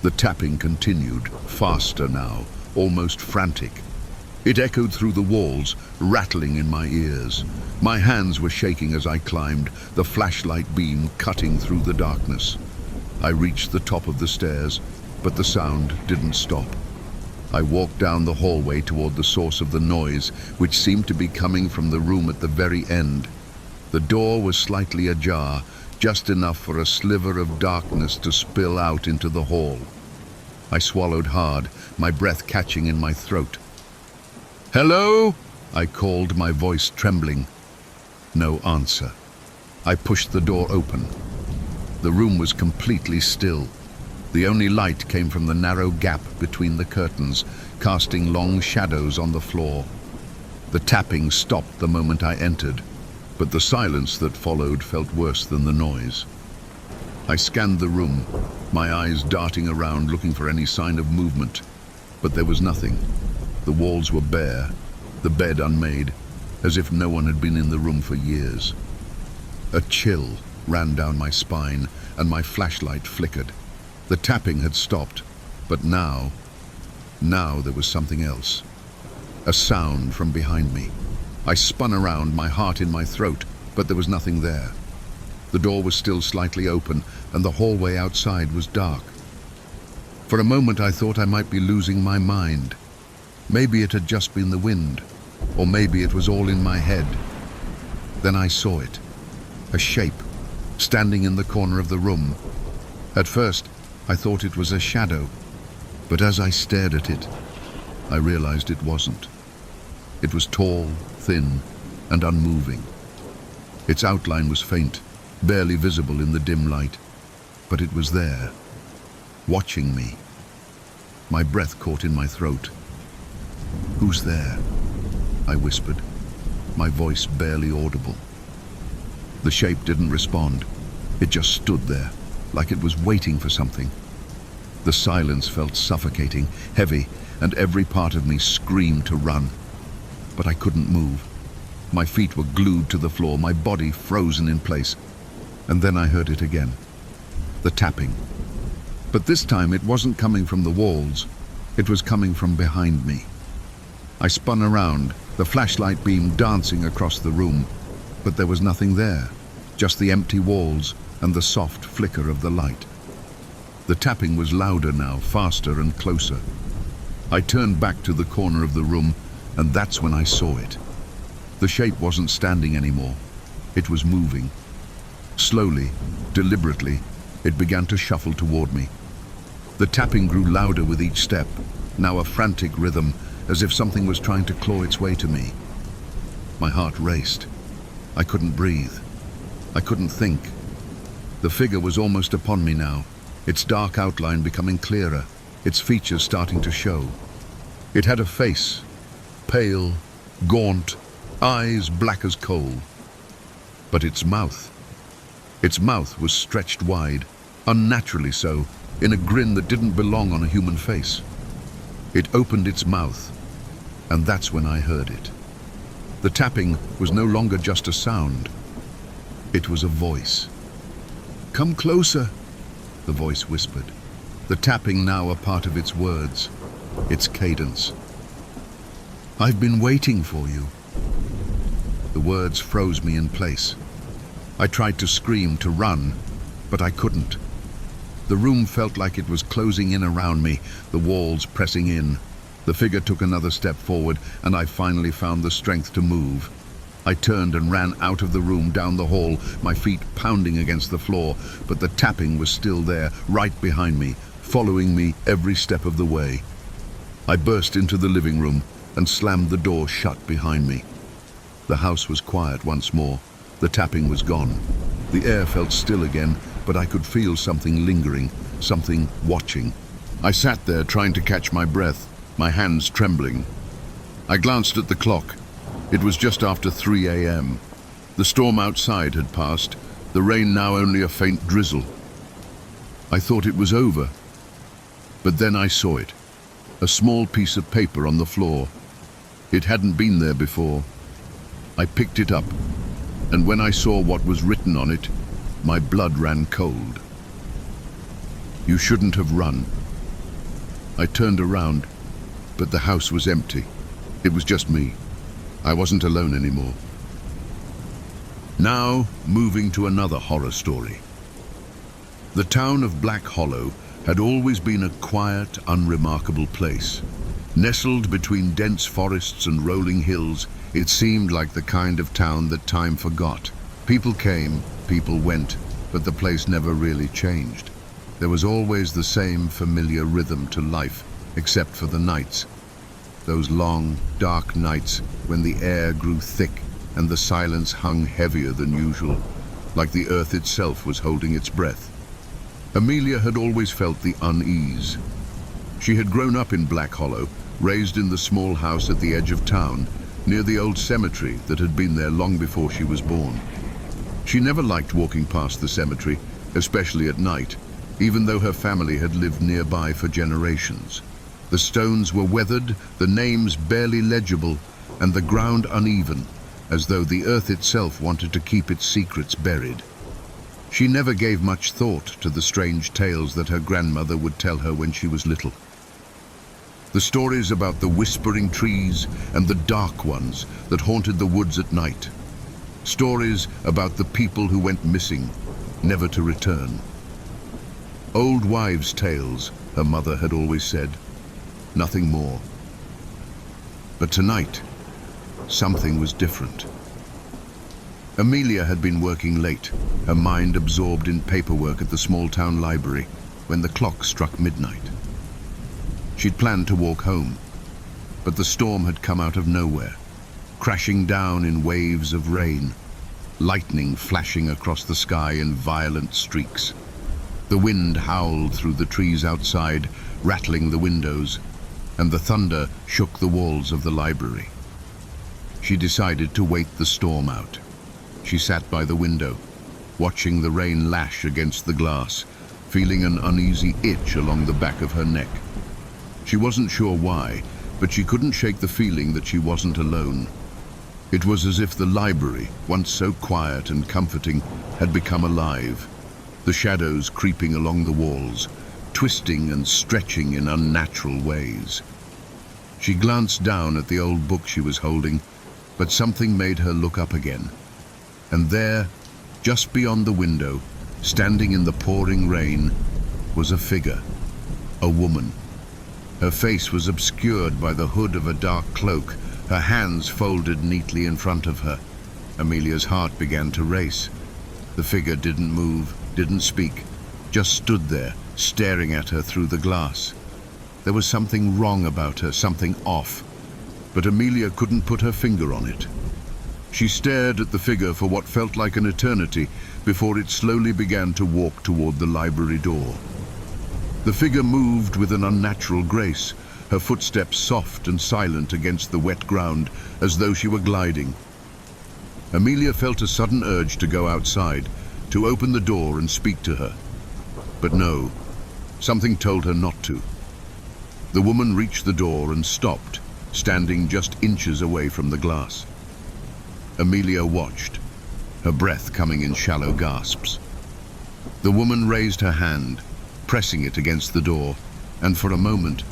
The tapping continued, faster now, almost frantic. It echoed through the walls, rattling in my ears. My hands were shaking as I climbed, the flashlight beam cutting through the darkness. I reached the top of the stairs, but the sound didn't stop. I walked down the hallway toward the source of the noise, which seemed to be coming from the room at the very end. The door was slightly ajar, just enough for a sliver of darkness to spill out into the hall. I swallowed hard, my breath catching in my throat. "Hello?" I called, my voice trembling. No answer. I pushed the door open. The room was completely still. The only light came from the narrow gap between the curtains, casting long shadows on the floor. The tapping stopped the moment I entered, but the silence that followed felt worse than the noise. I scanned the room, my eyes darting around looking for any sign of movement, but there was nothing. The walls were bare, the bed unmade, as if no one had been in the room for years. A chill ran down my spine, and my flashlight flickered. The tapping had stopped, but now there was something else. A sound from behind me. I spun around, my heart in my throat, but there was nothing there. The door was still slightly open, and the hallway outside was dark. For a moment I thought I might be losing my mind. Maybe it had just been the wind, or maybe it was all in my head. Then I saw it. A shape, standing in the corner of the room. At first, I thought it was a shadow, but as I stared at it, I realized it wasn't. It was tall, thin, and unmoving. Its outline was faint, barely visible in the dim light, but it was there, watching me. My breath caught in my throat. "Who's there?" I whispered, my voice barely audible. The shape didn't respond. It just stood there, like it was waiting for something. The silence felt suffocating, heavy, and every part of me screamed to run. But I couldn't move. My feet were glued to the floor, my body frozen in place. And then I heard it again. The tapping. But this time it wasn't coming from the walls. It was coming from behind me. I spun around, the flashlight beam dancing across the room. But there was nothing there, just the empty walls and the soft flicker of the light. The tapping was louder now, faster and closer. I turned back to the corner of the room, and that's when I saw it. The shape wasn't standing anymore. It was moving. Slowly, deliberately, it began to shuffle toward me. The tapping grew louder with each step, now a frantic rhythm, as if something was trying to claw its way to me. My heart raced. I couldn't breathe. I couldn't think. The figure was almost upon me now, its dark outline becoming clearer, its features starting to show. It had a face, pale, gaunt, eyes black as coal. But its mouth was stretched wide, unnaturally so, in a grin that didn't belong on a human face. It opened its mouth, and that's when I heard it. The tapping was no longer just a sound. It was a voice. "Come closer," the voice whispered, the tapping now a part of its words, its cadence. "I've been waiting for you." The words froze me in place. I tried to scream, to run, but I couldn't. The room felt like it was closing in around me, the walls pressing in. The figure took another step forward, and I finally found the strength to move. I turned and ran out of the room, down the hall, my feet pounding against the floor, but the tapping was still there, right behind me, following me every step of the way. I burst into the living room and slammed the door shut behind me. The house was quiet once more. The tapping was gone. The air felt still again, but I could feel something lingering, something watching. I sat there trying to catch my breath, my hands trembling. I glanced at the clock. It was just after 3 a.m. The storm outside had passed, the rain now only a faint drizzle. I thought it was over, but then I saw it, a small piece of paper on the floor. It hadn't been there before. I picked it up, and when I saw what was written on it, my blood ran cold. "You shouldn't have run." I turned around, but the house was empty. It was just me. I wasn't alone anymore. Now, moving to another horror story. The town of Black Hollow had always been a quiet, unremarkable place. Nestled between dense forests and rolling hills, it seemed like the kind of town that time forgot. People came, people went, but the place never really changed. There was always the same familiar rhythm to life, except for the nights. Those long, dark nights when the air grew thick and the silence hung heavier than usual, like the earth itself was holding its breath. Amelia had always felt the unease. She had grown up in Black Hollow, raised in the small house at the edge of town, near the old cemetery that had been there long before she was born. She never liked walking past the cemetery, especially at night, even though her family had lived nearby for generations. The stones were weathered, the names barely legible, and the ground uneven, as though the earth itself wanted to keep its secrets buried. She never gave much thought to the strange tales that her grandmother would tell her when she was little. The stories about the whispering trees and the dark ones that haunted the woods at night. Stories about the people who went missing, never to return. Old wives' tales, her mother had always said. Nothing more. But tonight, something was different. Amelia had been working late, her mind absorbed in paperwork at the small-town library, when the clock struck midnight. She'd planned to walk home, but the storm had come out of nowhere, crashing down in waves of rain, lightning flashing across the sky in violent streaks. The wind howled through the trees outside, rattling the windows, and the thunder shook the walls of the library. She decided to wait the storm out. She sat by the window, watching the rain lash against the glass, feeling an uneasy itch along the back of her neck. She wasn't sure why, but she couldn't shake the feeling that she wasn't alone. It was as if the library, once so quiet and comforting, had become alive, the shadows creeping along the walls, twisting and stretching in unnatural ways. She glanced down at the old book she was holding, but something made her look up again. And there, just beyond the window, standing in the pouring rain, was a figure, a woman. Her face was obscured by the hood of a dark cloak, her hands folded neatly in front of her. Amelia's heart began to race. The figure didn't move, didn't speak, just stood there, staring at her through the glass. There was something wrong about her, something off, but Amelia couldn't put her finger on it. She stared at the figure for what felt like an eternity before it slowly began to walk toward the library door. The figure moved with an unnatural grace, her footsteps soft and silent against the wet ground, as though she were gliding. Amelia felt a sudden urge to go outside, to open the door and speak to her. But no, something told her not to. The woman reached the door and stopped, standing just inches away from the glass. Amelia watched. her breath coming in shallow gasps. The woman raised her hand, pressing it against the door, and for a moment,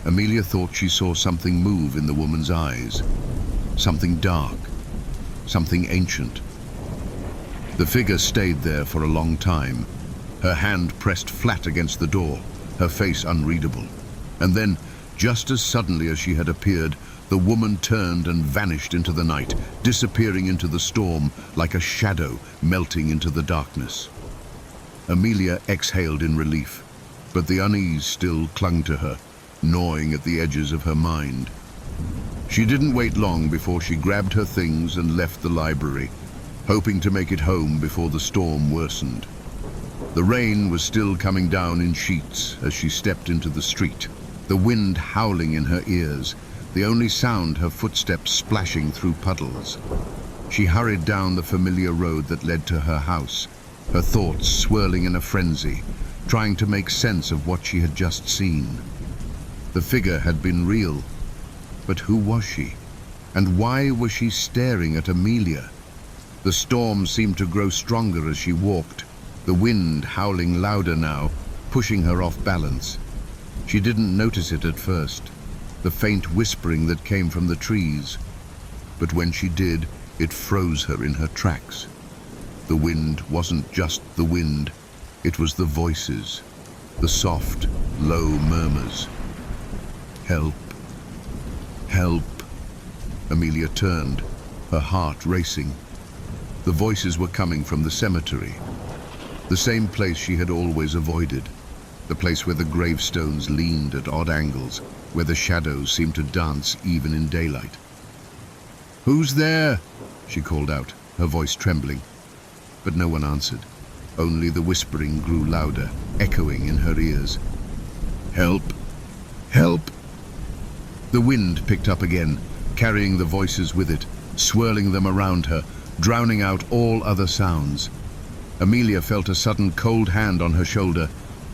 Amelia thought she saw something move in the woman's eyes. Something dark, something ancient. The figure stayed there for a long time, her hand pressed flat against the door, her face unreadable. And then, just as suddenly as she had appeared, the woman turned and vanished into the night, disappearing into the storm like a shadow melting into the darkness. Amelia exhaled in relief, but the unease still clung to her, gnawing at the edges of her mind. She didn't wait long before she grabbed her things and left the library, hoping to make it home before the storm worsened. The rain was still coming down in sheets as she stepped into the street, the wind howling in her ears, the only sound her footsteps splashing through puddles. She hurried down the familiar road that led to her house, her thoughts swirling in a frenzy, trying to make sense of what she had just seen. The figure had been real, but who was she? And why was she staring at Amelia? The storm seemed to grow stronger as she walked, the wind howling louder now, pushing her off balance. She didn't notice it at first, the faint whispering that came from the trees. But when she did, it froze her in her tracks. The wind wasn't just the wind, it was the voices, the soft, low murmurs. Help, help. Amelia turned, her heart racing. The voices were coming from the cemetery, the same place she had always avoided, the place where the gravestones leaned at odd angles, where the shadows seemed to dance even in daylight. "Who's there?" she called out, her voice trembling. But no one answered. Only the whispering grew louder, echoing in her ears. "Help! Help!" The wind picked up again, carrying the voices with it, swirling them around her, drowning out all other sounds. Amelia felt a sudden cold hand on her shoulder,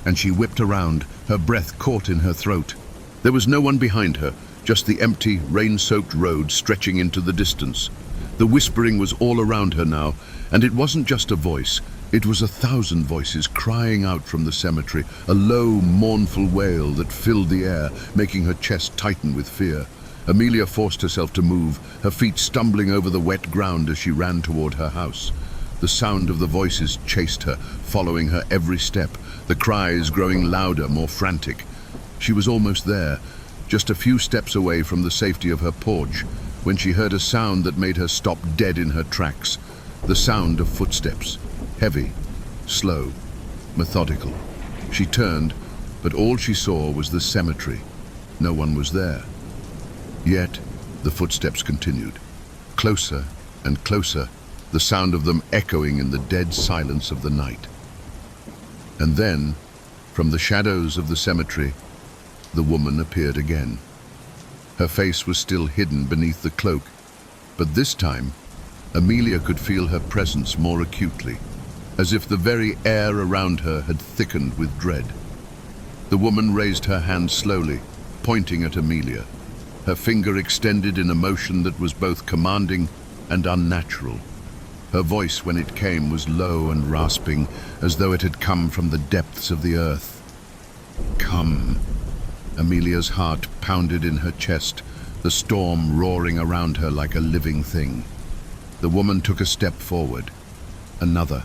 and she whipped around, her breath caught in her throat. There was no one behind her, just the empty, rain-soaked road stretching into the distance. The whispering was all around her now, and it wasn't just a voice. It was 1,000 voices crying out from the cemetery, a low, mournful wail that filled the air, making her chest tighten with fear. Amelia forced herself to move, her feet stumbling over the wet ground as she ran toward her house. The sound of the voices chased her, following her every step, the cries growing louder, more frantic. She was almost there, just a few steps away from the safety of her porch, when she heard a sound that made her stop dead in her tracks. The sound of footsteps, heavy, slow, methodical. She turned, but all she saw was the cemetery. No one was there. Yet, the footsteps continued, closer and closer, the sound of them echoing in the dead silence of the night. And then, from the shadows of the cemetery, the woman appeared again. Her face was still hidden beneath the cloak, but this time, Amelia could feel her presence more acutely, as if the very air around her had thickened with dread. The woman raised her hand slowly, pointing at Amelia, her finger extended in a motion that was both commanding and unnatural. Her voice, when it came, was low and rasping, as though it had come from the depths of the earth. "Come." Amelia's heart pounded in her chest, the storm roaring around her like a living thing. The woman took a step forward, another,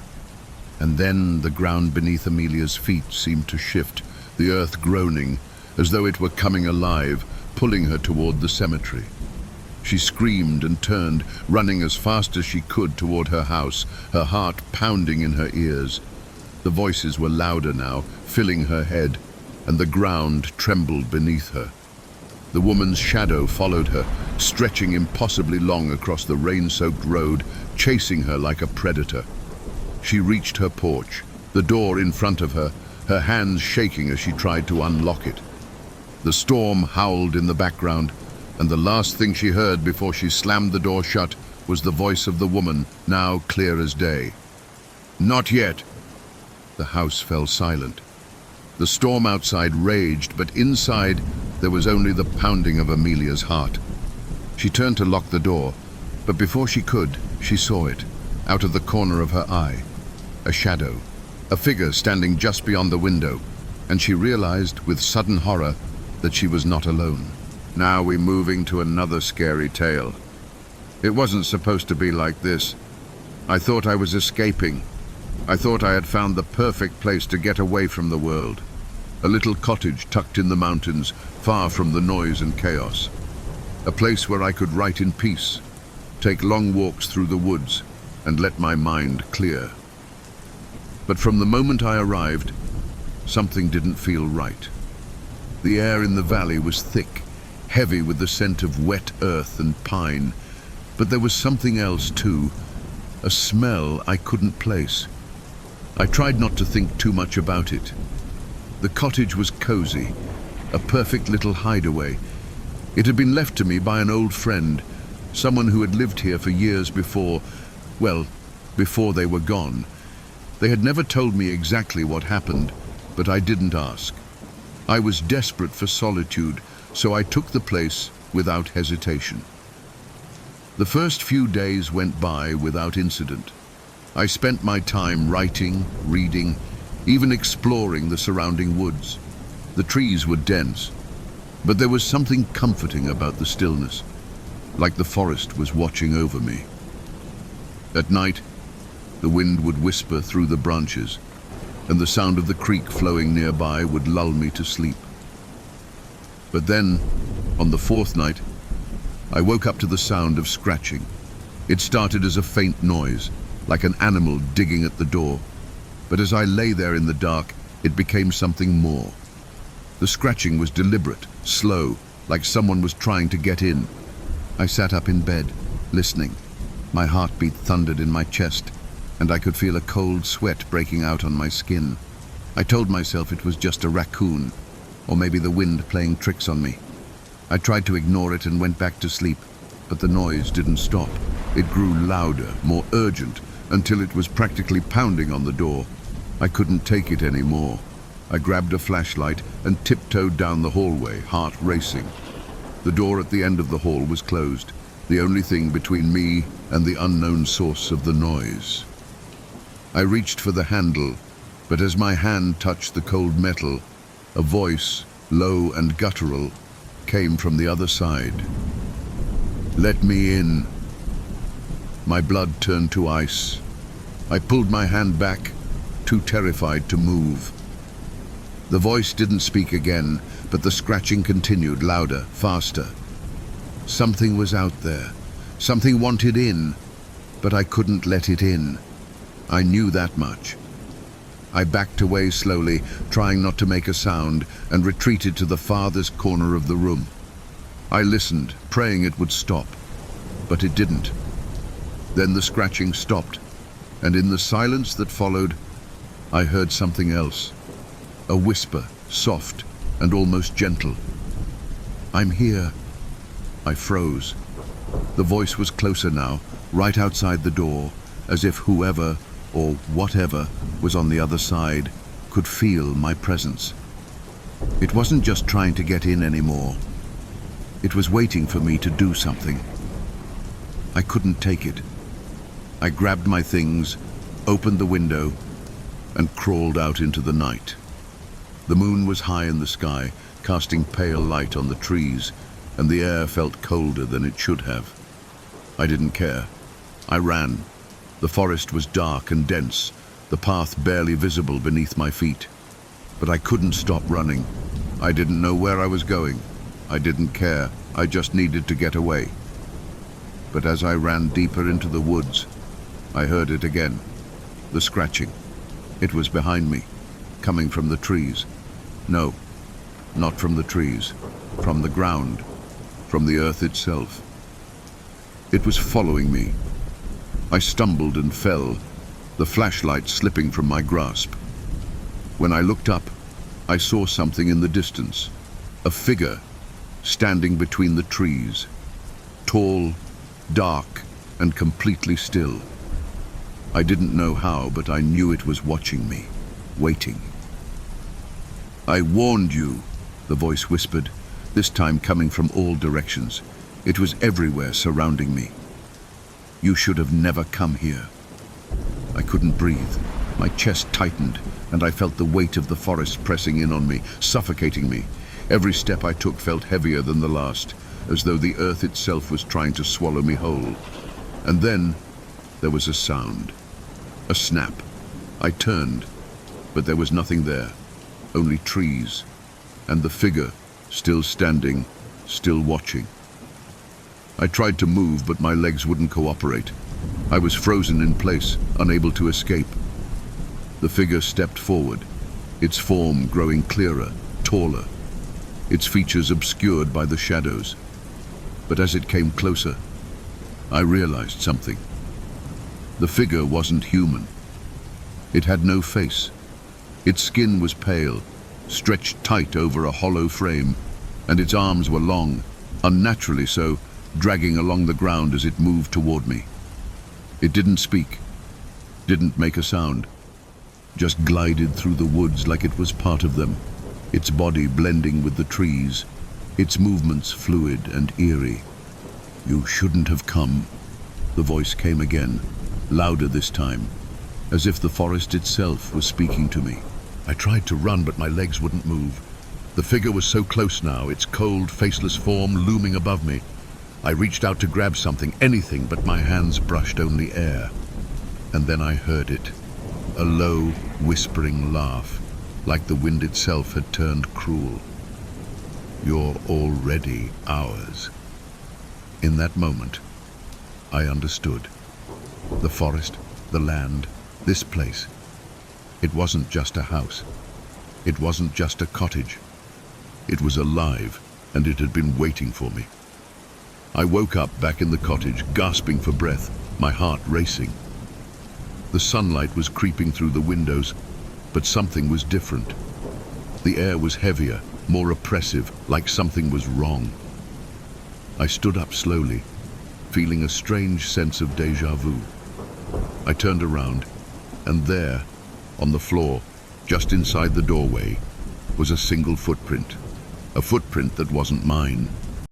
and then the ground beneath Amelia's feet seemed to shift, the earth groaning, as though it were coming alive, pulling her toward the cemetery. She screamed and turned, running as fast as she could toward her house, her heart pounding in her ears. The voices were louder now, filling her head, and the ground trembled beneath her. The woman's shadow followed her, stretching impossibly long across the rain-soaked road, chasing her like a predator. She reached her porch, the door in front of her, her hands shaking as she tried to unlock it. The storm howled in the background, and the last thing she heard before she slammed the door shut was the voice of the woman, now clear as day. "Not yet." The house fell silent. The storm outside raged, but inside there was only the pounding of Amelia's heart. She turned to lock the door, but before she could, she saw it. Out of the corner of her eye, a shadow, a figure standing just beyond the window, and she realized with sudden horror that she was not alone. Now we're moving to another scary tale. It wasn't supposed to be like this. I thought I was escaping. I thought I had found the perfect place to get away from the world. A little cottage tucked in the mountains, far from the noise and chaos. A place where I could write in peace, take long walks through the woods, and let my mind clear. But from the moment I arrived, something didn't feel right. The air in the valley was thick, heavy with the scent of wet earth and pine, but there was something else too, a smell I couldn't place. I tried not to think too much about it. The cottage was cozy, a perfect little hideaway. It had been left to me by an old friend, someone who had lived here for years before, well, before they were gone. They had never told me exactly what happened, but I didn't ask. I was desperate for solitude, so I took the place without hesitation. The first few days went by without incident. I spent my time writing, reading, even exploring the surrounding woods. The trees were dense, but there was something comforting about the stillness, like the forest was watching over me. At night, the wind would whisper through the branches, and the sound of the creek flowing nearby would lull me to sleep. But then, on the fourth night, I woke up to the sound of scratching. It started as a faint noise, like an animal digging at the door. But as I lay there in the dark, it became something more. The scratching was deliberate, slow, like someone was trying to get in. I sat up in bed, listening. My heartbeat thundered in my chest, and I could feel a cold sweat breaking out on my skin. I told myself it was just a raccoon, or maybe the wind playing tricks on me. I tried to ignore it and went back to sleep, but the noise didn't stop. It grew louder, more urgent, until it was practically pounding on the door. I couldn't take it anymore. I grabbed a flashlight and tiptoed down the hallway, heart racing. The door at the end of the hall was closed, the only thing between me and the unknown source of the noise. I reached for the handle, but as my hand touched the cold metal, a voice, low and guttural, came from the other side. "Let me in." My blood turned to ice. I pulled my hand back, too terrified to move. The voice didn't speak again, but the scratching continued, louder, faster. Something was out there. Something wanted in, but I couldn't let it in. I knew that much. I backed away slowly, trying not to make a sound, and retreated to the farthest corner of the room. I listened, praying it would stop, but it didn't. Then the scratching stopped, and in the silence that followed, I heard something else. A whisper, soft and almost gentle. "I'm here." I froze. The voice was closer now, right outside the door, as if whoever or whatever was on the other side could feel my presence. It wasn't just trying to get in anymore. It was waiting for me to do something. I couldn't take it. I grabbed my things, opened the window, and crawled out into the night. The moon was high in the sky, casting pale light on the trees, and the air felt colder than it should have. I didn't care. I ran. The forest was dark and dense, the path barely visible beneath my feet. But I couldn't stop running. I didn't know where I was going. I didn't care. I just needed to get away. But as I ran deeper into the woods, I heard it again. The scratching. It was behind me, coming from the trees. No, not from the trees. From the ground. From the earth itself. It was following me. I stumbled and fell, the flashlight slipping from my grasp. When I looked up, I saw something in the distance. A figure, standing between the trees. Tall, dark, and completely still. I didn't know how, but I knew it was watching me, waiting. "I warned you," the voice whispered, this time coming from all directions. It was everywhere surrounding me. "You should have never come here." I couldn't breathe. My chest tightened, and I felt the weight of the forest pressing in on me, suffocating me. Every step I took felt heavier than the last, as though the earth itself was trying to swallow me whole. And then there was a sound. A snap. I turned, but there was nothing there. Only trees. And the figure, still standing, still watching. I tried to move, but my legs wouldn't cooperate. I was frozen in place, unable to escape. The figure stepped forward, its form growing clearer, taller, its features obscured by the shadows. But as it came closer, I realized something. The figure wasn't human. It had no face. Its skin was pale, stretched tight over a hollow frame, and its arms were long, unnaturally so, dragging along the ground as it moved toward me. It didn't speak, didn't make a sound, just glided through the woods like it was part of them, its body blending with the trees, its movements fluid and eerie. "You shouldn't have come," the voice came again, louder this time, as if the forest itself was speaking to me. I tried to run, but my legs wouldn't move. The figure was so close now, its cold, faceless form looming above me. I reached out to grab something, anything, but my hands brushed only air. And then I heard it, a low, whispering laugh, like the wind itself had turned cruel. "You're already ours." In that moment, I understood. The forest, the land, this place. It wasn't just a house. It wasn't just a cottage. It was alive, and it had been waiting for me. I woke up back in the cottage, gasping for breath, my heart racing. The sunlight was creeping through the windows, but something was different. The air was heavier, more oppressive, like something was wrong. I stood up slowly, feeling a strange sense of déjà vu. I turned around, and there, on the floor, just inside the doorway, was a single footprint. A footprint that wasn't mine.